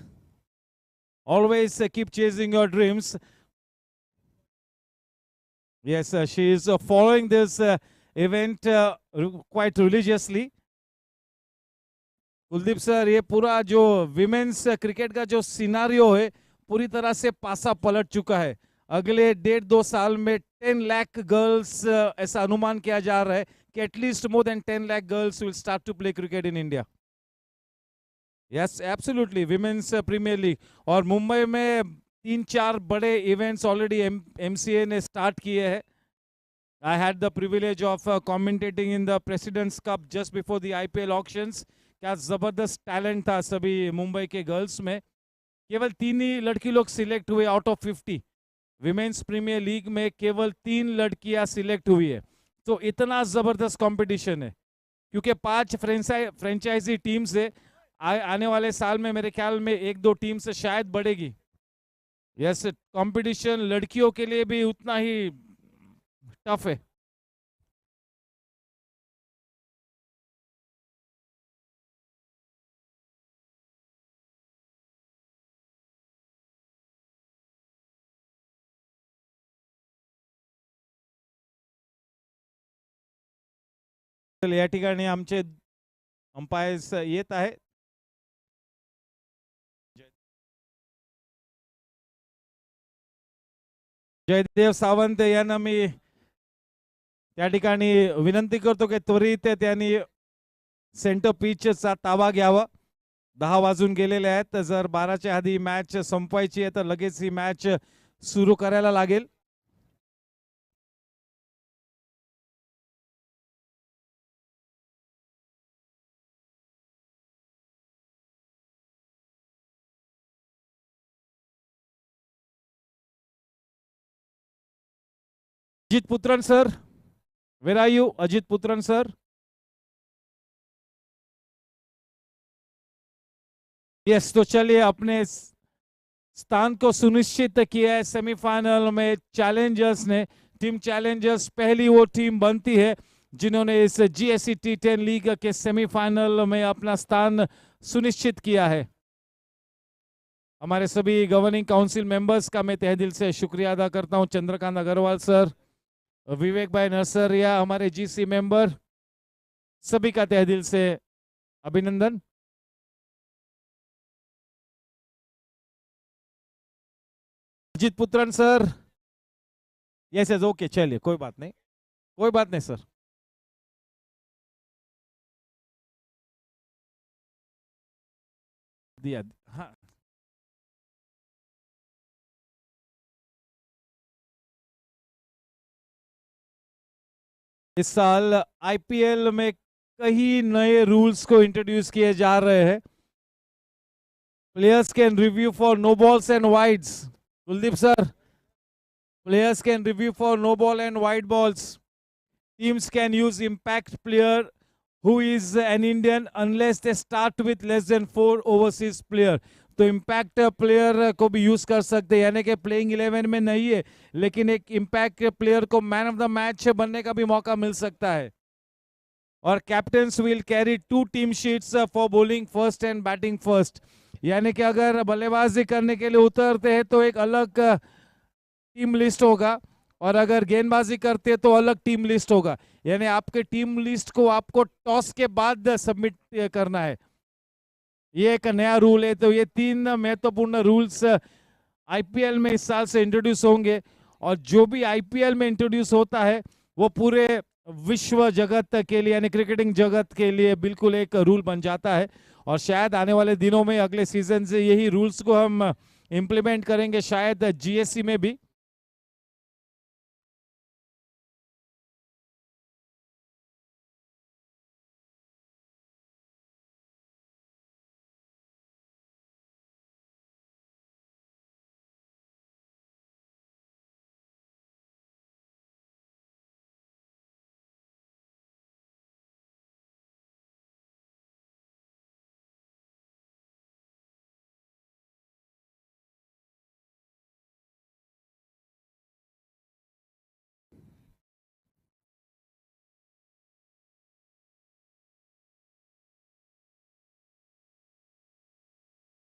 Always keep chasing your dreams. Yes, she is following this event quite religiously. Kuldeep sir, ये पूरा जो women's cricket का जो scenario है पूरी तरह से पासा पलट चुका है. अगले 1.5-2 साल में 10 लाख गर्ल्स, ऐसा अनुमान किया जा रहा है कि at least more than 10 lakh girls will start to play cricket in India. Yes, absolutely, women's premier league. और मुंबई में 3-4 बड़े इवेंट्स ऑलरेडी एमसीए ने स्टार्ट किए हैं. I had the privilege of commentating in the President's Cup just before the IPL auctions. क्या जबरदस्त talent था सभी मुंबई के गर्ल्स में. केवल 3 ही लड़की लोग सिलेक्ट हुए out of 50. Women's premier league में केवल 3 लड़कियां सिलेक्ट हुई है. तो इतना जबरदस्त कंपटीशन है, क्योंकि 5 फ्रेंचाइजी टीम से आने वाले साल में मेरे ख्याल में 1-2 टीम से शायद बढ़ेगी. यस, कंपटीशन लड़कियों के लिए भी उतना ही टफ है. या ठिकाणी आमचे अंपायर्स येत आहेत. जयदेव सावंत यांना मी त्या ठिकाणी विनंती करतो की त्वरित त्यांनी सेंटर पिचचा ताबा घ्यावा. 10 वाजून गेलेले आहेत. जर 12च्या आधी मॅच संपवायची आहे तर लगेच ही मॅच सुरू करायला लागेल. Ajit Putran sir, where are you? Ajit Putran sir. Yes, तो चलिए, अपने स्थान को सुनिश्चित किया है सेमीफाइनल में चैलेंजर्स ने. टीम चैलेंजर्स पहली वो टीम बनती है जिन्होंने इस GSC T10 लीग के सेमीफाइनल में अपना स्थान सुनिश्चित किया है. हमारे सभी गवर्निंग काउंसिल मेंबर्स का मैं तहे दिल से शुक्रिया अदा करता हूं. चंद्रकांत अग्रवाल सर, विवेक भाई नरसरिया, हमारे GC मेंबर, सभी का तहे दिल से अभिनंदन. Ajit Putran sir, yes yes, okay, चलिए, कोई बात नहीं, कोई बात नहीं सर. दिया, हाँ. इस साल IPL में कई नए रूल्स को इंट्रोड्यूस किए जा रहे हैं. Players can review for no balls and wides. Kuldeep sir, players can review for no ball and wide balls. Teams can use impact player who is an Indian unless they start with less than 4 overseas player. तो impact player को भी use कर सकते हैं, यानी कि playing 11 में नहीं है लेकिन एक इम्पैक्ट प्लेयर को मैन ऑफ द मैच बनने का भी मौका मिल सकता है. और captains will carry 2 team sheets for bowling first and batting first. यानी कि अगर बल्लेबाजी करने के लिए उतरते हैं तो एक अलग टीम लिस्ट होगा, और अगर गेंदबाजी करते हैं तो अलग टीम लिस्ट होगा. यानी आपके टीम लिस्ट को आपको टॉस के बाद सबमिट करना है. ये एक नया रूल है. तो ये 3 महत्वपूर्ण रूल्स IPL में इस साल से इंट्रोड्यूस होंगे, और जो भी IPL में इंट्रोड्यूस होता है वो पूरे विश्व जगत के लिए यानी क्रिकेटिंग जगत के लिए बिल्कुल एक रूल बन जाता है और शायद आने वाले दिनों में अगले सीजन से यही रूल्स को हम इंप्लीमेंट करेंगे शायद जीएससी में भी।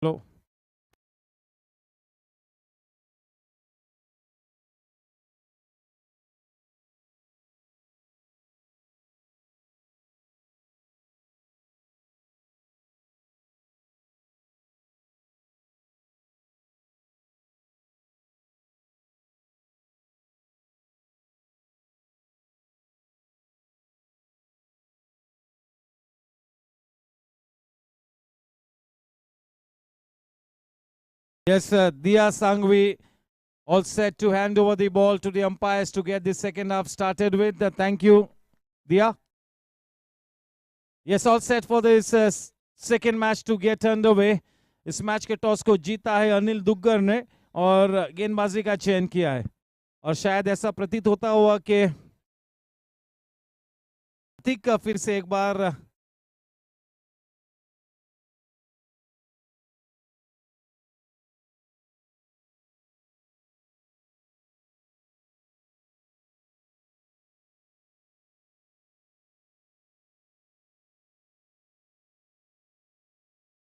लो Yes, Dia Sangvi all set to hand over the ball to the umpires to get the second half started with. Thank you, Dia. Yes, all set for this second match to get underway. इस match के toss को जीता है Anil Duggar ने और गेंदबाजी का चयन किया है और शायद ऐसा प्रतीत होता हुआ कि प्रतीक का फिर से एक बार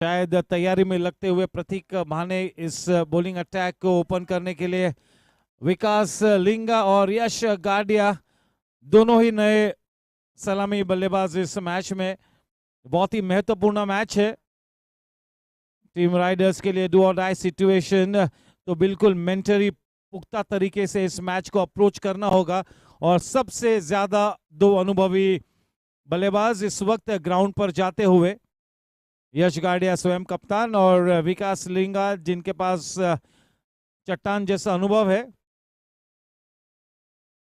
शायद तैयारी में लगते हुए प्रतीक भाने इस बॉलिंग अटैक को ओपन करने के लिए। विकास लिंगा और यश गाडिया दोनों ही नए सलामी बल्लेबाज इस मैच में। बहुत ही महत्वपूर्ण मैच है टीम राइडर्स के लिए, डू और डाई सिचुएशन, तो बिल्कुल मेंटली पुख्ता तरीके से इस मैच को अप्रोच करना होगा और सबसे ज्यादा दो अनुभवी बल्लेबाज इस वक्त ग्राउंड पर जाते हुए, यश गाडिया स्वयं कप्तान और विकास लिंगा जिनके पास चट्टान जैसा अनुभव है।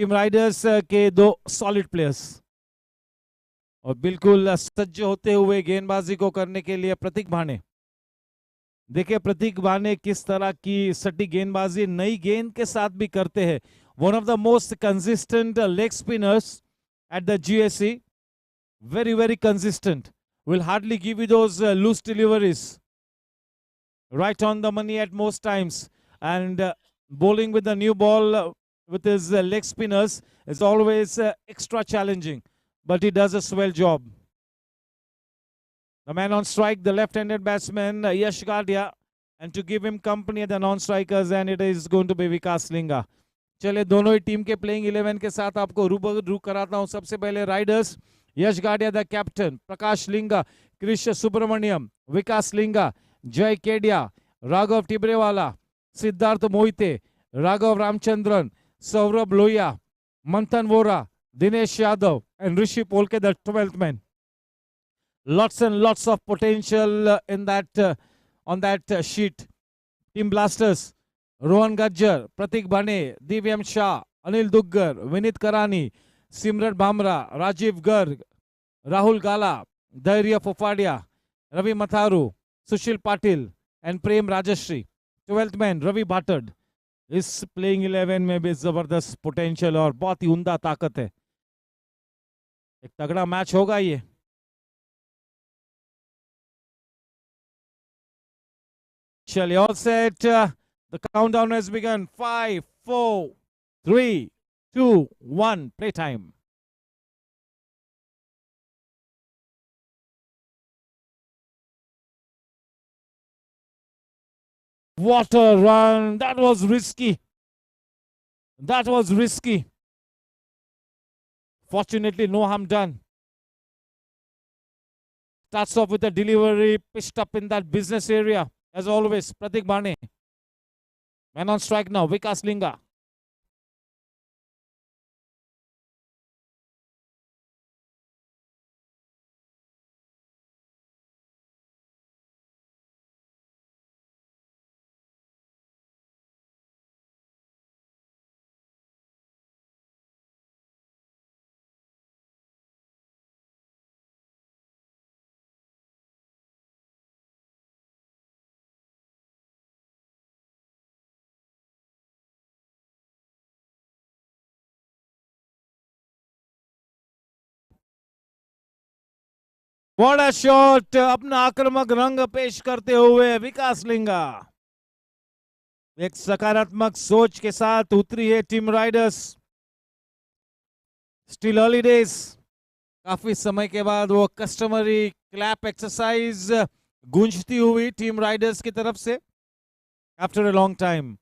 टीम राइडर्स के दो सॉलिड प्लेयर्स और बिल्कुल सज्ज होते हुए गेंदबाजी को करने के लिए प्रतीक भाने। देखिए प्रतीक भाने किस तरह की सटीक गेंदबाजी नई गेंद के साथ भी करते हैं। One of the most consistent leg spinners at the GSC, very consistent, will hardly give you those loose deliveries, right on the money at most times, and bowling with the new ball with his leg spinners is always extra challenging, but he does a swell job. The man on strike, the left-handed batsman Yash Gadia, and to give him company at the non-strikers, and it is going to be Vikas Linga. चले दोनों ही team के playing 11 के साथ आपको रूबरू कराता हूं। सबसे पहले riders, Yash Gadia the captain, Prakash Linga, Krish Subramaniam, Vikas Linga, Jai Kedia, Raghav Tibrewala, Siddharth Mohite, Raghav Ramachandran, Saurabh Lohia, मंथन Vora, Dinesh Yadav and Rishi Polke, the 12th man. Lots and lots of potential in that on that sheet. Team Blasters, Rohan Gajjar, Pratik Bhane, Divyam Shah, Anil Duggar, Vinit Karani, Simran Bhamra, Rajiv Garg, Rahul Gala, Dhairya Fofadia, Ravi Matharu, Sushil Patil and Prem Rajashri. 12th man Ravi Bhattad. इस playing 11 में भी जबरदस्त potential और बहुत ही उम्दा ताकत है। एक तगड़ा मैच होगा ये। चलिए all set, the countdown has begin. 5 4 3 2 1 play time. What a run! That was risky. That was risky. Fortunately, no harm done. Starts off with a delivery pitched up in that business area. As always, Pratik Bhane. Man on strike now, Vikas Linga. What a shot! अपना आक्रामक रंग पेश करते हुए विकास लिंगा एक सकारात्मक सोच के साथ उतरी है team Riders. Still early days. काफी समय के बाद वो कस्टमरी क्लैप एक्सरसाइज गूंजती हुई टीम राइडर्स की तरफ से after a long time.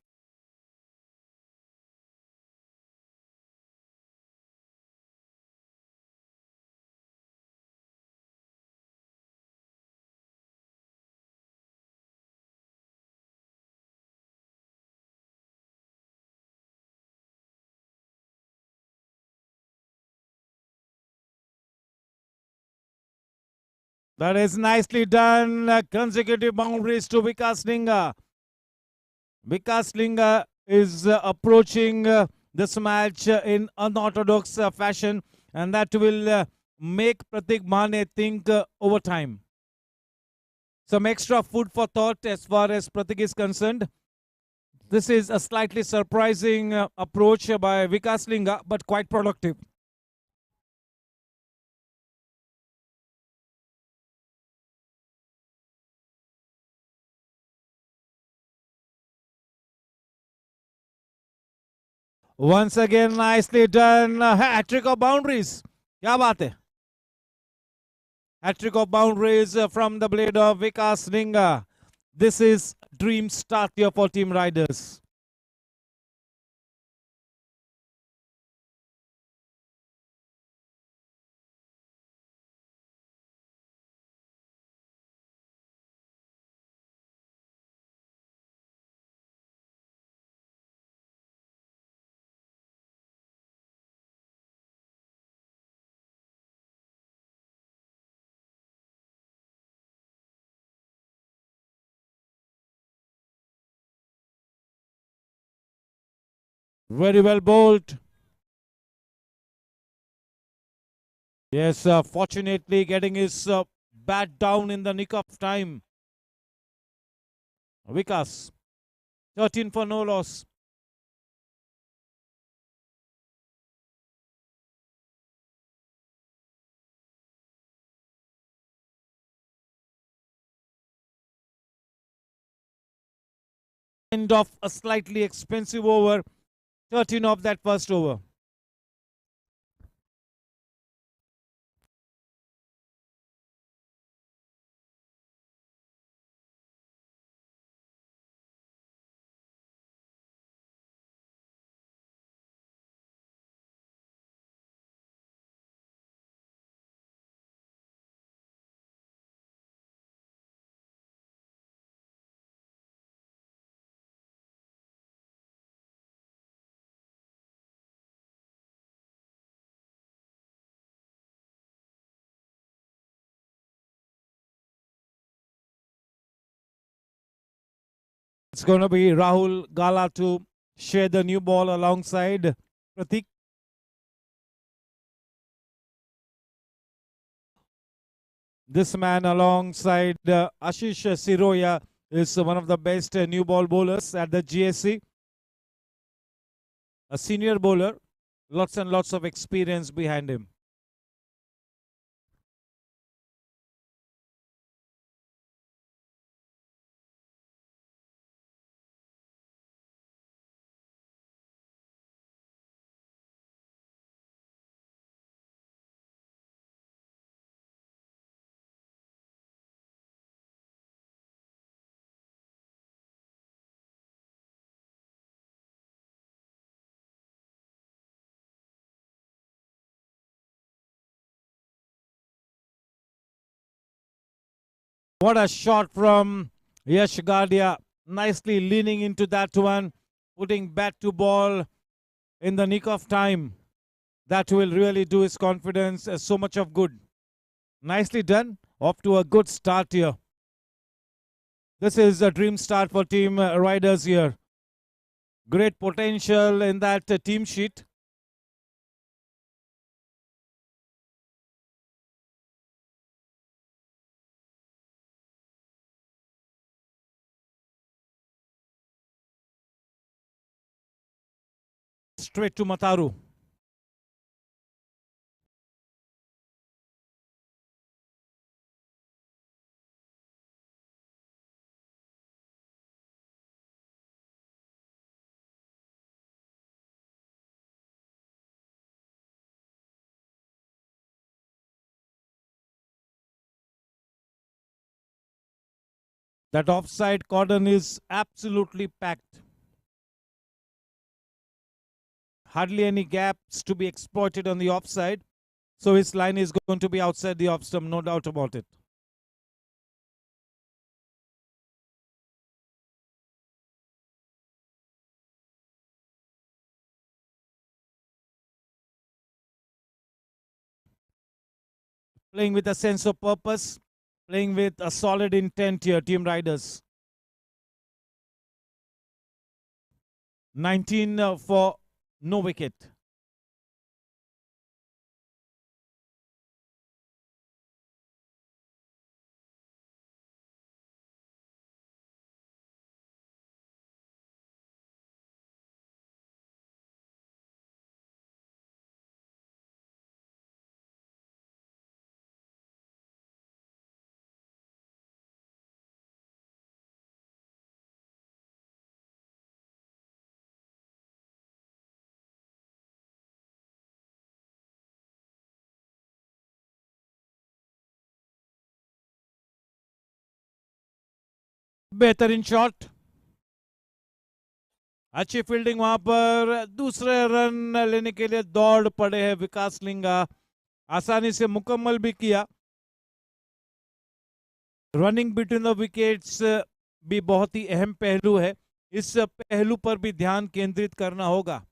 That is nicely done. Consecutive boundaries to Vikas Linga. Vikas Linga is approaching this match in unorthodox fashion, and that will make Pratik Mane think over time. Some extra food for thought as far as Pratik is concerned. This is a slightly surprising approach by Vikas Linga, but quite productive. Once again, nicely done. Hat-trick of boundaries. क्या बात है? Hat-trick of boundaries from the blade of Vikas Linga. This is dream start here for Team Riders. Very well bowled. Yes, fortunately getting his bat down in the nick of time. Vikas, 13 for no loss. End of a slightly expensive over, 13 of that first over. It's going to be Rahul Gala to share the new ball alongside Pratik. This man alongside Ashish Siroya is one of the best new ball bowlers at the GSC. A senior bowler, lots and lots of experience behind him. What a shot from Yash Gadia. Nicely leaning into that one, putting bat to ball in the nick of time. That will really do his confidence so much of good. Nicely done. Off to a good start here. This is a dream start for Team Riders here. Great potential in that team sheet. Straight to Mataru. That offside cordon is absolutely packed. Hardly any gaps to be exploited on the offside. So his line is going to be outside the off stump, no doubt about it. Playing with a sense of purpose, playing with a solid intent here, Team Riders. 19 for no wicket. बेहतरीन shot, अच्छी fielding वहां पर। दूसरे run लेने के लिए दौड़ पड़े हैं विकास लिंगा, आसानी से मुकम्मल भी किया। रनिंग बिटवीन द विकेट्स भी बहुत ही अहम पहलू है, इस पहलू पर भी ध्यान केंद्रित करना होगा।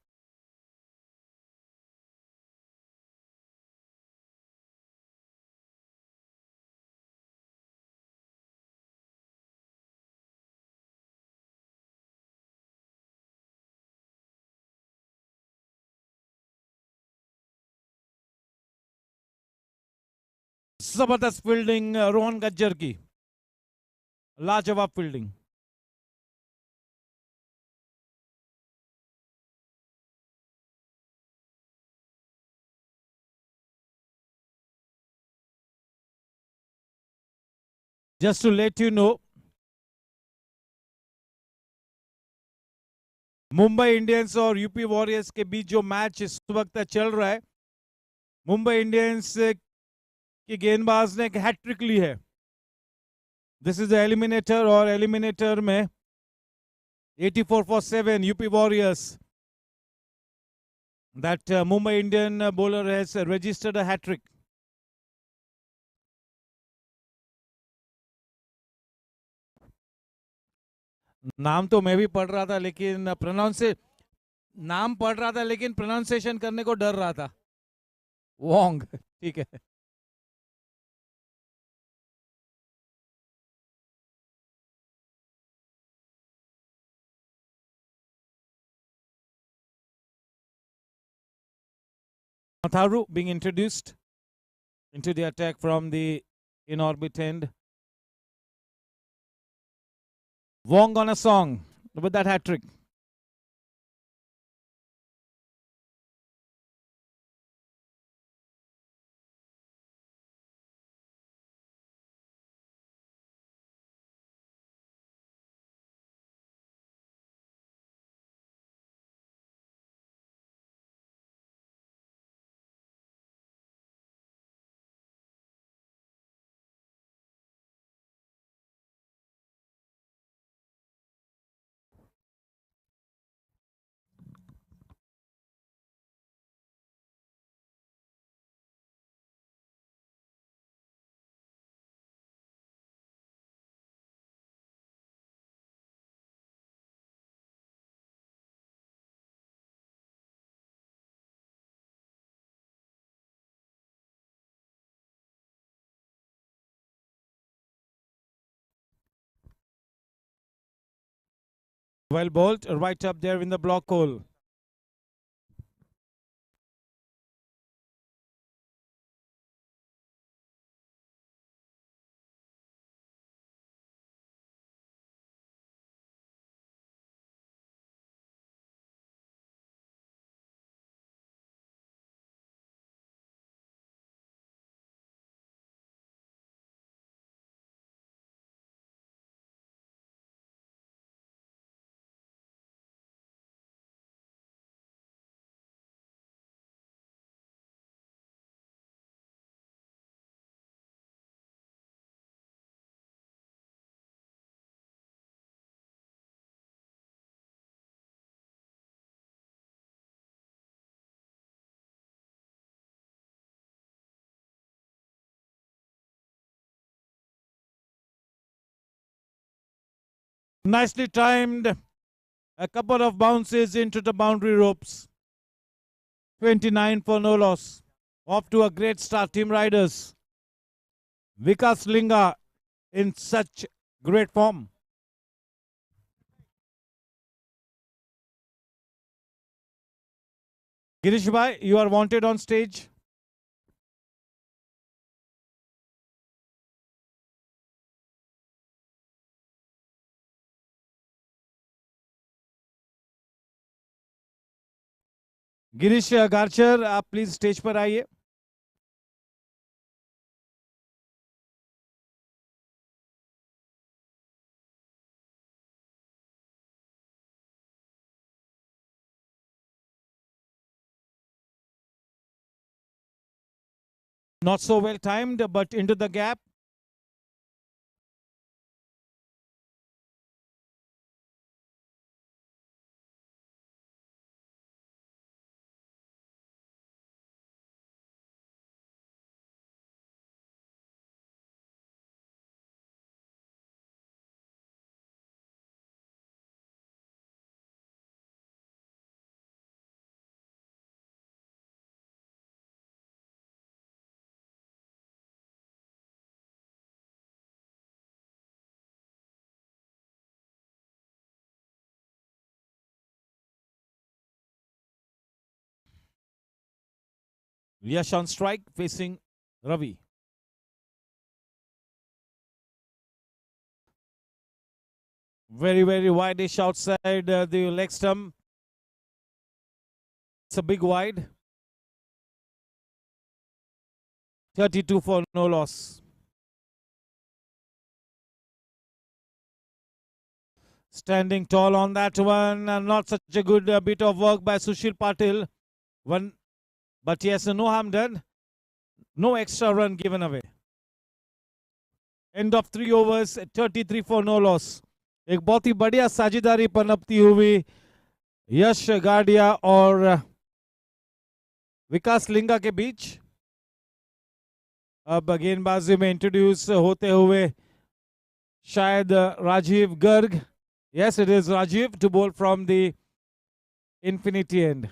जबरदस्त फील्डिंग रोहन गज्जर की, लाजवाब fielding. Just to let you know, Mumbai Indians और यूपी वॉरियर्स के बीच जो मैच इस वक्त चल रहा है, मुंबई इंडियंस की गेंदबाज ने एक हैट्रिक ली है। दिस इज द एलिमिनेटर, और एलिमिनेटर में 84 for 7 UP warriors. That Mumbai Indian bowler has registered a hat-trick. नाम तो मैं भी पढ़ रहा था, लेकिन नाम पढ़ रहा था लेकिन प्रोनाउंसिएशन करने को डर रहा था। वोंग, ठीक है। Matharu being introduced into the attack from the in-orbit end. Wong on a song with that hat-trick. Well bowled, right up there in the block hole. Nicely timed. A couple of bounces into the boundary ropes. 29 for no loss. Off to a great start, Team Riders. Vikas Linga in such great form. Girish Bhai, you are wanted on stage. Girish गार्चर, आप please stage पर आइए. Not so well timed, but into the gap. Yash on strike, facing Ravi. Very, very wide-ish outside the leg stump. It's a big wide. 32 for no loss. Standing tall on that one, and not such a good bit of work by Sushil Patil. But yes, no harm done. No extra run given away. End of 3 overs, 33 for no loss. एक बहुत ही बढ़िया साझेदारी पनपती हुई यश गाडिया और विकास लिंगा के बीच. अब गेंदबाजी में इंट्रोड्यूस होते हुए शायद Rajiv Garg. Yes, it is Rajiv to bowl from the infinity end.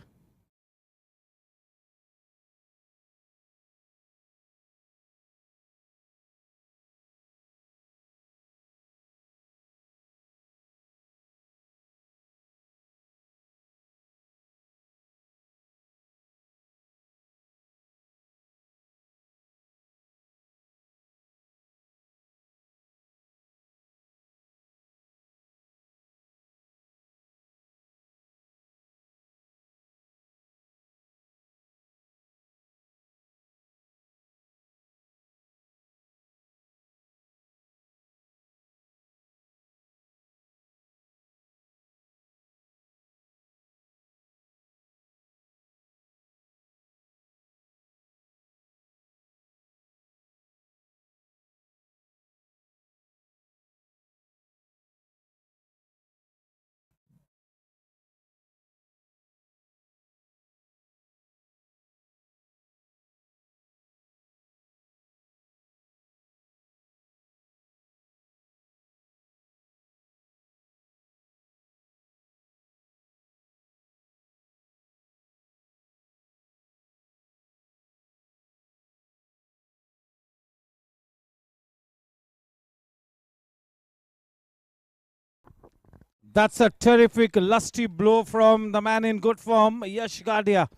That's a terrific, lusty blow from the man in good form, Yash Gadia.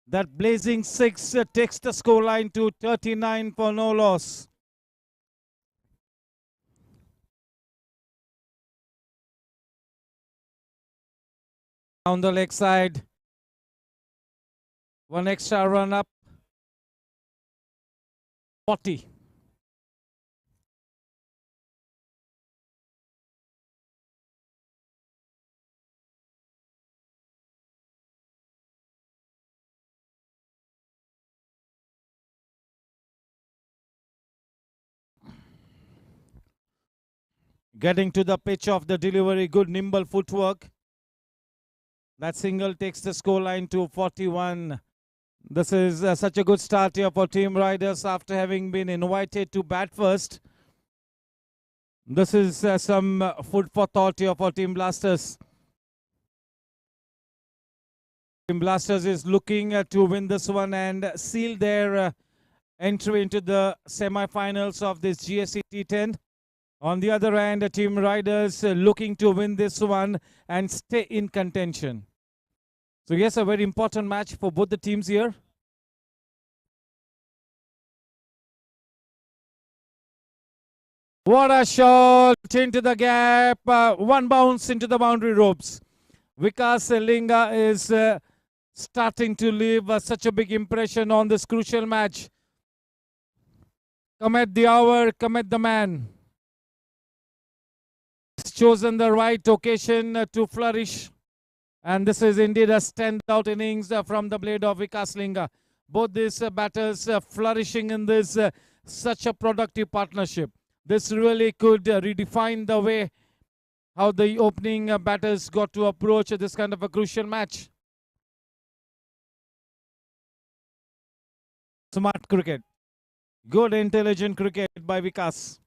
That blazing 6 takes the scoreline to 39 for no loss. Down the leg side. One extra run up. 40. Getting to the pitch of the delivery, good nimble footwork. That single takes the scoreline to 41. This is such a good start here for Team Riders after having been invited to bat first. This is some food for thought here for Team Blasters. Team Blasters is looking to win this one and seal their entry into the semi-finals of this GSC T10. On the other hand, Team Riders looking to win this one and stay in contention. So yes, a very important match for both the teams here. What a shot into the gap. One bounce into the boundary ropes. Vikas Linga is starting to leave such a big impression on this crucial match. Come at the hour, come at the man. He's chosen the right occasion to flourish. And this is indeed a standout innings from the blade of Vikas Linga. Both these batters flourishing in this such a productive partnership. This really could redefine the way how the opening batters got to approach this kind of a crucial match. Smart cricket. Good intelligent cricket by Vikas.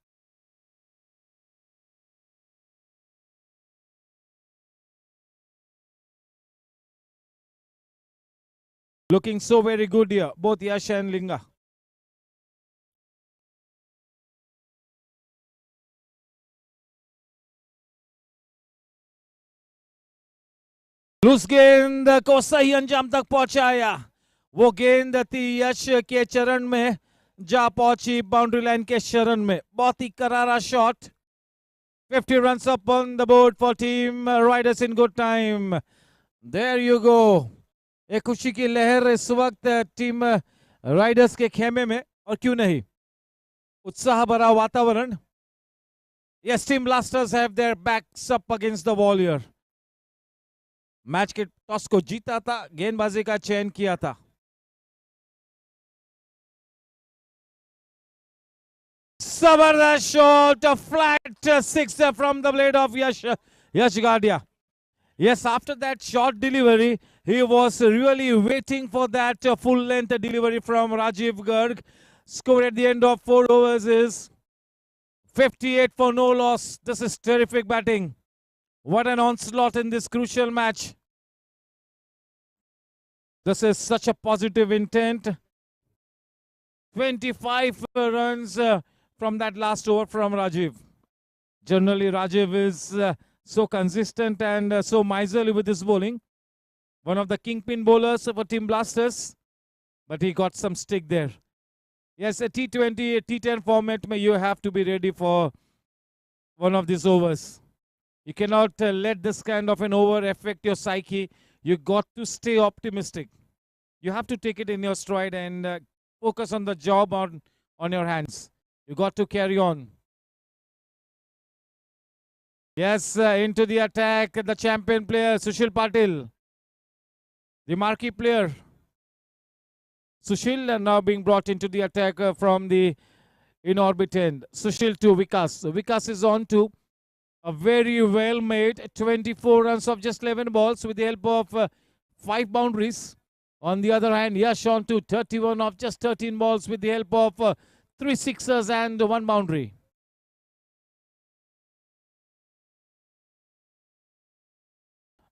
Looking so very good here, both Yash and Linga. Loose गेंद को सही अंजाम तक पहुंचाया. वो गेंद थी यश के चरण में, जा पहुंची बाउंड्री लाइन के शरण में. बहुत ही करारा shot. 50 runs up on the board for Team Riders in good time. There you go. एक खुशी की लहर इस वक्त टीम राइडर्स के खेमे में, और क्यों नहीं, उत्साह भरा वातावरण. Yes, Team Blasters have their backs up against the wall here. Match के टॉस को जीता था, गेंदबाजी का चयन किया था. Zabardast shot, a flat six from the blade of Yash Gadia. Yes, after that short delivery, he was really waiting for that full length delivery from Rajiv Garg. Score at the end of 4 overs is 58 for no loss. This is terrific batting. What an onslaught in this crucial match. This is such a positive intent. 25 runs from that last over from Rajiv. Generally, Rajiv is so consistent and so miserly with his bowling. One of the kingpin bowlers for Team Blasters. But he got some stick there. Yes, a T20, a T10 format, you have to be ready for one of these overs. You cannot let this kind of an over affect your psyche. You got to stay optimistic. You have to take it in your stride and focus on the job on your hands. You got to carry on. Yes, into the attack, the champion player, Sushil Patil. The marquee player. Sushil now being brought into the attack from the in-orbit end. Sushil to Vikas. Vikas is on to a very well made 24 runs of just 11 balls with the help of 5 boundaries. On the other hand, Yash on to 31 of just 13 balls with the help of 3 sixers and 1 boundary.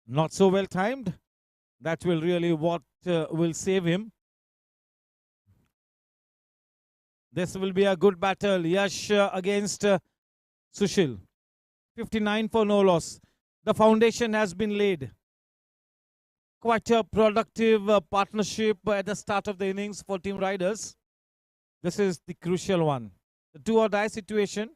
Not so well timed. That will really what will save him. This will be a good battle. Yash against Sushil. 59 for no loss. The foundation has been laid. Quite a productive partnership at the start of the innings for Team Riders. This is the crucial one. The do or die situation.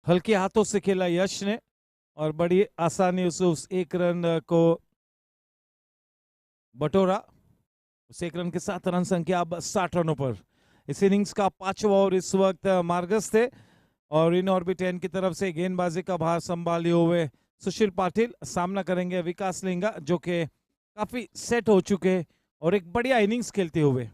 हल्के हाथों से खेला यश ने और बड़ी आसानी से उस एक रन को बटोरा। उस एक रन के साथ रन संख्या अब 60 रनों पर। इस इनिंग्स का 5वां ओवर इस वक्त मार्गस थे और इन ऑर्बिट 10 की तरफ से गेंदबाजी का भार संभाले हुए सुशील पाटिल सामना करेंगे विकास लिंगा, जो कि काफी सेट हो चुके और एक बढ़िया इनिंग्स खेलते हुए।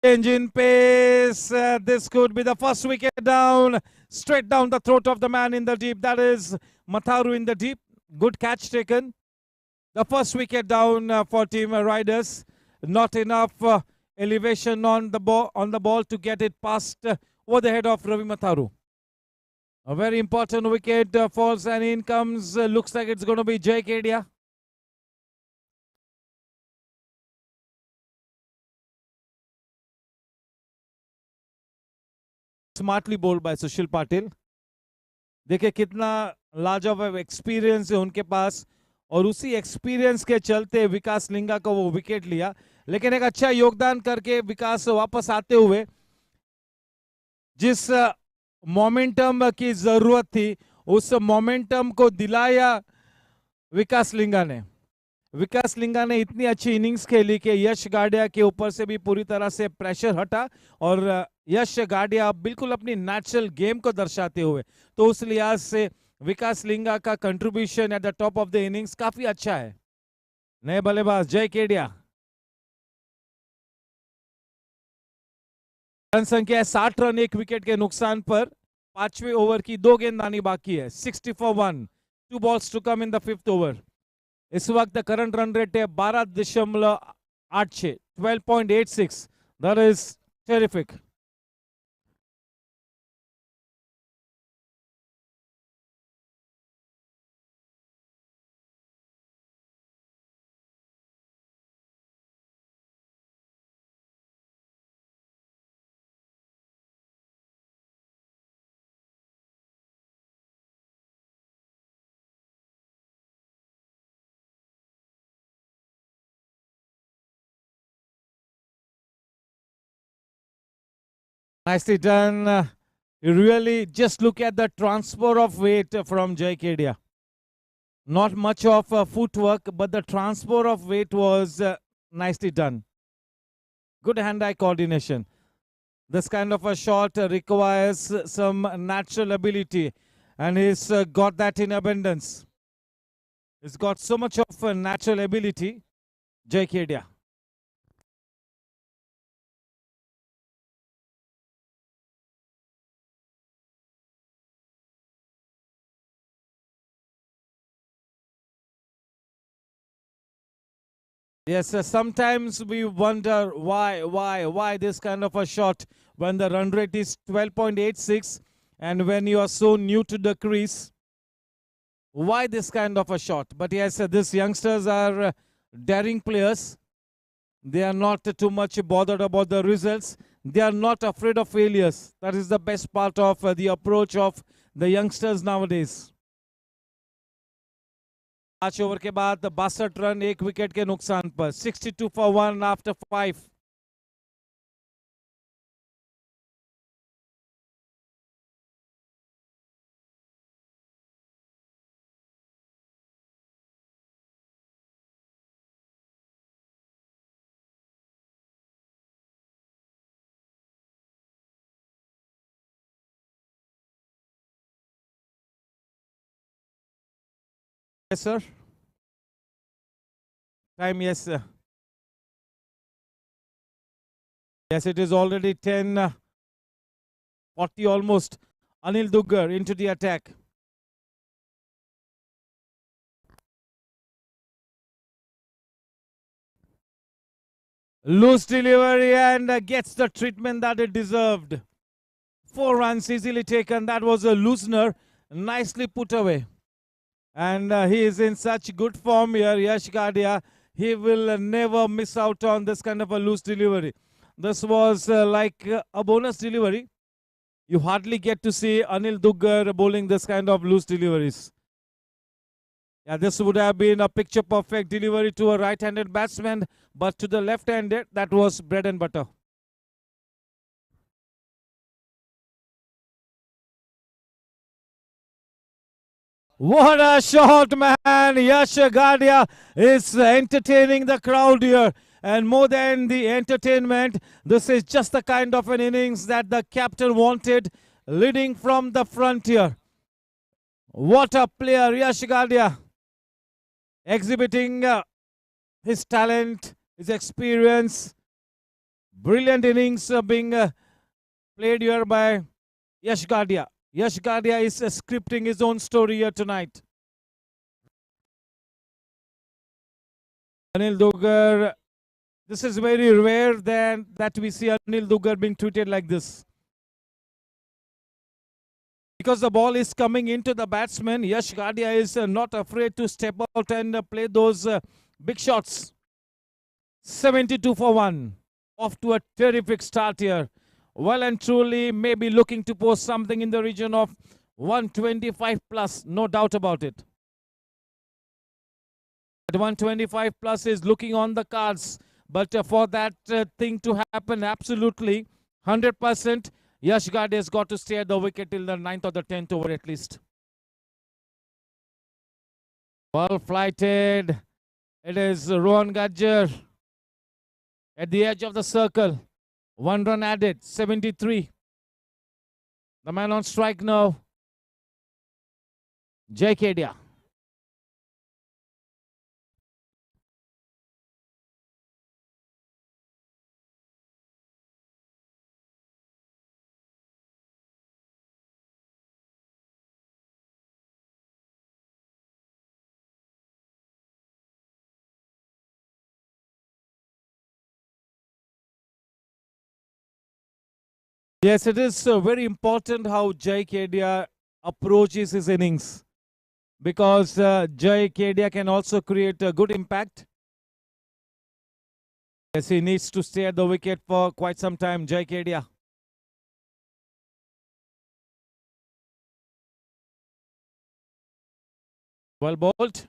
Change in pace. This could be the first wicket down, straight down the throat of the man in the deep. That is Matharu in the deep. Good catch taken. The first wicket down for Team Riders. Not enough elevation on the ball to get it past over the head of Ravi Matharu. A very important wicket falls and in comes. Looks like it's going to be Jay Kedia. Smartly bowled by सुशील पाटिल। देखिए कितना लाजवाब experience है उनके पास और उसी experience के चलते विकास लिंगा को वो विकेट लिया, लेकिन एक अच्छा योगदान करके विकास वापस आते हुए जिस मोमेंटम की जरूरत थी उस मोमेंटम को दिलाया विकास लिंगा ने। विकास लिंगा ने इतनी अच्छी इनिंग्स खेली कि यश गाडिया के ऊपर से भी पूरी तरह से प्रेशर हटा और यश गाडिया बिल्कुल अपनी नेचुरल गेम को दर्शाते हुए, तो उस लिहाज से विकास लिंगा का contribution at the top of the innings काफी अच्छा है। नए बल्लेबाज जय केडिया। रन संख्या 60 रन, एक विकेट के नुकसान पर। 5वें ओवर की 2 गेंदबाजी बाकी है। 60 for 1, 2 balls to come in the 5th over। इस वक्त करंट रन रेट है 12.86, 12.86। That is terrific. Nicely done. You really just look at the transfer of weight from Jay Kedia. Not much of footwork, but the transfer of weight was nicely done. Good hand-eye coordination. This kind of a shot requires some natural ability, and he's got that in abundance. He's got so much of natural ability, Jay Kedia. Yes, sometimes we wonder why this kind of a shot when the run rate is 12.86 and when you are so new to the crease. Why this kind of a shot? But yes, these youngsters are daring players. They are not too much bothered about the results. They are not afraid of failures. That is the best part of the approach of the youngsters nowadays. 5 over के बाद 62 run, 1 wicket के नुकसान पर। 62 for 1 after 5। Yes, sir. Time, yes, sir. Yes, it is already 10:40 almost. Anil Duggar into the attack. Loose delivery and gets the treatment that it deserved. 4 runs easily taken. That was a loosener. Nicely put away. And he is in such good form here, Yash Gadia. He will never miss out on this kind of a loose delivery. This was like a bonus delivery. You hardly get to see Anil Duggar bowling this kind of loose deliveries. Yeah, this would have been a picture perfect delivery to a right-handed batsman, but to the left-handed, that was bread and butter. What a shot, man! Yash Gadia is entertaining the crowd here. And more than the entertainment, this is just the kind of an innings that the captain wanted, leading from the frontier. What a player, Yash Gadia, exhibiting his talent, his experience. Brilliant innings being played here by Yash Gadia. Yash Gadia is scripting his own story here tonight. Anil Dugar, this is very rare that we see Anil Dugar being treated like this. Because the ball is coming into the batsman, Yash Gadia is not afraid to step out and play those big shots. 72 for 1. Off to a terrific start here. Well and truly, maybe looking to post something in the region of 125 plus, no doubt about it. At 125 plus is looking on the cards, but for that thing to happen, absolutely 100%, Yash Gadia has got to stay at the wicket till the 9th or the 10th over at least. Well flighted. It is Rohan Gajjar at the edge of the circle. 1 run added, 73. The man on strike now, Jai Kedia. Yes, it is very important how Jai Kedia approaches his innings, because Jai Kedia can also create a good impact. Yes, he needs to stay at the wicket for quite some time, Jai Kedia. Well bowled.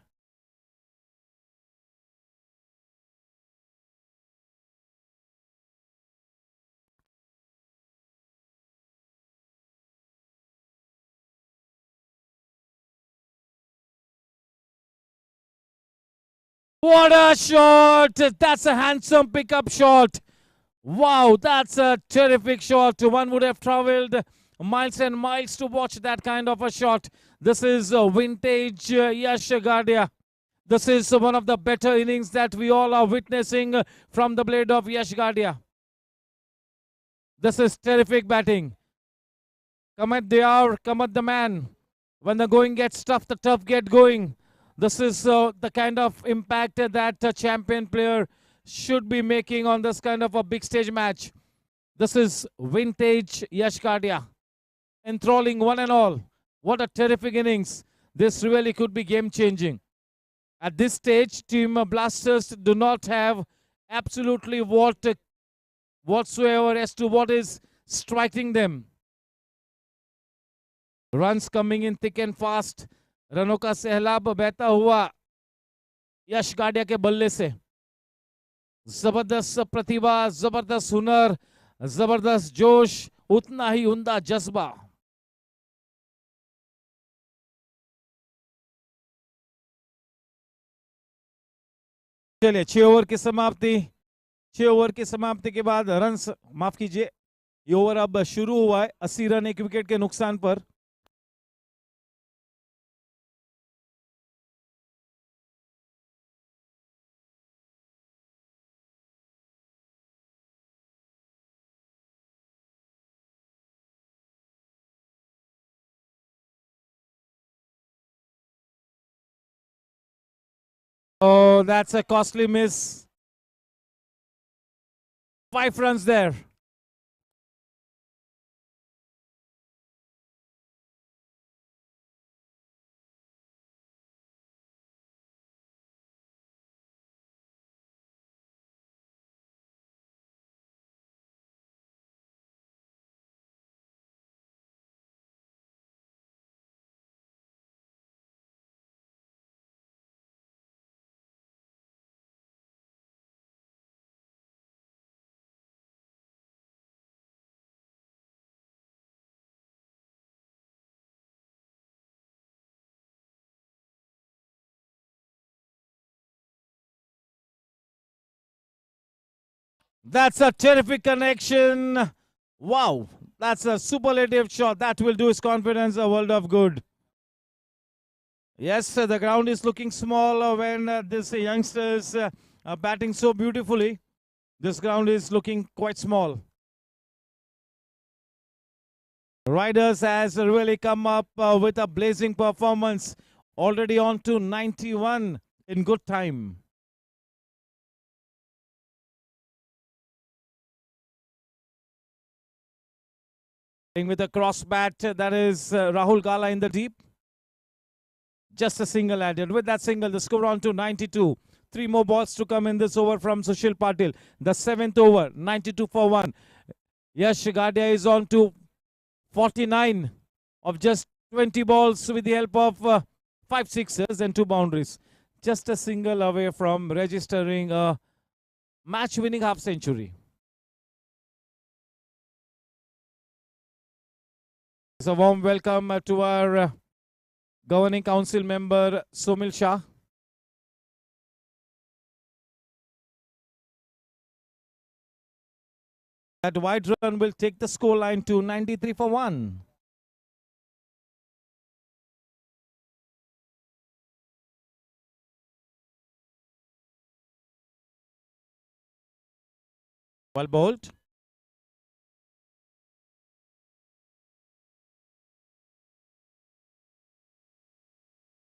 What a shot! That's a handsome pickup shot. Wow, that's a terrific shot. One would have traveled miles and miles to watch that kind of a shot. This is vintage Yash Gadia. This is one of the better innings that we all are witnessing from the blade of Yash Gadia. This is terrific batting. Come at the hour, come at the man. When the going gets tough, the tough get going. This is the kind of impact that a champion player should be making on this kind of a big stage match. This is vintage Yash Gadia. Enthralling one and all. What a terrific innings. This really could be game changing. At this stage, Team Blasters do not have absolutely whatsoever as to what is striking them. Runs coming in thick and fast. रनों का सहलाब बहता हुआ यश गाडिया के बल्ले से. जबरदस्त प्रतिभा, जबरदस्त हुनर, जबरदस्त जोश, उतना ही उमदा जज्बा. चलिए 6 ओवर की समाप्ति. 6 ओवर की समाप्ति के बाद रन्स, माफ कीजिए, ये ओवर अब शुरू हुआ है 80 रन एक विकेट के नुकसान पर. Oh, that's a costly miss. 5 runs there. That's a terrific connection. Wow, that's a superlative shot. That will do his confidence a world of good. Yes, the ground is looking small when this youngster is batting so beautifully. This ground is looking quite small. Riders has really come up with a blazing performance. Already on to 91 in good time. With a cross bat, that is Rahul Gala in the deep. Just a single added. With that single, the score on to 92. 3 more balls to come in this over from Sushil Patil. The 7th over, 92 for 1. Yash Gadia is on to 49 of just 20 balls with the help of 5 sixes and 2 boundaries. Just a single away from registering a match-winning half century. It's a warm welcome to our Governing Council member Somil Shah. That wide run will take the scoreline to 93 for 1. Well bowled.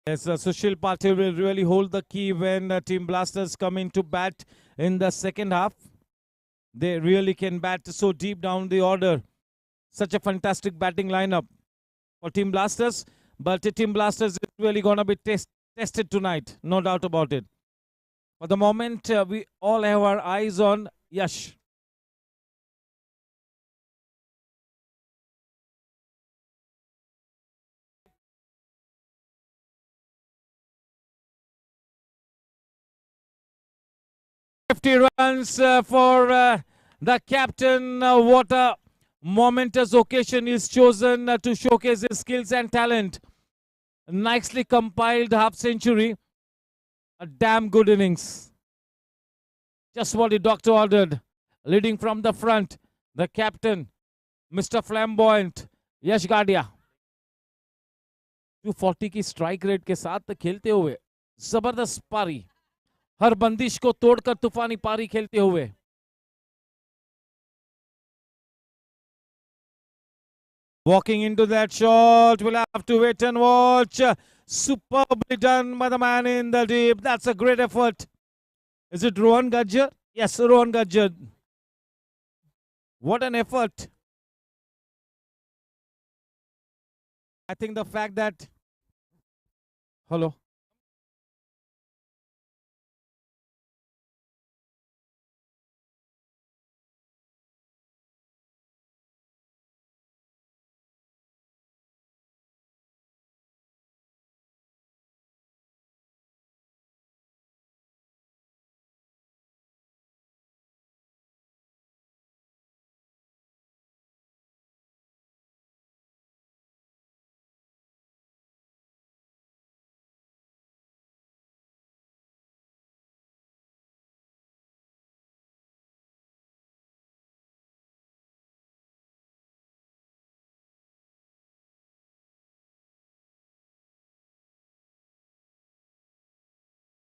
Yes, Sushil Patil will really hold the key when Team Blasters come into bat in the second half. They really can bat so deep down the order. Such a fantastic batting lineup for Team Blasters. But Team Blasters is really going to be tested tonight. No doubt about it. For the moment, we all have our eyes on Yash. Runs for the captain. What a momentous occasion is chosen to showcase his skills and talent. Nicely compiled half century. A damn good innings. Just what the doctor ordered. Leading from the front, the captain, Mr. Flamboyant, Yash Gadia. 240 की strike rate के साथ खेलते हुए जबरदस्त पारी. हर बंदिश को तोड़कर तूफानी पारी खेलते हुए. Walking into that shot, we'll have to wait and watch. Superbly done by the man in the deep. That's a great effort. Is it Rohan Gajjar? Yes, Rohan Gajjar. What an effort. I think the fact that... Hello.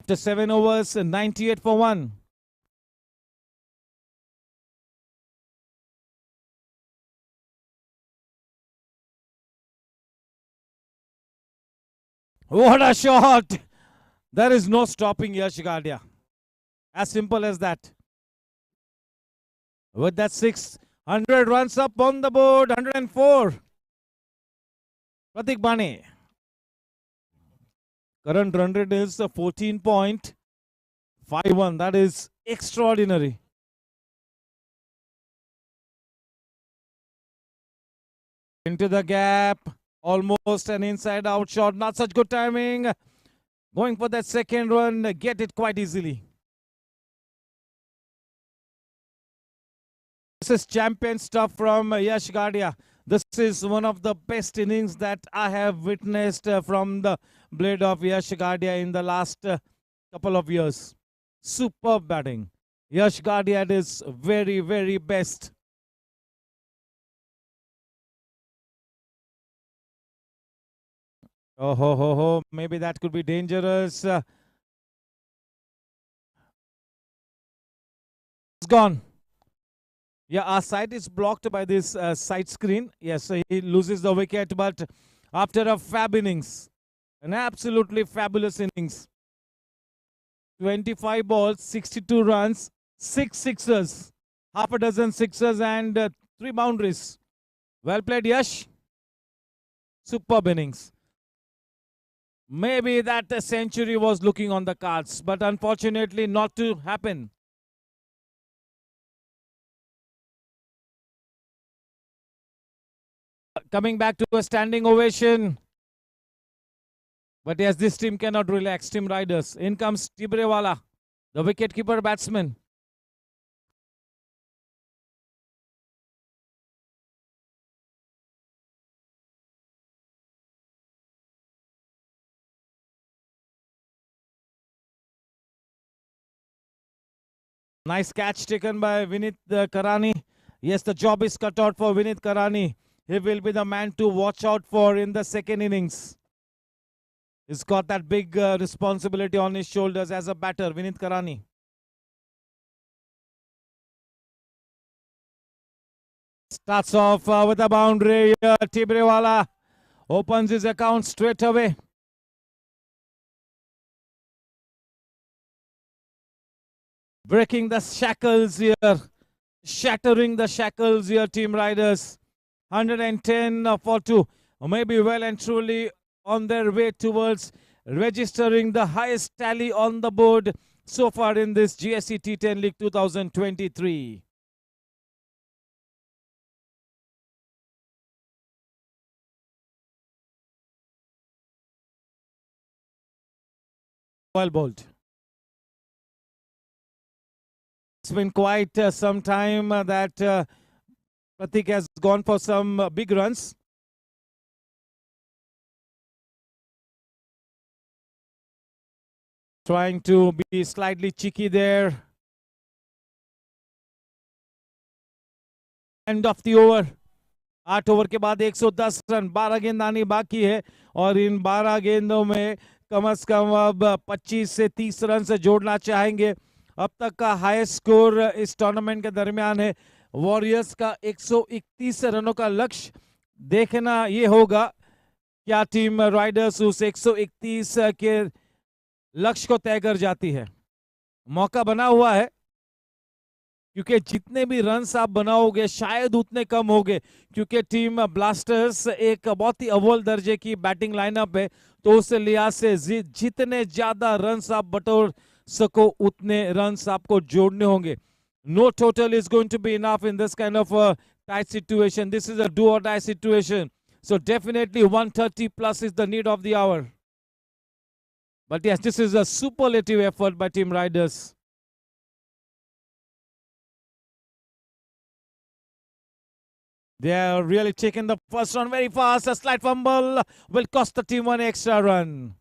After 7 overs, 98 for 1. What a shot! There is no stopping Yash Gadia. As simple as that. With that 600 runs up on the board, 104. Pratik Bane. Current run rate is 14.51. That is extraordinary. Into the gap. Almost an inside out shot. Not such good timing. Going for that second run. Get it quite easily. This is champion stuff from Yash Gadia. This is one of the best innings that I have witnessed from the blade of Yash Gadia in the last couple of years. Superb batting. Yash Guardi at his very, very best. Oh, ho, ho, ho. Maybe that could be dangerous. It's gone. Yeah, our side is blocked by this side screen. Yes, so he loses the wicket, but after a fab innings, an absolutely fabulous innings. 25 balls, 62 runs, 6 sixers, half a dozen sixers, and 3 boundaries. Well played, Yash. Superb innings. Maybe that century was looking on the cards, but unfortunately not to happen. Coming back to a standing ovation. But yes, this team cannot relax. Team Riders. In comes Tibrewala, the wicketkeeper batsman. Nice catch taken by Vinit Karani. Yes, the job is cut out for Vinit Karani. He will be the man to watch out for in the second innings. He's got that big responsibility on his shoulders as a batter, Vinit Karani. Starts off with a boundary. Tibrewala opens his account straight away. Breaking the shackles here. Shattering the shackles here, Team Riders. 110 for 2. Maybe well and truly on their way towards registering the highest tally on the board so far in this GSC T10 League 2023. Well bowled. It's been quite some time that Pratik has gone for some big runs. Trying to be slightly cheeky there. End of the over. 8 over के बाद 110 run, 12 गेंद आनी बाकी है और इन 12 गेंदों में कम से कम अब 25 से 30 रन से जोड़ना चाहेंगे. अब तक का हाईएस्ट स्कोर इस टूर्नामेंट के दरमियान है. वॉरियर्स का 131 रनों का लक्ष्य. देखना ये होगा क्या टीम राइडर्स उस 131 के लक्ष्य को तय कर जाती है. मौका बना हुआ है क्योंकि जितने भी रन्स आप बनाओगे शायद उतने कम होंगे क्योंकि टीम ब्लास्टर्स एक बहुत ही अव्वल दर्जे की बैटिंग लाइनअप है. तो उस लिहाज से जितने ज्यादा रन्स आप बटोर सको उतने रन्स आपको जोड़ने होंगे. No total is going to be enough in this kind of tight situation. This is a do or die situation. So definitely 130 plus is the need of the hour. But yes, this is a superlative effort by Team Riders. They are really taking the first run very fast. A slight fumble will cost the team one extra run.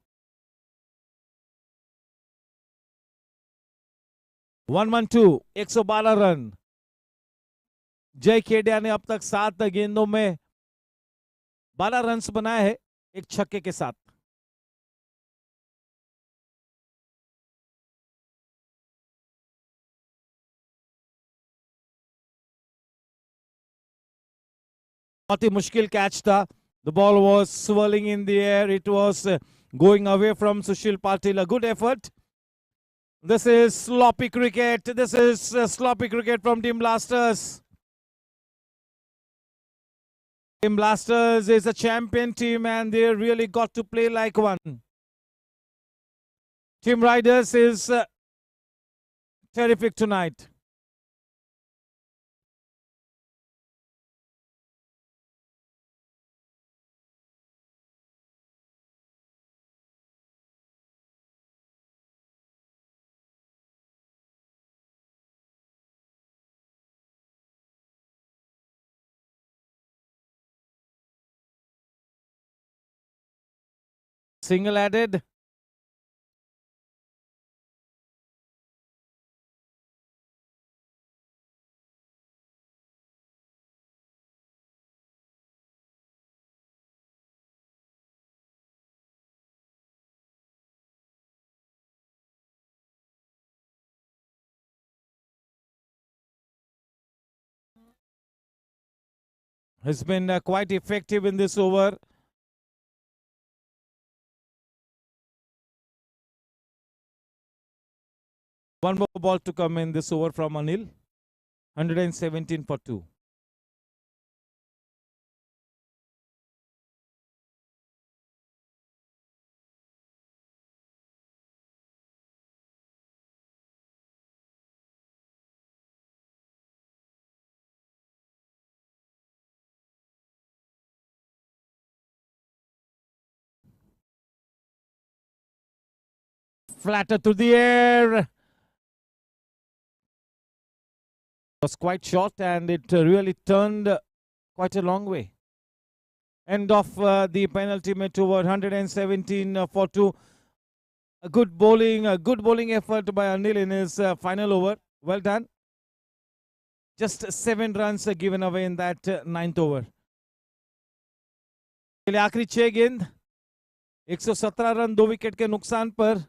112, 112 run. जय खेडिया ने अब तक 7 गेंदों में 12 runs बनाए हैं एक छक्के के साथ. बहुत ही मुश्किल कैच था. The ball was swirling in the air. It was going away from Sushil Patil. A good effort. This is sloppy cricket. This is sloppy cricket from Team Blasters. Team Blasters is a champion team and they really got to play like one. Team Riders is terrific tonight. Single added. has been quite effective in this over. One more ball to come in this over from Anil. 117 for 2. Flatter to the air. Was quite short and it really turned quite a long way. End of the penultimate over, 117 for 2. A good bowling effort by Anil in his final over. Well done. Just 7 runs given away in that 9th over. आखिरी 6 गेंद, 117 run 2 wicket के नुकसान पर।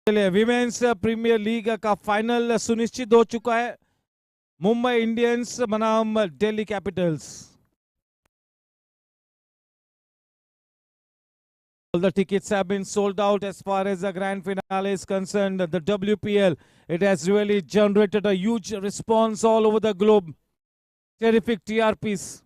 Women's premier league का final सुनिश्चित हो चुका है। मुंबई इंडियंस बनाम Delhi Capitals. All the tickets have been sold out as far as the grand finale is concerned. The WPL, it has really generated a huge response all over the globe. Terrific TRPs.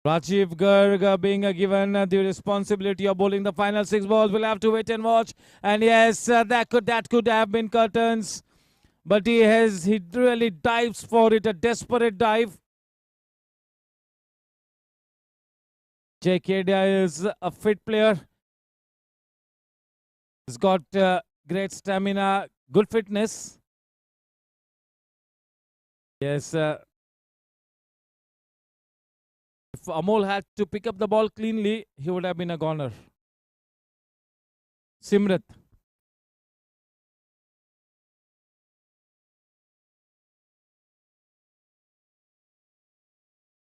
Rajiv Garg being given the responsibility of bowling the final 6 balls. We'll have to wait and watch. And yes, that could have been curtains. But he really dives for it, a desperate dive. Jay Kedia is a fit player. He's got great stamina, good fitness. Yes. If Amol had to pick up the ball cleanly, he would have been a goner. Simrat.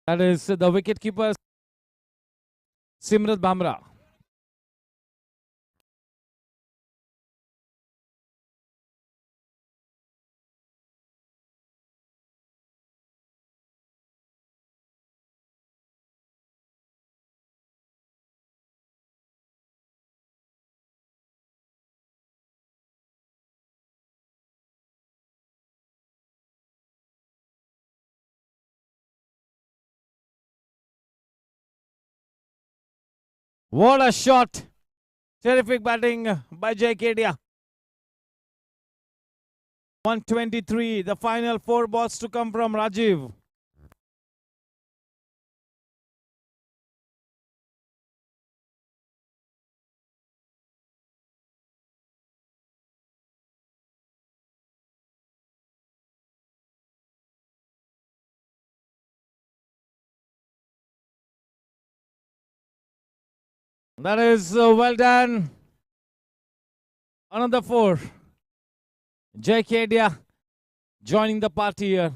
That is the wicketkeeper, Simrat Bamra. What a shot. Terrific batting by Jay Kedia. 123. The final 4 balls to come from Rajiv. That is well done. Another 4. Jay Kedia joining the party here.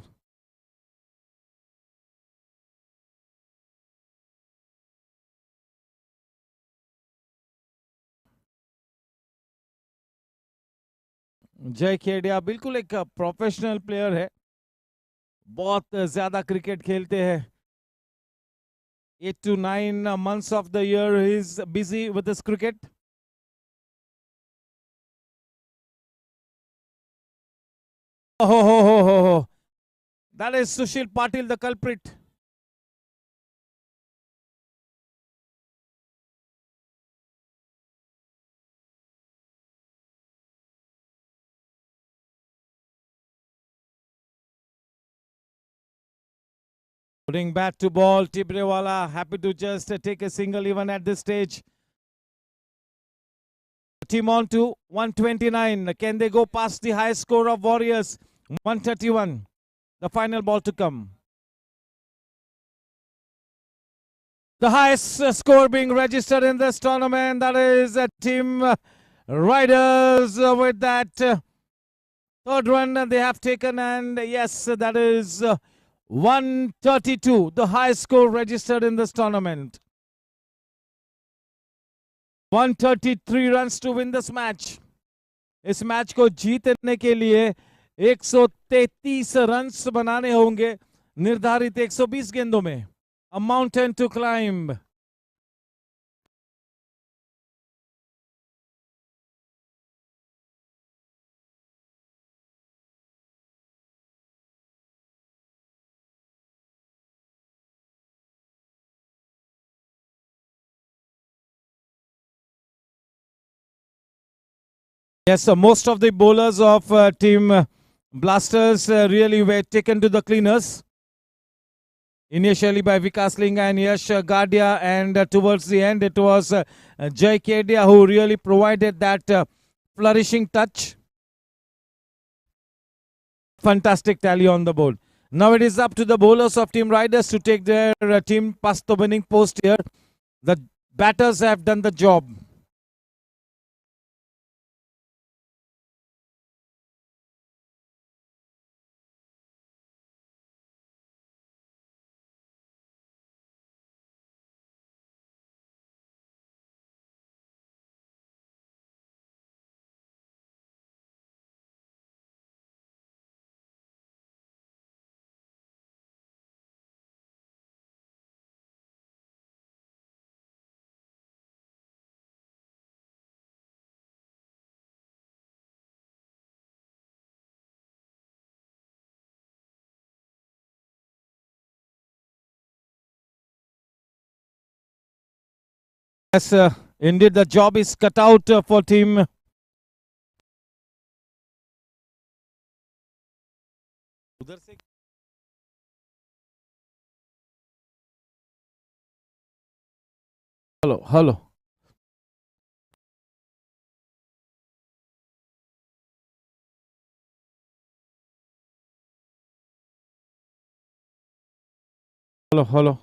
जय खेड़िया बिल्कुल एक professional player है, बहुत ज्यादा cricket खेलते हैं. 8 to 9 months of the year he is busy with this cricket. Oh, that is Sushil Patil, the culprit. Putting bat to ball, Tibrewala happy to just take a single even at this stage. Team on to 129. Can they go past the high score of Warriors? 131. The final ball to come. The highest score being registered in this tournament, that is Team Riders with that third run they have taken, and yes, that is 132, the highest score registered in this tournament. 133 runs to win this match. इस match को जीतने के लिए 133 runs बनाने होंगे निर्धारित 120 गेंदों में. A mountain to climb. Yes, most of the bowlers of team Blasters really were taken to the cleaners. Initially by Vikas Linga and Yash Gadia, and towards the end it was Jai Kedia who really provided that flourishing touch. Fantastic tally on the board. Now it is up to the bowlers of Team Riders to take their team past the winning post here. The batters have done the job. Yes, indeed the job is cut out for team. Hello, hello. Hello, hello.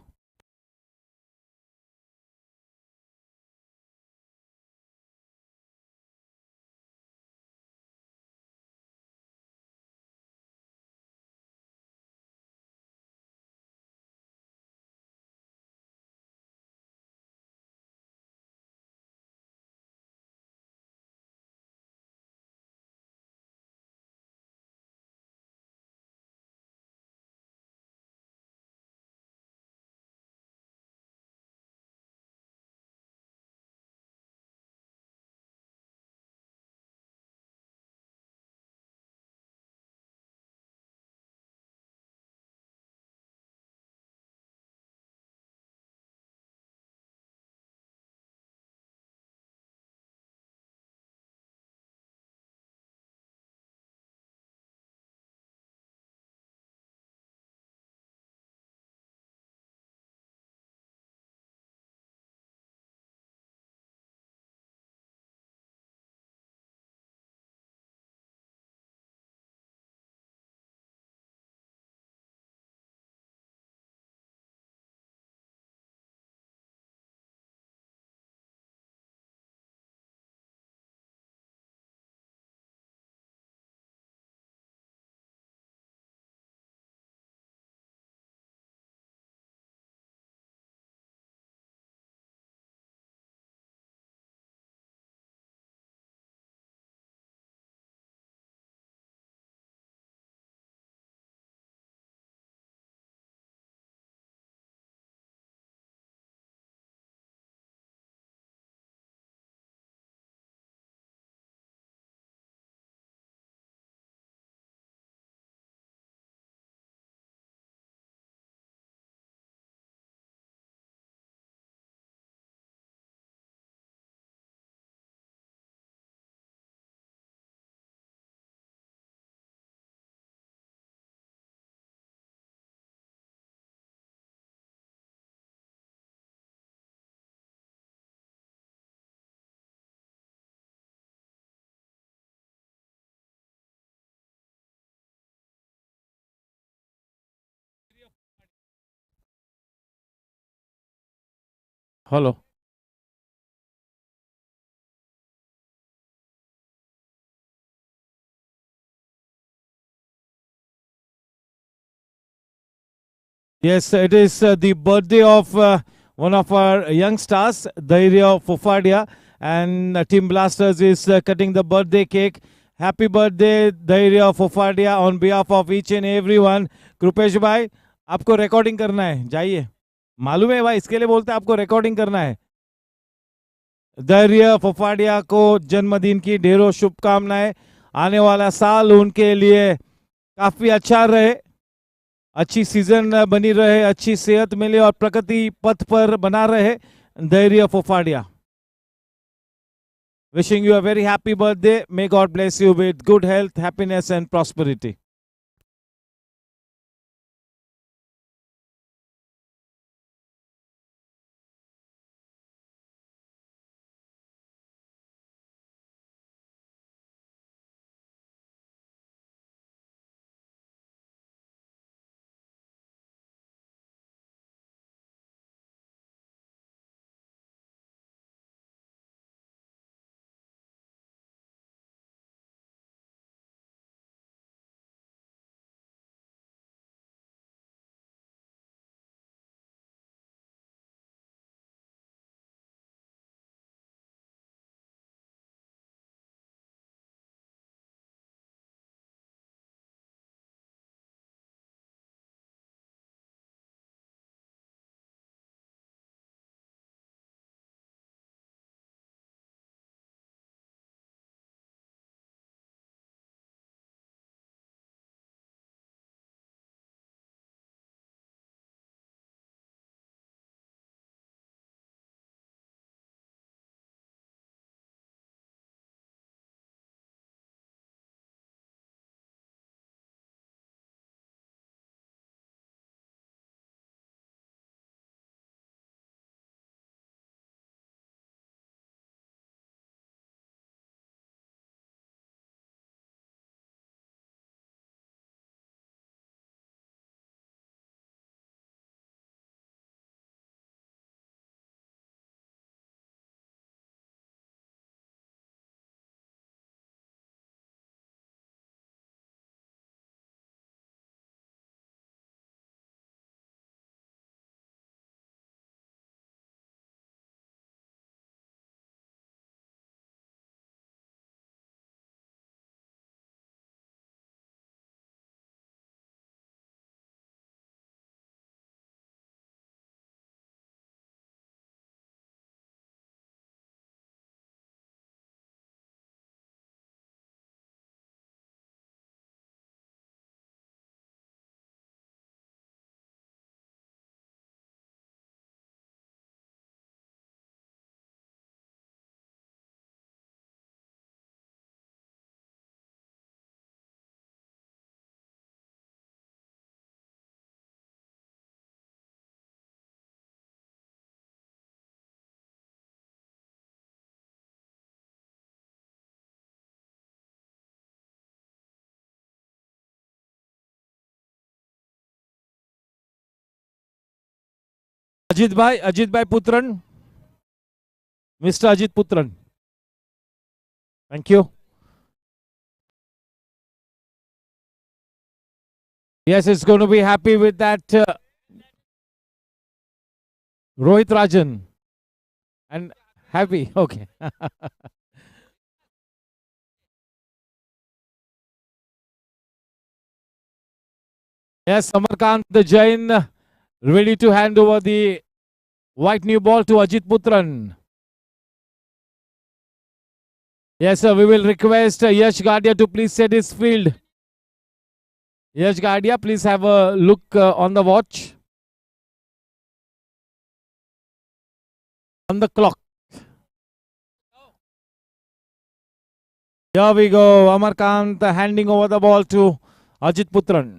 Hello. Yes, it is the birthday of one of our young stars, Dhairya Fofadia, and Team Blasters is cutting the birthday cake. Happy birthday, Dhairya Fofadia, on behalf of each and everyone. Kripesh भाई, आपको recording करना है, जाइए. मालूम है भाई, इसके लिए बोलते हैं आपको रिकॉर्डिंग करना है. धैर्य फोफाडिया को जन्मदिन की ढेरों शुभकामनाएं. आने वाला साल उनके लिए काफी अच्छा रहे, अच्छी सीजन बनी रहे, अच्छी सेहत मिले और प्रगति पथ पर बना रहे. धैर्य फोफाडिया, wishing you a very happy birthday. May God bless you with good health, happiness and prosperity. Ajit भाई Putran, Mr. Ajit Putran. Thank you. Yes, it's going to be happy with that. Rohit Rajan. And happy. Okay. Yes, Samarkant Jain ready to hand over the white new ball to Ajit Putran. Yes, sir. We will request Yash Gadia to please set his field. Yash Gadia, please have a look on the watch. On the clock. Here we go. Amarkant handing over the ball to Ajit Putran.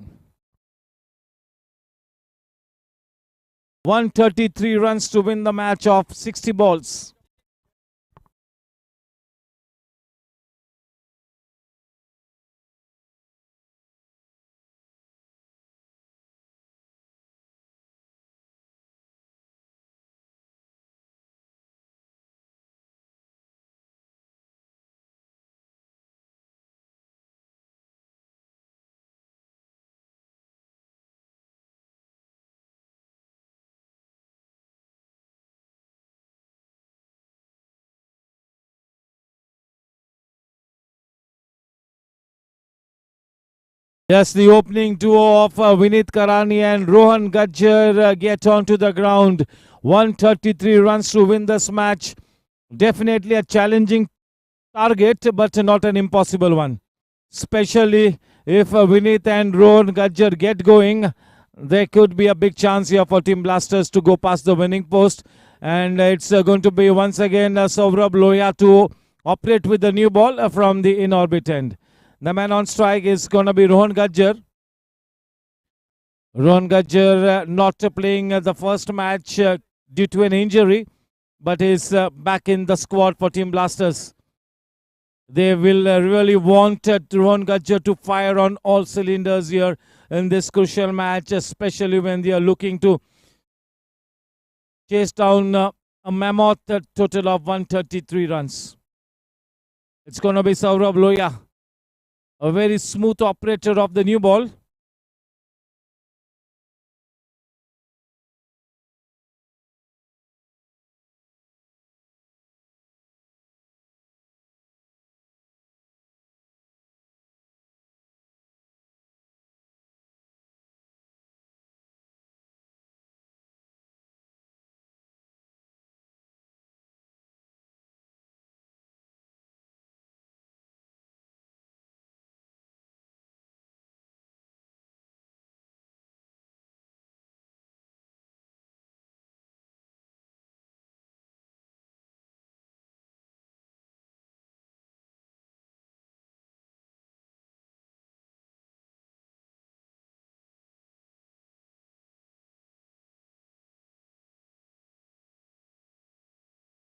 133 runs to win the match of 60 balls. Yes, the opening duo of Vinit Karani and Rohan Gajjar get onto the ground. 133 runs to win this match. Definitely a challenging target, but not an impossible one. Especially if Vinith and Rohan Gajjar get going, there could be a big chance here for Team Blasters to go past the winning post. And it's going to be once again Saurabh Lohia to operate with the new ball from the in-orbit end. The man on strike is going to be Rohan Gajjar. Rohan Gajjar not playing the first match due to an injury, but is back in the squad for Team Blasters. They will really want Rohan Gajjar to fire on all cylinders here in this crucial match, especially when they are looking to chase down a mammoth total of 133 runs. It's going to be Saurabh Lohia, a very smooth operator of the new ball.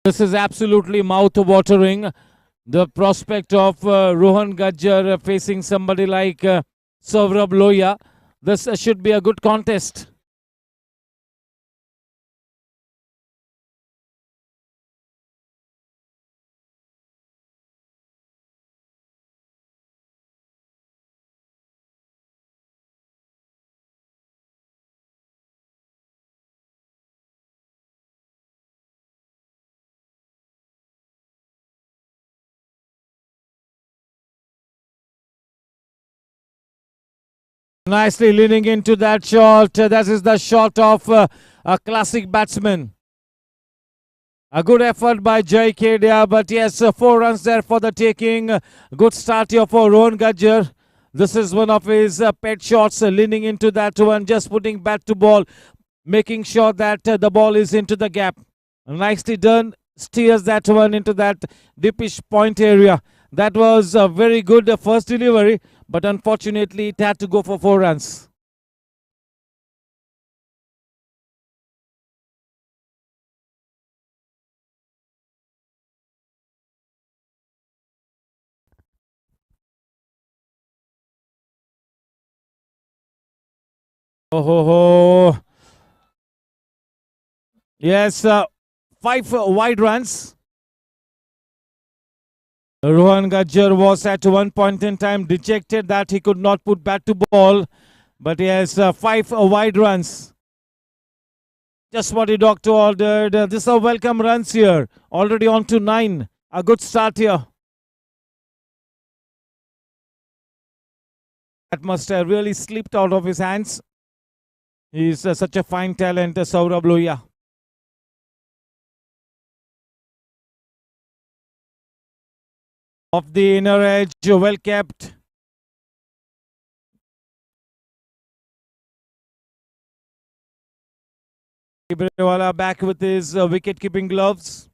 This is absolutely mouth-watering. The prospect of Rohan Gajjar facing somebody like Saurabh Lohia. This should be a good contest. Nicely leaning into that shot. That is the shot of a classic batsman. A good effort by Jai Kedia, but yes, 4 runs there for the taking. Good start here for Rohan Gajjar. This is one of his pet shots, leaning into that one, just putting bat to ball, making sure that the ball is into the gap. Nicely done. Steers that one into that deepish point area. That was a very good first delivery, but unfortunately it had to go for 4 runs. Oh ho ho. Yes, 5 wide runs. Rohan Gajjar was at one point in time dejected that he could not put bat to ball. But yes, 5 wide runs. Just what the doctor ordered. These are welcome runs here. Already on to 9. A good start here. That must have really slipped out of his hands. He's such a fine talent, Saurabh Lohia. Off the inner edge, well kept. Ibrewala back with his wicket keeping gloves.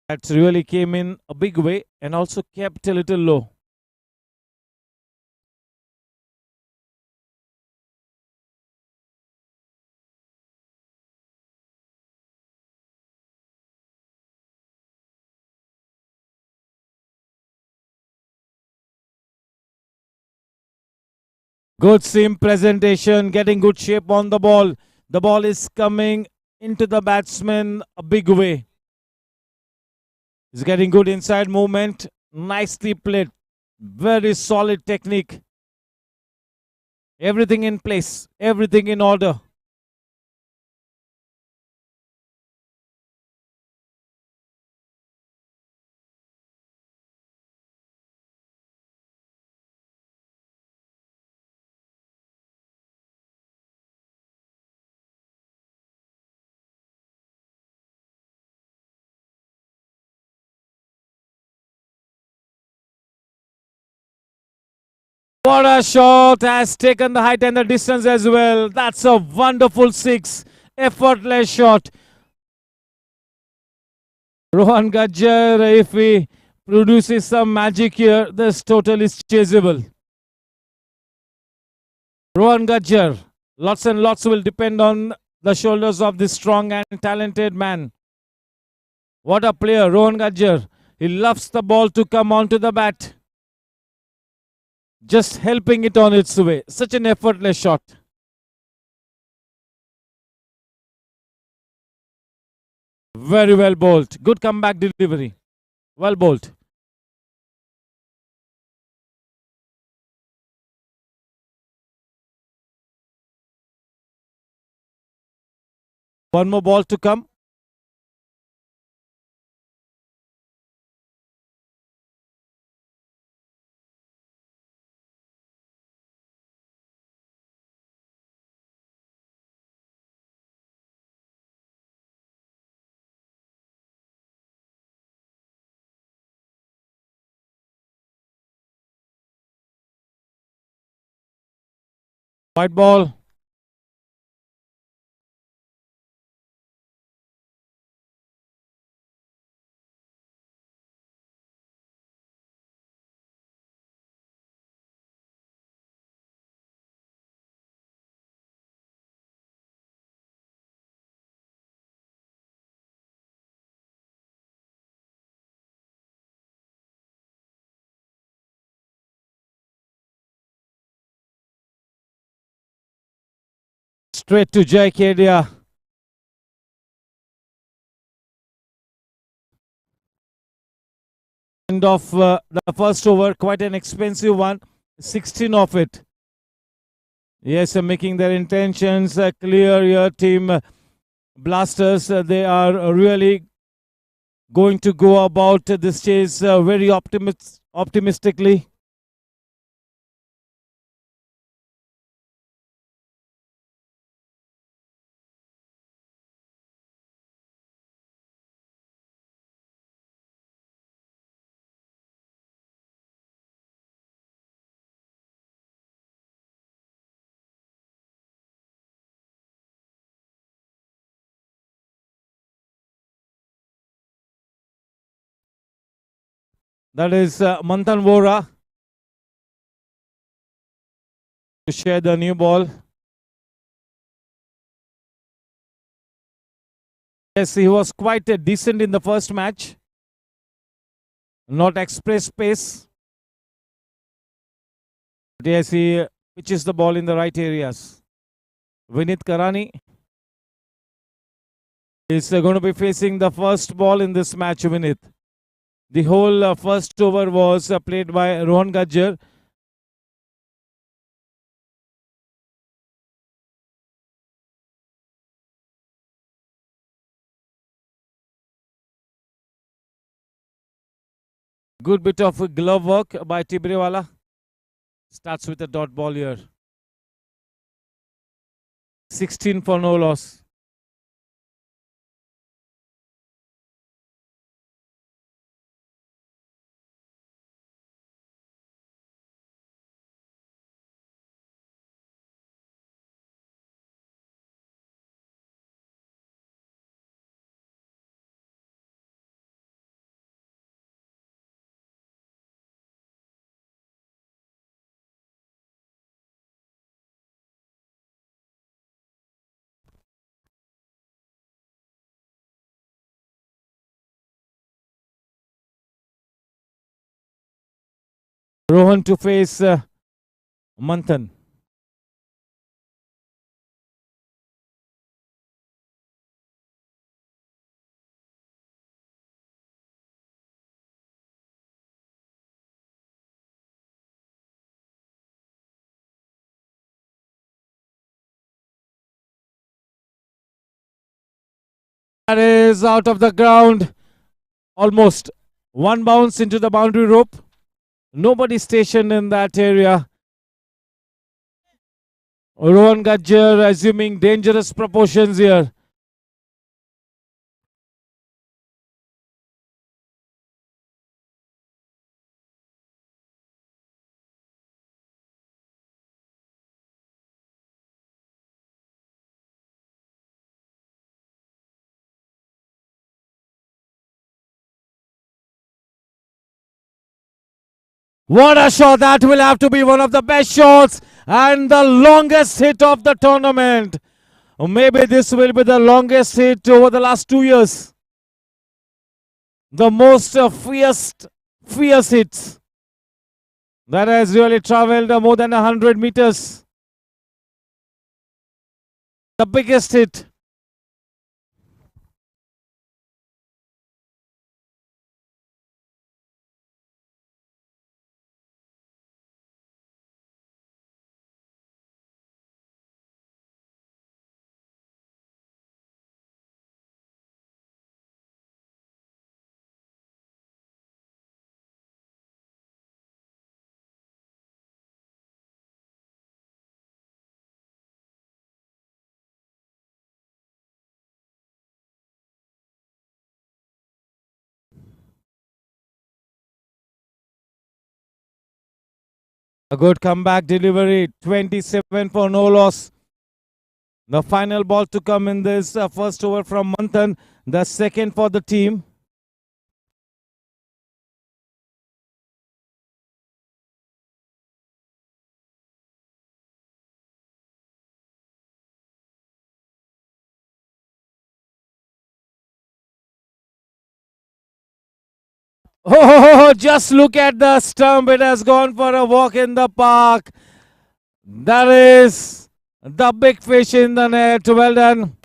That really came in a big way and also kept a little low. Good seam presentation, getting good shape on the ball. The ball is coming into the batsman a big way. He's getting good inside movement. Nicely played. Very solid technique. Everything in place. Everything in order. What a shot, has taken the height and the distance as well. That's a wonderful six. Effortless shot. Rohan Gajjar, if he produces some magic here, this total is chaseable. Rohan Gajjar, lots and lots will depend on the shoulders of this strong and talented man. What a player, Rohan Gajjar. He loves the ball to come onto the bat. Just helping it on its way. Such an effortless shot. Very well bowled. Good comeback delivery. Well bowled. One more ball to come. White ball. Straight to Jai Kedia. End of the first over, quite an expensive one. 16 of it. Yes, making their intentions clear here, team Blasters. They are really going to go about this chase very optimistically. That is Manthan Vora to share the new ball. Yes, he was quite decent in the first match. Not express pace. But yes, he pitches the ball in the right areas. Vinit Karani is going to be facing the first ball in this match, Vinit. The whole first over was played by Rohan Gajjar. Good bit of glove work by Tibrewala. Starts with a dot ball here. 16 for no loss. Rohan to face Manthan. That is out of the ground. Almost. One bounce into the boundary rope. Nobody stationed in that area. Rohan Gajjar assuming dangerous proportions here. What a shot! That will have to be one of the best shots and the longest hit of the tournament. Or maybe this will be the longest hit over the last 2 years. The most fierce hits that has really traveled more than 100 meters. The biggest hit. A good comeback delivery, 27 for no loss. The final ball to come in this first over from Manthan, the second for the team. Oh, just look at the stump. It has gone for a walk in the park. That is the big fish in the net. Well done.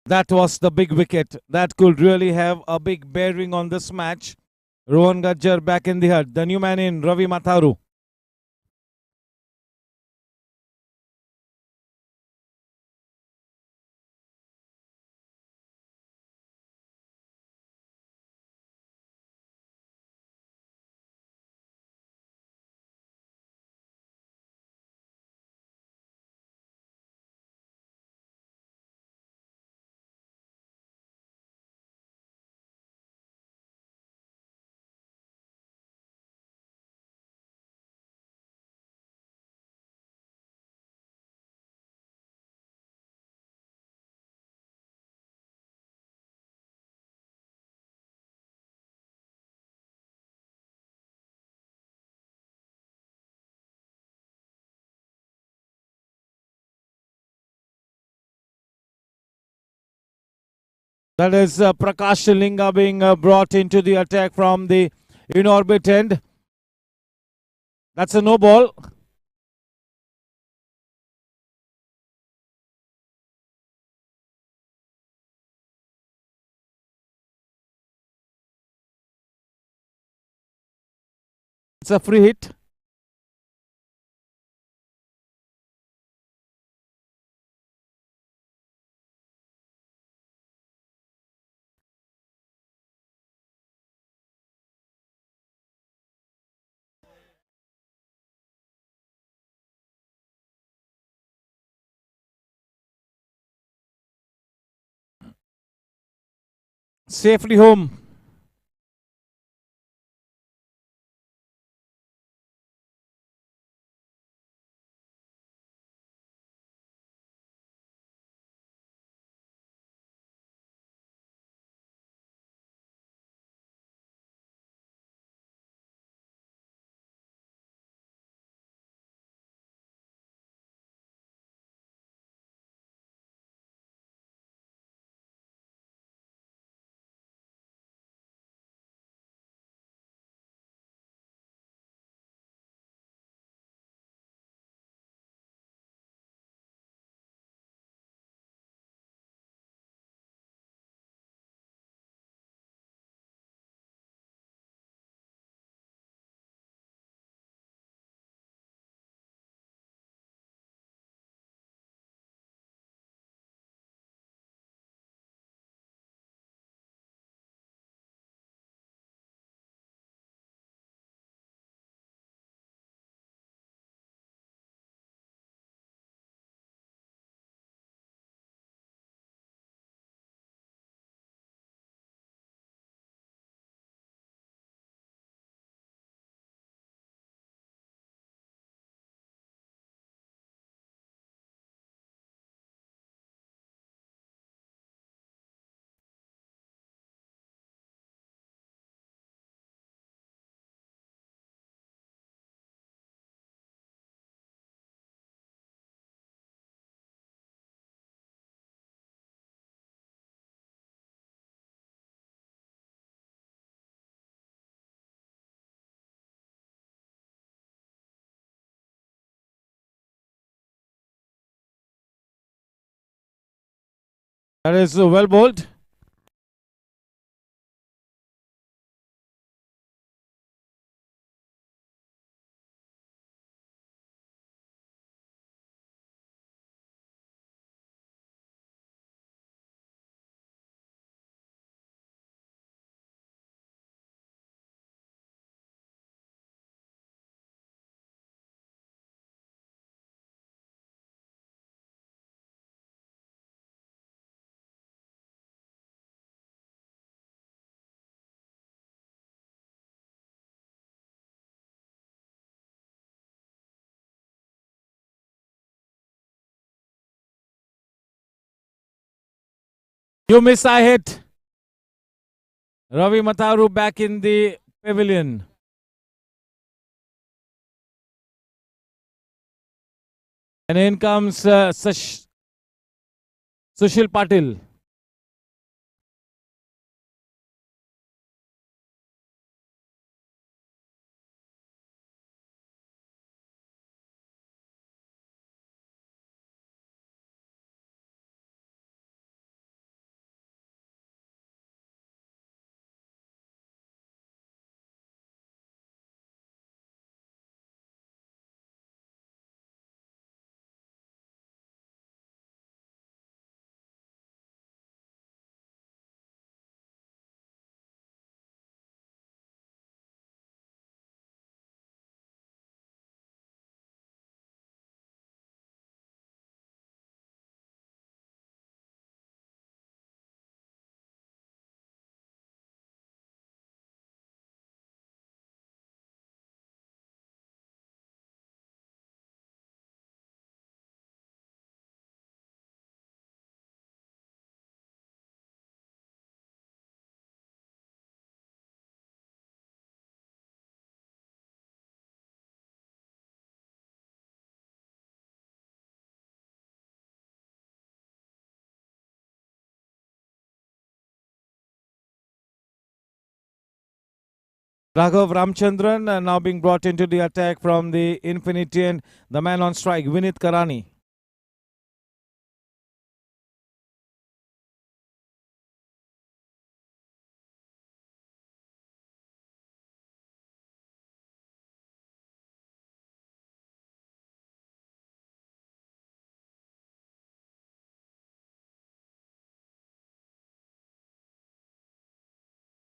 That was the big wicket. That could really have a big bearing on this match. Rohan Gajjar back in the hut. The new man in, Ravi Matharu. That is Prakash Linga being brought into the attack from the in-orbit end. That's a no ball. It's a free hit. Safely home. That is well bowled. You miss, I hit. Ravi Mataru back in the pavilion. And in comes Sushil Patil. Raghav Ramchandran now being brought into the attack from the Infinity, and the man on strike, Vinit Karani.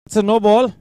It's a no ball.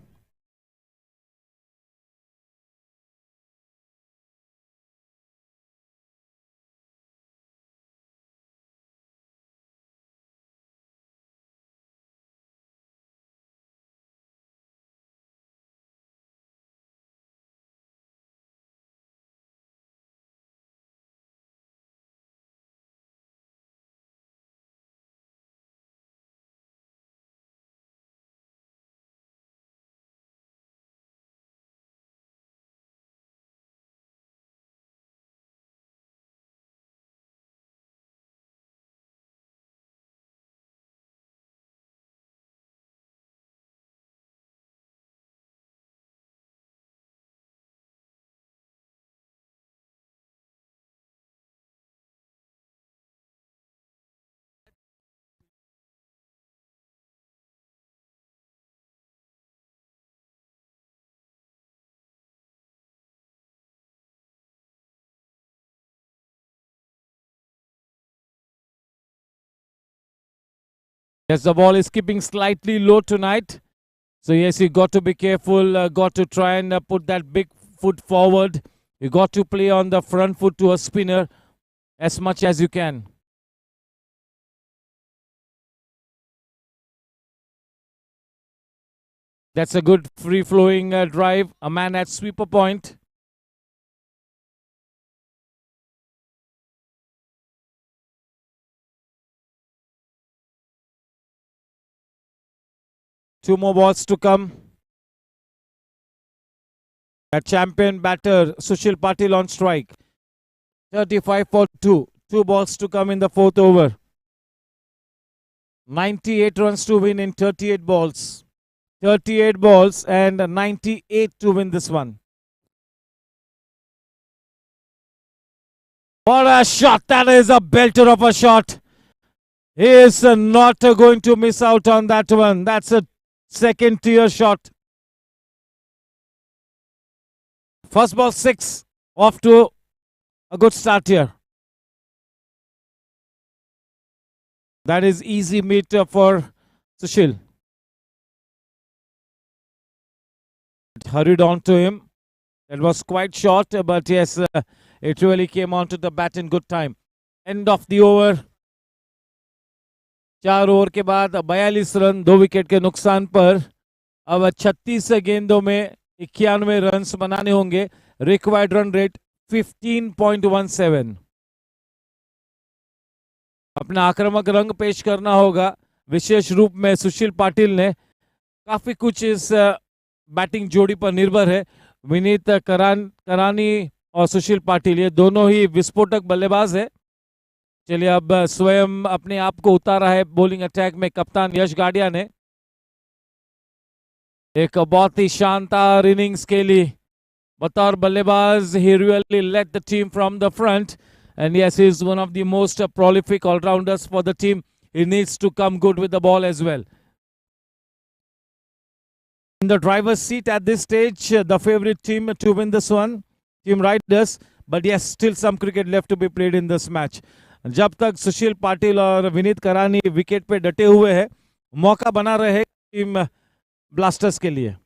Yes, the ball is keeping slightly low tonight. So yes, you got to be careful, got to try and put that big foot forward. You got to play on the front foot to a spinner as much as you can. That's a good free-flowing drive. A man at sweeper point. Two more balls to come. A champion batter, Sushil Patil on strike. 35 for 2. Two balls to come in the fourth over. 98 runs to win in 38 balls. 38 balls and 98 to win this one. What a shot! That is a belter of a shot. He is not going to miss out on that one. That's a second tier shot. First ball 6. Off to a good start here. That is easy meet for Sushil. It hurried on to him. That was quite short, but yes, it really came onto the bat in good time. End of the over. 4 over के बाद 42 run 2 wicket के नुकसान पर अब 36 गेंदों में 91 run बनाने होंगे. Required run rate 15.17. अपना आक्रामक रंग पेश करना होगा. विशेष रूप में सुशील पाटिल ने काफी कुछ इस बैटिंग जोड़ी पर निर्भर है. विनीत करानी और सुशील पाटिल ये दोनों ही विस्फोटक बल्लेबाज है. चलिए अब स्वयं अपने आप को उतारा है बॉलिंग अटैक में कप्तान यश गाडिया ने. एक बहुत ही शानदार इनिंग्स के लिए बतौर बल्लेबाज. he really led the team from the front and yes, he is one of the most prolific all-rounders for the team. He needs to come good with the ball as well. In the driver's seat at this stage, the favorite team to win this one, Team Riders, but yes, still some cricket left to be played in this match. जब तक सुशील पाटिल और विनीत करानी wicket पे डटे हुए हैं, मौका बना रहे टीम ब्लास्टर्स के लिए.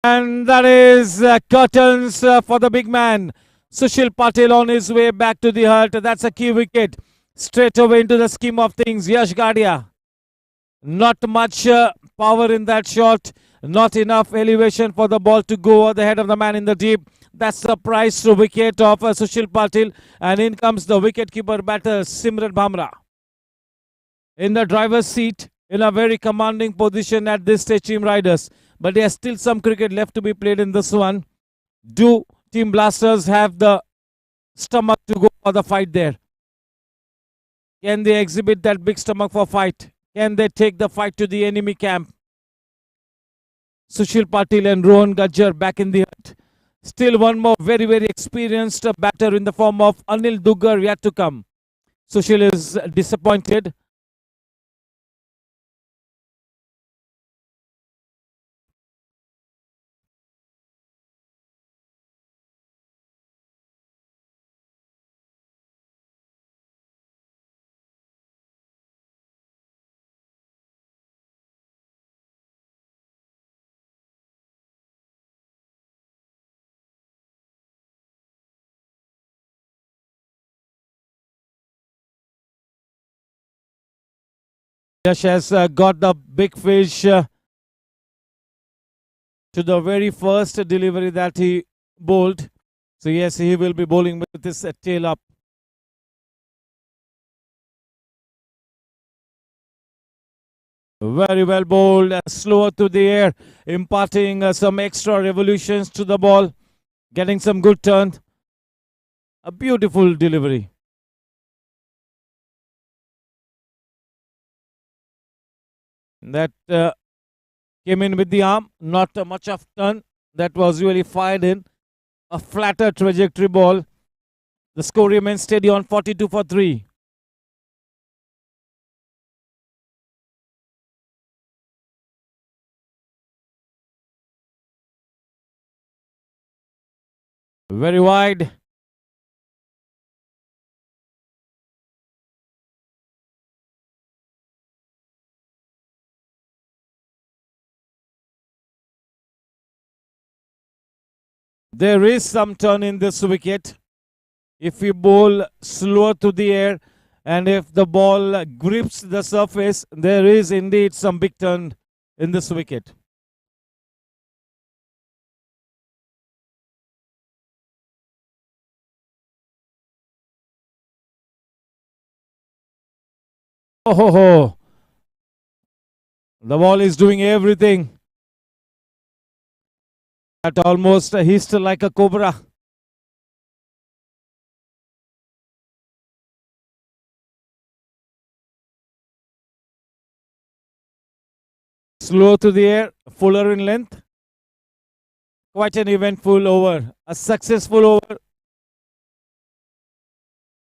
And that is curtains for the big man. Sushil Patil on his way back to the hut. That's a key wicket. Straight away into the scheme of things. Yash Gadia. Not much power in that shot. Not enough elevation for the ball to go over the head of the man in the deep. That's the price to wicket of Sushil Patil. And in comes the wicketkeeper batter Simran Bhamra. In the driver's seat, in a very commanding position at this stage, Team Riders. But there's still some cricket left to be played in this one. Do Team Blasters have the stomach to go for the fight there? Can they exhibit that big stomach for fight? Can they take the fight to the enemy camp? Sushil Patil and Rohan Gajjar back in the hut. Still one more very, very experienced batter in the form of Anil Duggar yet to come. Sushil is disappointed. Yash has got the big fish to the very first delivery that he bowled. So yes, he will be bowling with his tail up. Very well bowled, slower to the air, imparting some extra revolutions to the ball, getting some good turn. A beautiful delivery. That came in with the arm, not much of turn. That was really fired in. A flatter trajectory ball. The score remains steady on 42 for 3. Very wide. There is some turn in this wicket. If you bowl slower to the air and if the ball grips the surface, there is indeed some big turn in this wicket. Oh, ho, ho. The ball is doing everything. That almost hissed like a cobra. slow to the air, fuller in length. Quite an eventful over, a successful over.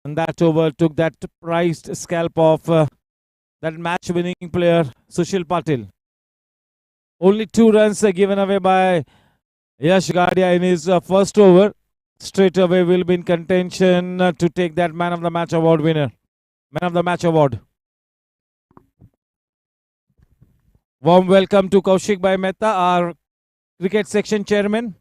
And that over took that prized scalp of that match-winning player, Sushil Patil. Only 2 runs given away by Yash Gadia in his first over. Straight away will be in contention to take that Man of the Match award winner. Man of the Match award. Warm welcome to Kaushik Bhai Mehta, our cricket section chairman.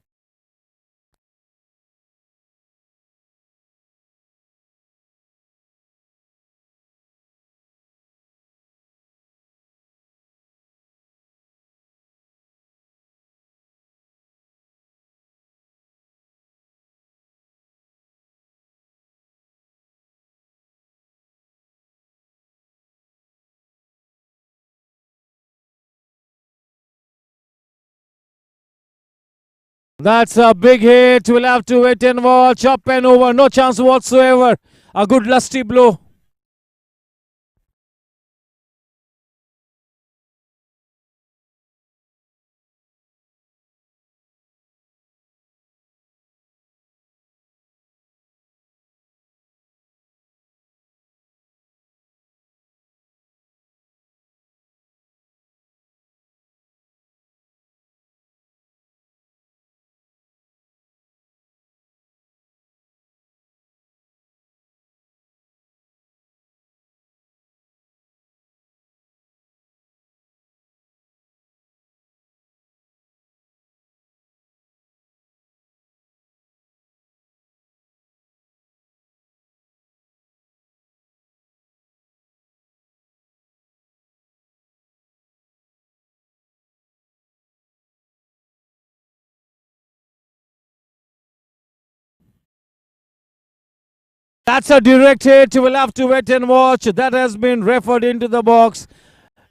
That's a big hit. We'll have to wait and watch. Up and over. No chance whatsoever. A good lusty blow. That's a direct hit. We'll have to wait and watch. That has been referred into the box.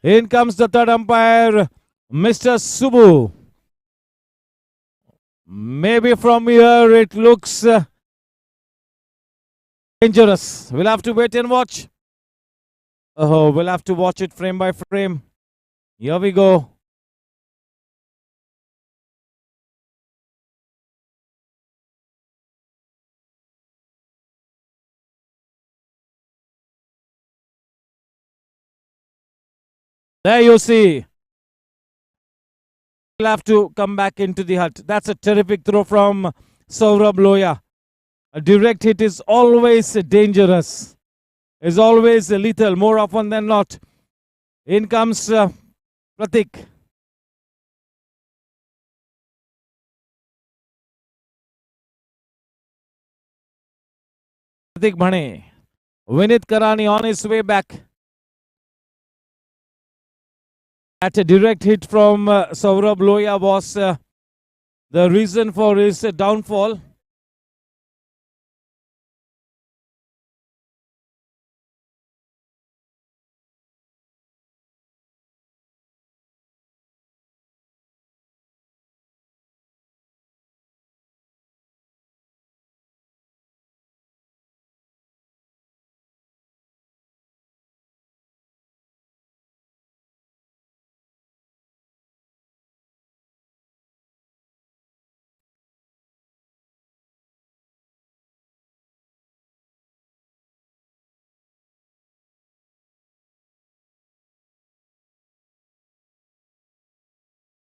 In comes the third umpire, Mr. Subu. Maybe from here it looks dangerous. We'll have to wait and watch. Oh, we'll have to watch it frame by frame. Here we go. There you see. We'll have to come back into the hut. That's a terrific throw from Saurabh Loya. A direct hit is always dangerous. Is always lethal, more often than not. In comes Pratik. Pratik Bhane. Vinit Karani on his way back. At a direct hit from Saurabh Loya was the reason for his downfall.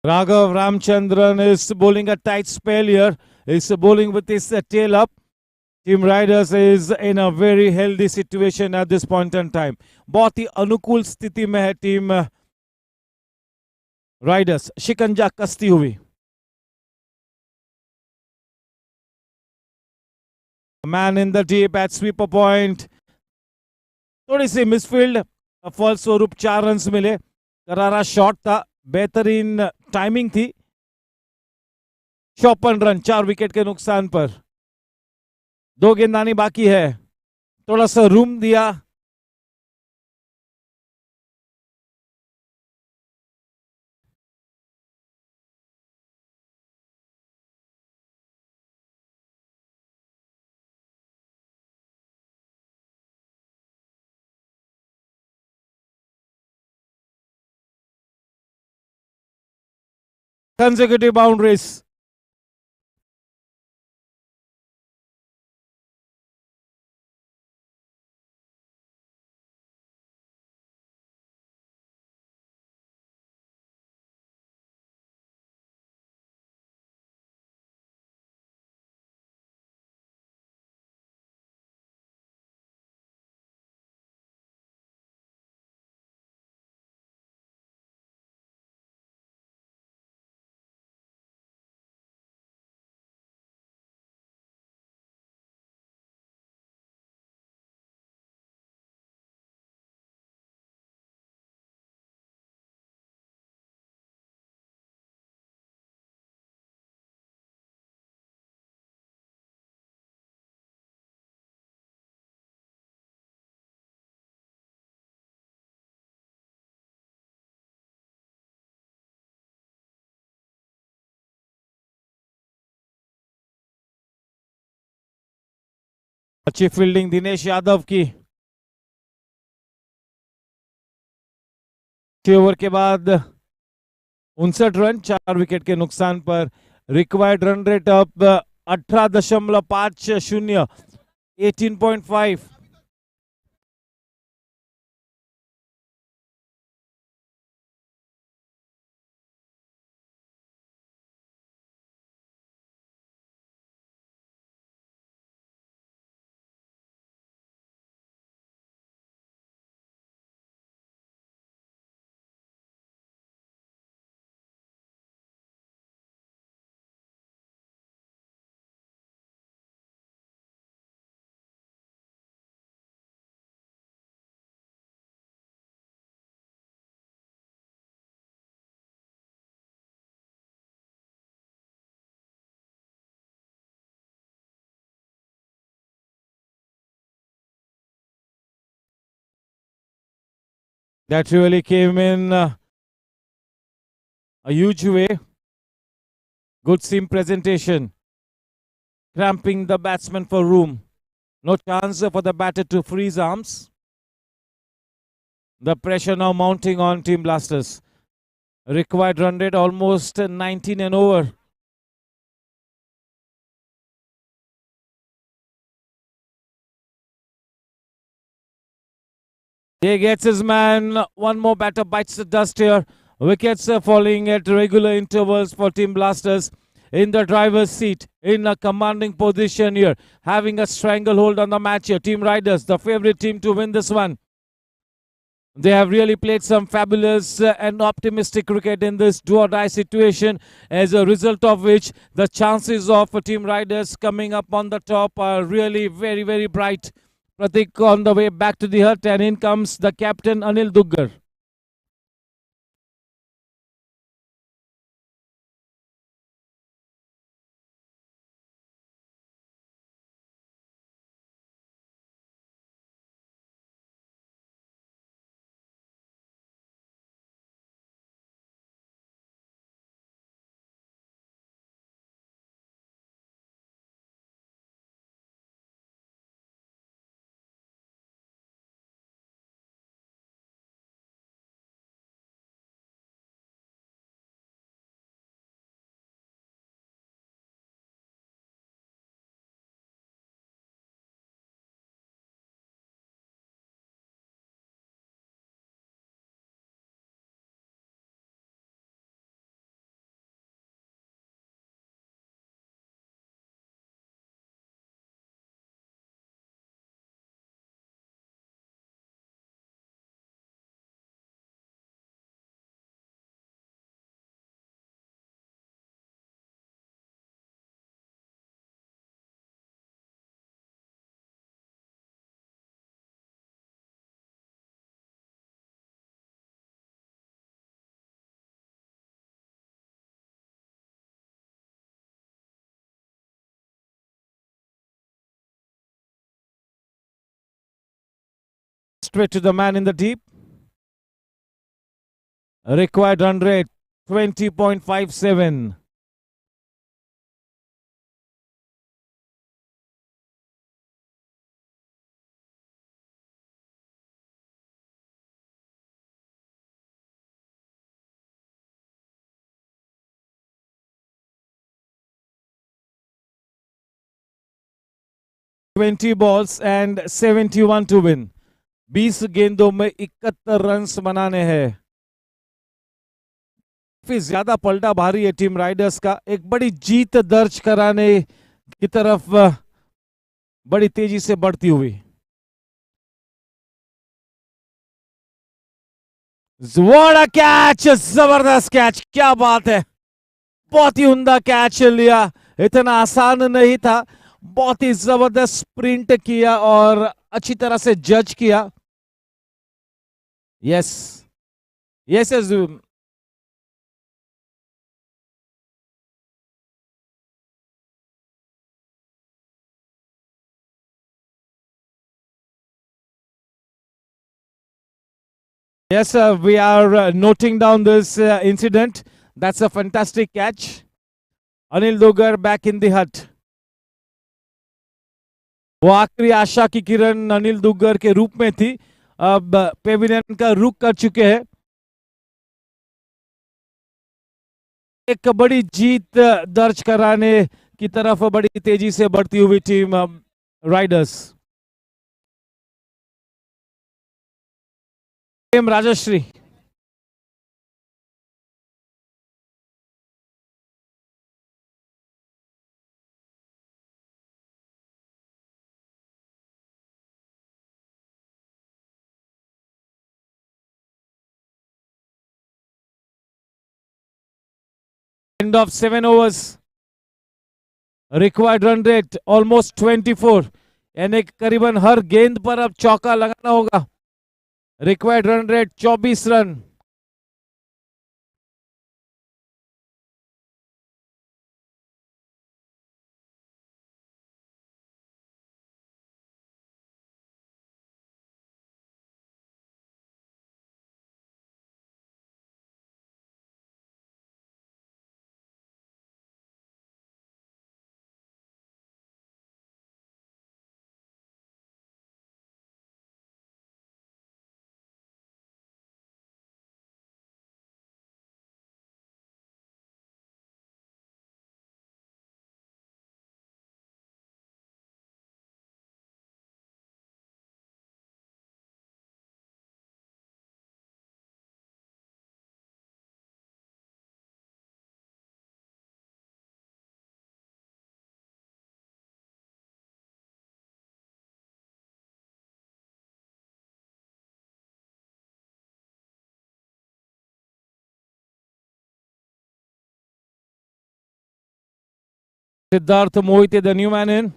Raghav Ramchandran is bowling a tight spell here. He's bowling with his tail up. Team Riders is in a very healthy situation at this point in time. बहुत ही अनुकूल स्थिति में है team Riders. शिकंजा कसती हुई. Man in the deep at sweeper point. थोड़ी सी misfield, फलस्वरूप 4 runs मिले. करारा शॉट था, बेहतरीन टाइमिंग थी. 54 रन 4 विकेट के नुकसान पर. 2 गेंदबाजी बाकी है. थोड़ा सा रूम दिया. consecutive boundaries. अच्छी फील्डिंग दिनेश यादव की। 6 ओवर के बाद 59 रन, 4 विकेट के नुकसान पर। रिक्वायर्ड रन रेट अब 18.50, 18.5। That really came in a huge way. Good seam presentation, cramping the batsman for room. No chance for the batter to freeze arms. The pressure now mounting on Team Blasters. Required run rate almost 19 and over. He gets his man. One more batter bites the dust here. Wickets falling at regular intervals for Team Blasters. In the driver's seat, in a commanding position here, having a stranglehold on the match here. Team Riders, the favorite team to win this one. They have really played some fabulous and optimistic cricket in this do-or-die situation, as a result of which the chances of Team Riders coming up on the top are really very, very bright. Pratik on the way back to the hut, and in comes the captain Anil Duggar. Straight to the man in the deep. Required run rate 20.57. 20 balls and 71 to win. 20 गेंदों में 71 runs बनाने हैं. काफी ज्यादा पलटा भारी है team Riders का. एक बड़ी जीत दर्ज कराने की तरफ बड़ी तेजी से बढ़ती हुई. What a catch! जबरदस्त कैच. क्या बात है. बहुत ही उम्दा कैच लिया. इतना आसान नहीं था. बहुत ही जबरदस्त स्प्रिंट किया और अच्छी तरह से जज किया. Yes yes yes. Yes, we are noting down this incident. That's a fantastic catch. Anil Dugar back in the hut. वो आखिरी आशा की किरण अनिल दुग्गर के रूप में थी. अब पेविलियन का रुख कर चुके हैं. एक बड़ी जीत दर्ज कराने की तरफ बड़ी तेजी से बढ़ती हुई team riders. M Rajshree. End of 7 overs. Required run rate almost 24. यानी करीबन हर गेंद पर अब चौका लगाना होगा. Required run rate 24 run. Siddharth Mohite, the new man in.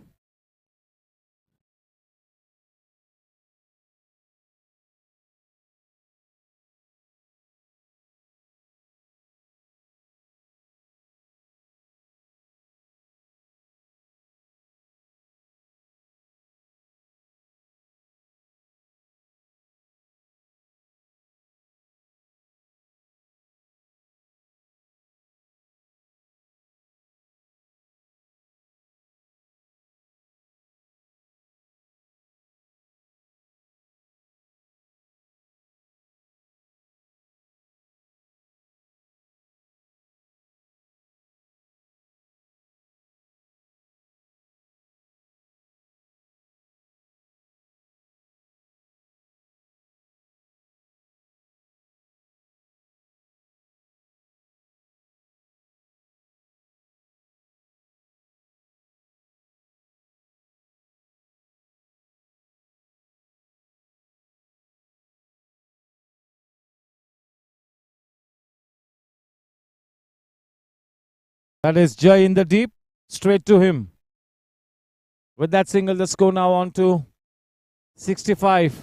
That is Jay in the deep. Straight to him. With that single, the score now on to 65.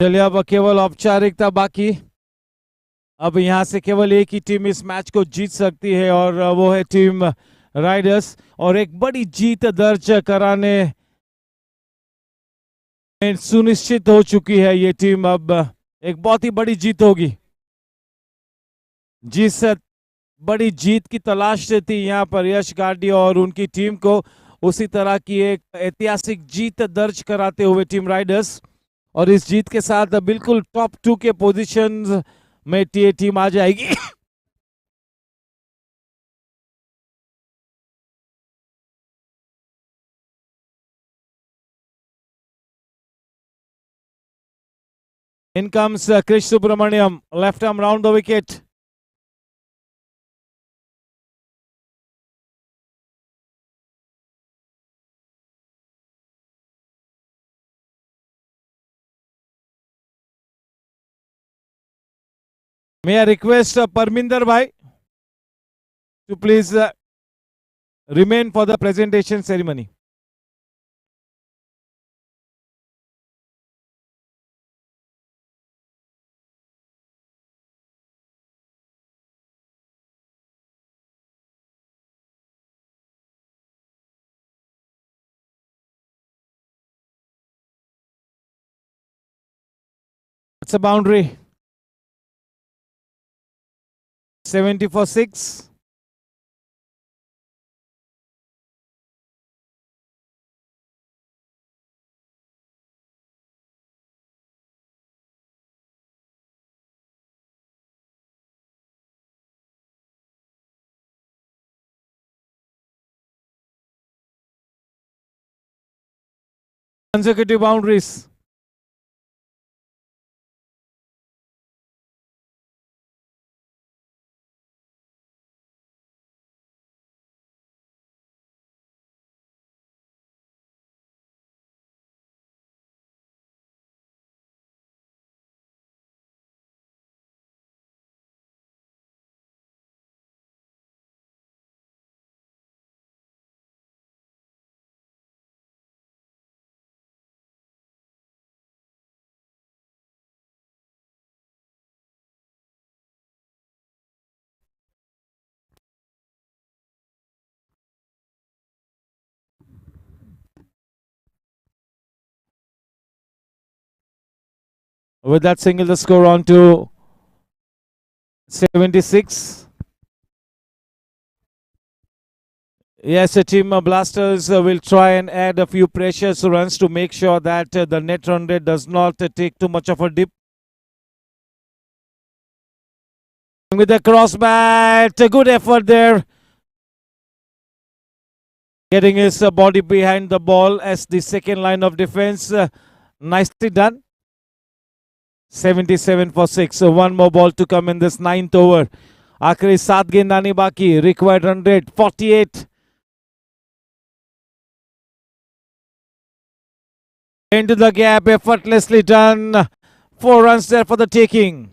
चलिए अब केवल औपचारिकता बाकी। अब यहां से केवल एक ही टीम इस मैच को जीत सकती है और वो है टीम राइडर्स। और एक बड़ी जीत दर्ज कराने में सुनिश्चित हो चुकी है ये टीम। अब एक बहुत ही बड़ी जीत होगी। जिस बड़ी जीत की तलाश से थी यहाँ पर यश गार्डी और उनकी टीम को, उसी तरह की एक ऐतिहासिक जीत दर्ज कराते हुए टीम राइडर्स, और इस जीत के साथ बिल्कुल टॉप 2 के पोजीशन में ये टीम आ जाएगी। In comes Krish Subramaniam, left arm round the wicket. May I request Parminder Bhai to please remain for the presentation ceremony. It's a boundary. 70 for 6. Consecutive boundaries. With that single, the score on to 76. Yes, the team Blasters will try and add a few precious runs to make sure that the net run rate does not take too much of a dip. With the cross bat, a good effort there. Getting his body behind the ball as the second line of defense. Nicely done. 77 for 6. So one more ball to come in this 9th over. आखिरी 7 गेंदानी बाकी. Required run rate 48. Into the gap, effortlessly done. 4 runs there for the taking.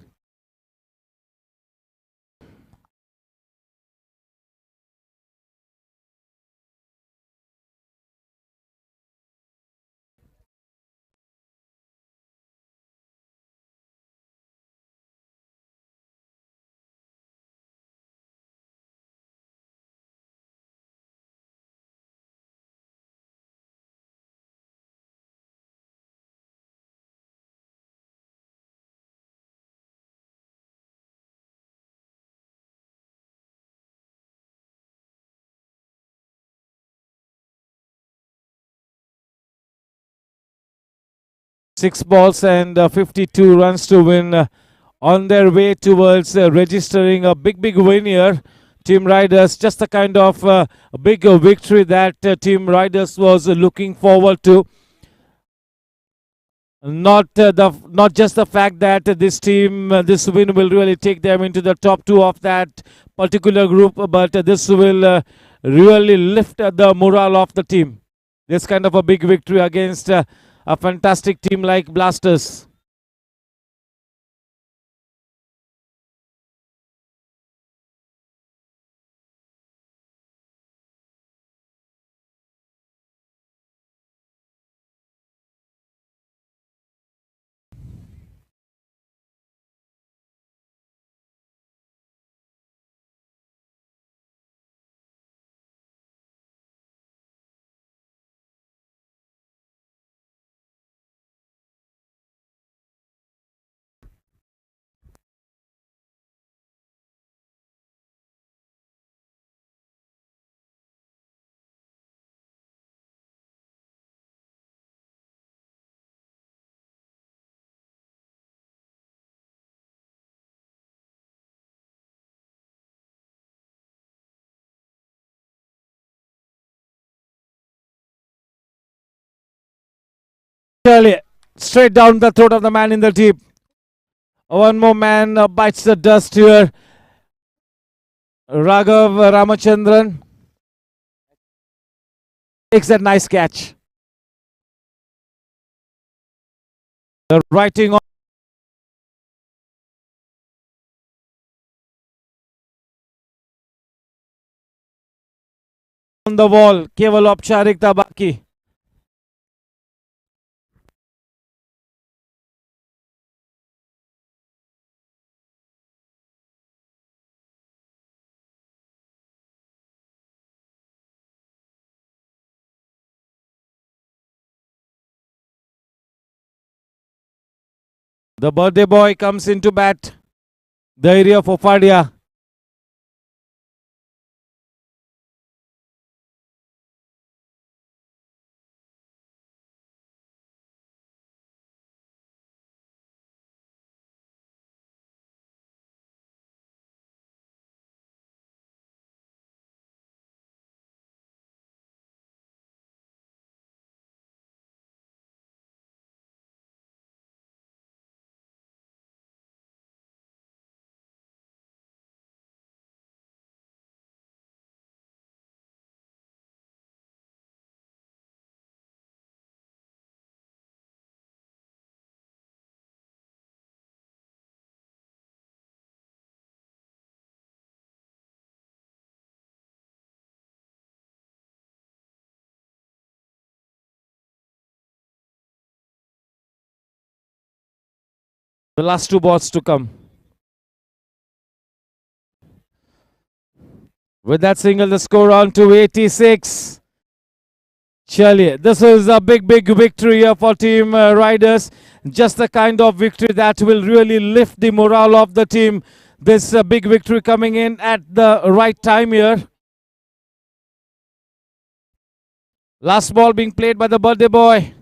Six balls and 52 runs to win, on their way towards registering a big win here. Team Riders, just the kind of big victory that Team Riders was looking forward to. Not just the fact that this team, this win will really take them into the top 2 of that particular group, but this will really lift the morale of the team. This kind of a big victory against a fantastic team like Blasters. Charlie, straight down the throat of the man in the deep. One more man bites the dust here. Raghav Ramachandran takes that nice catch. The writing on the wall. केवल औपचारिकता बाकी. The birthday boy comes into bat. The area of Opadia. The last two balls to come. With that single, the score on to 86. Chaliye, this is a big victory here for Team Riders. Just the kind of victory that will really lift the morale of the team. This big victory coming in at the right time here. Last ball being played by the birthday boy.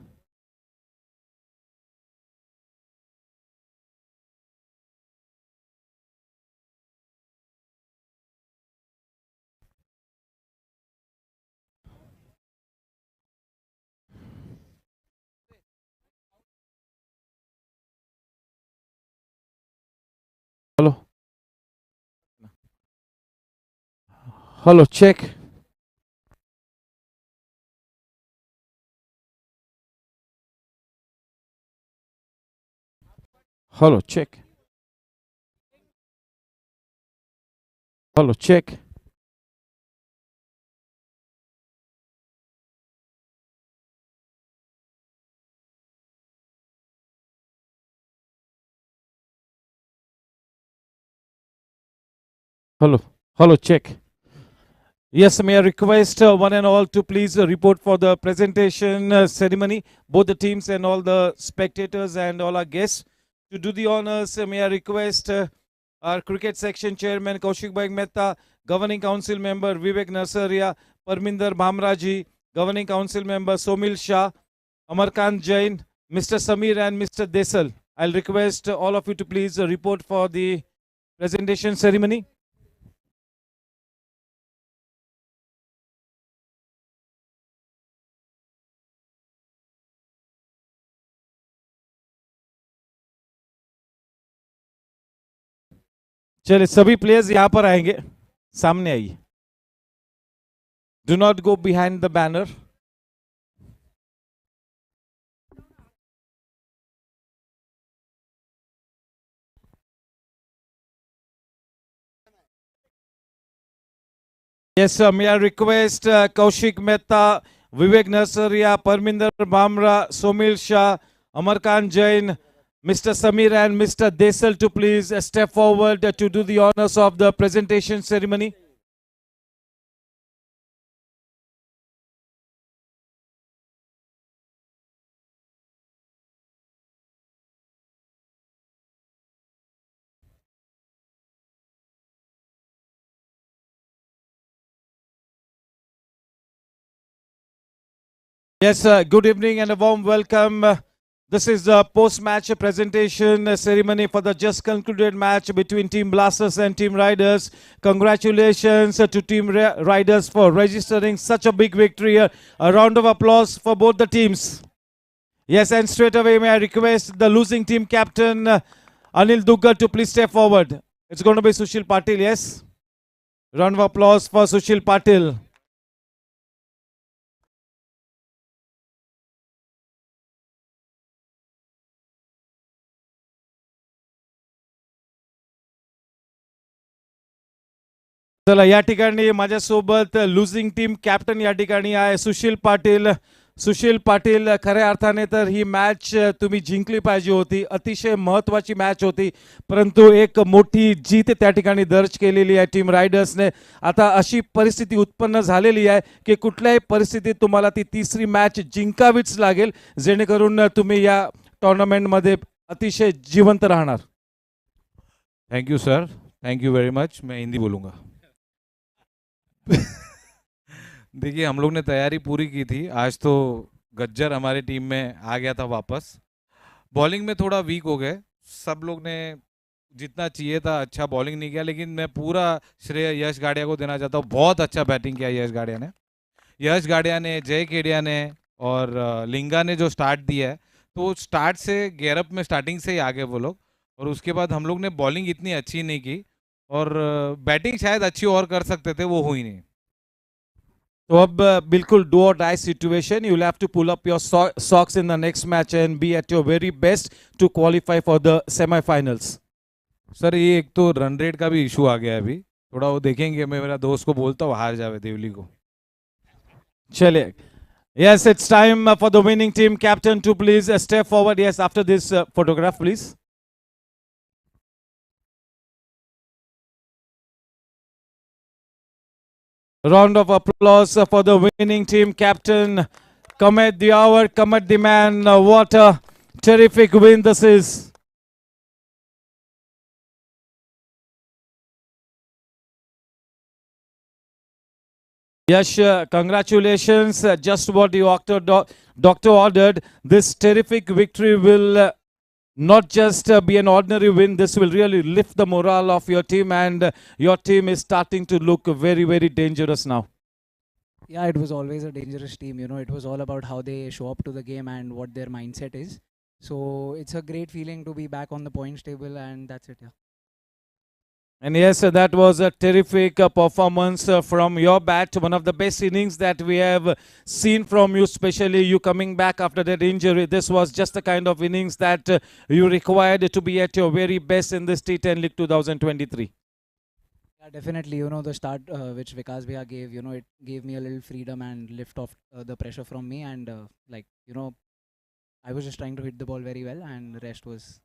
Hello. Hello, check. Hello, check. Hello, check. Hello, check. Yes, may I request one and all to please report for the presentation ceremony, both the teams and all the spectators and all our guests. To do the honors, may I request our cricket section chairman Kaushik Bhai Mehta, governing council member Vivek Narsaria, Parminder Bhamraji, governing council member Somil Shah, Amarkant Jain, Mr. Samir and Mr. Desal. I'll request all of you to please report for the presentation ceremony. चलिए सभी players यहाँ पर आएंगे, सामने आइए. Do not go behind the banner. Yes, sir. May I request Kaushik Mehta, Vivek Narsaria, Parminder Bhamra, Somil Shah, Amarkant Jain, Mr. Samir and Mr. Desal to please step forward to do the honors of the presentation ceremony. Yes, good evening and a warm welcome. This is the post-match presentation ceremony for the just concluded match between Team Blasters and Team Riders. Congratulations to Team Riders for registering such a big victory. A round of applause for both the teams. Yes, and straight away may I request the losing team captain Anil Duggal to please step forward. It's going to be Sushil Patil, yes? Round of applause for Sushil Patil. चला या ठिकाणी माझ्यासोबत losing team captain या ठिकाणी आहे सुशील पाटील. सुशील पाटील, खऱ्या अर्थाने तर ही मॅच तुम्ही जिंकली पाहिजे होती. अतिशय महत्त्वाची मॅच होती, परंतु एक मोठी जीत त्या ठिकाणी दर्ज केलेली आहे टीम रायडर्सने. आता अशी परिस्थिती उत्पन्न झालेली आहे की कुठल्याही परिस्थितीत तुम्हाला ती तिसरी मॅच जिंकावीच लागेल, जेणेकरून तुम्ही या टुर्नामेंटमध्ये अतिशय जिवंत राहणार. Thank you sir, thank you very much. मैं हिंदी बोलूँगा. देखिए, हम लोग ने तैयारी पूरी की थी. आज तो गज्जर हमारी टीम में आ गया था वापस. बॉलिंग में थोड़ा वीक हो गए. सब लोग ने जितना चाहिए था अच्छा बॉलिंग नहीं किया, लेकिन मैं पूरा श्रेय यश गाड़िया को देना चाहता हूँ. बहुत अच्छा बैटिंग किया यश गाड़िया ने. यश गाड़िया ने, जय केडिया ने और लिंगा ने जो स्टार्ट दिया है, तो स्टार्ट से गेयरअप में स्टार्टिंग से ही आ गए वो लोग. और उसके बाद हम लोग ने बॉलिंग इतनी अच्छी नहीं की और बैटिंग शायद अच्छी और कर सकते थे, वो हुई नहीं. तो अब बिल्कुल do or die situation. You will have to pull up your socks in the next match and be at your very best to qualify for the semifinals. Sir, ये एक तो रन रेट का भी इशू आ गया है अभी. थोड़ा वो देखेंगे. मैं मेरा दोस्त को बोलता हूँ हार जावे देवली को. चलिए. Yes, it's time for the winning team captain to please step forward. Yes, after this photograph, please. Round of applause for the winning team captain. Come at the hour, come at the man. What a terrific win this is. Yash, congratulations. Just what the doctor ordered. This terrific victory will not just be an ordinary win. This will really lift the morale of your team, and your team is starting to look very, very dangerous now. Yeah, it was always a dangerous team. It was all about how they show up to the game and what their mindset is. So it's a great feeling to be back on the points table, and that's it. Yeah. And yes, that was a terrific performance from your bat. One of the best innings that we have seen from you, especially you coming back after that injury. This was just the kind of innings that you required to be at your very best in this T10 League 2023. Yeah, definitely. The start which Vikas Bhaiya gave, it gave me a little freedom and lift off the pressure from me. And I was just trying to hit the ball very well, and the rest was...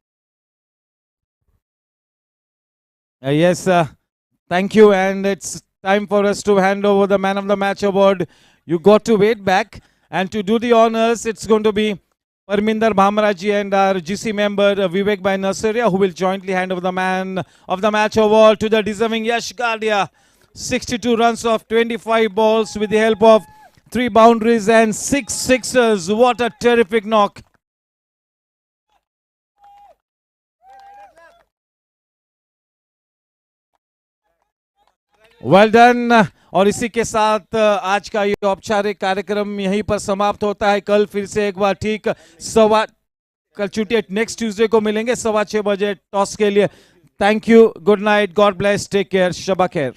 Yes, thank you. And it's time for us to hand over the Man of the Match award. You got to wait back. And to do the honors, it's going to be Parminder Bhamraji and our GC member Vivek Bhai Nasaria, who will jointly hand over the Man of the Match award to the deserving Yash Gadia. 62 runs of 25 balls with the help of 3 boundaries and 6 sixers. What a terrific knock. Well done. और इसी के साथ आज का ये औपचारिक कार्यक्रम यहीं पर समाप्त होता है. कल फिर से एक बार ठीक कल छुट्टी नेक्स्ट ट्यूसडे को मिलेंगे 6:15 बजे टॉस के लिए. Thank you. Good night. God bless. Take care. शबा खैर.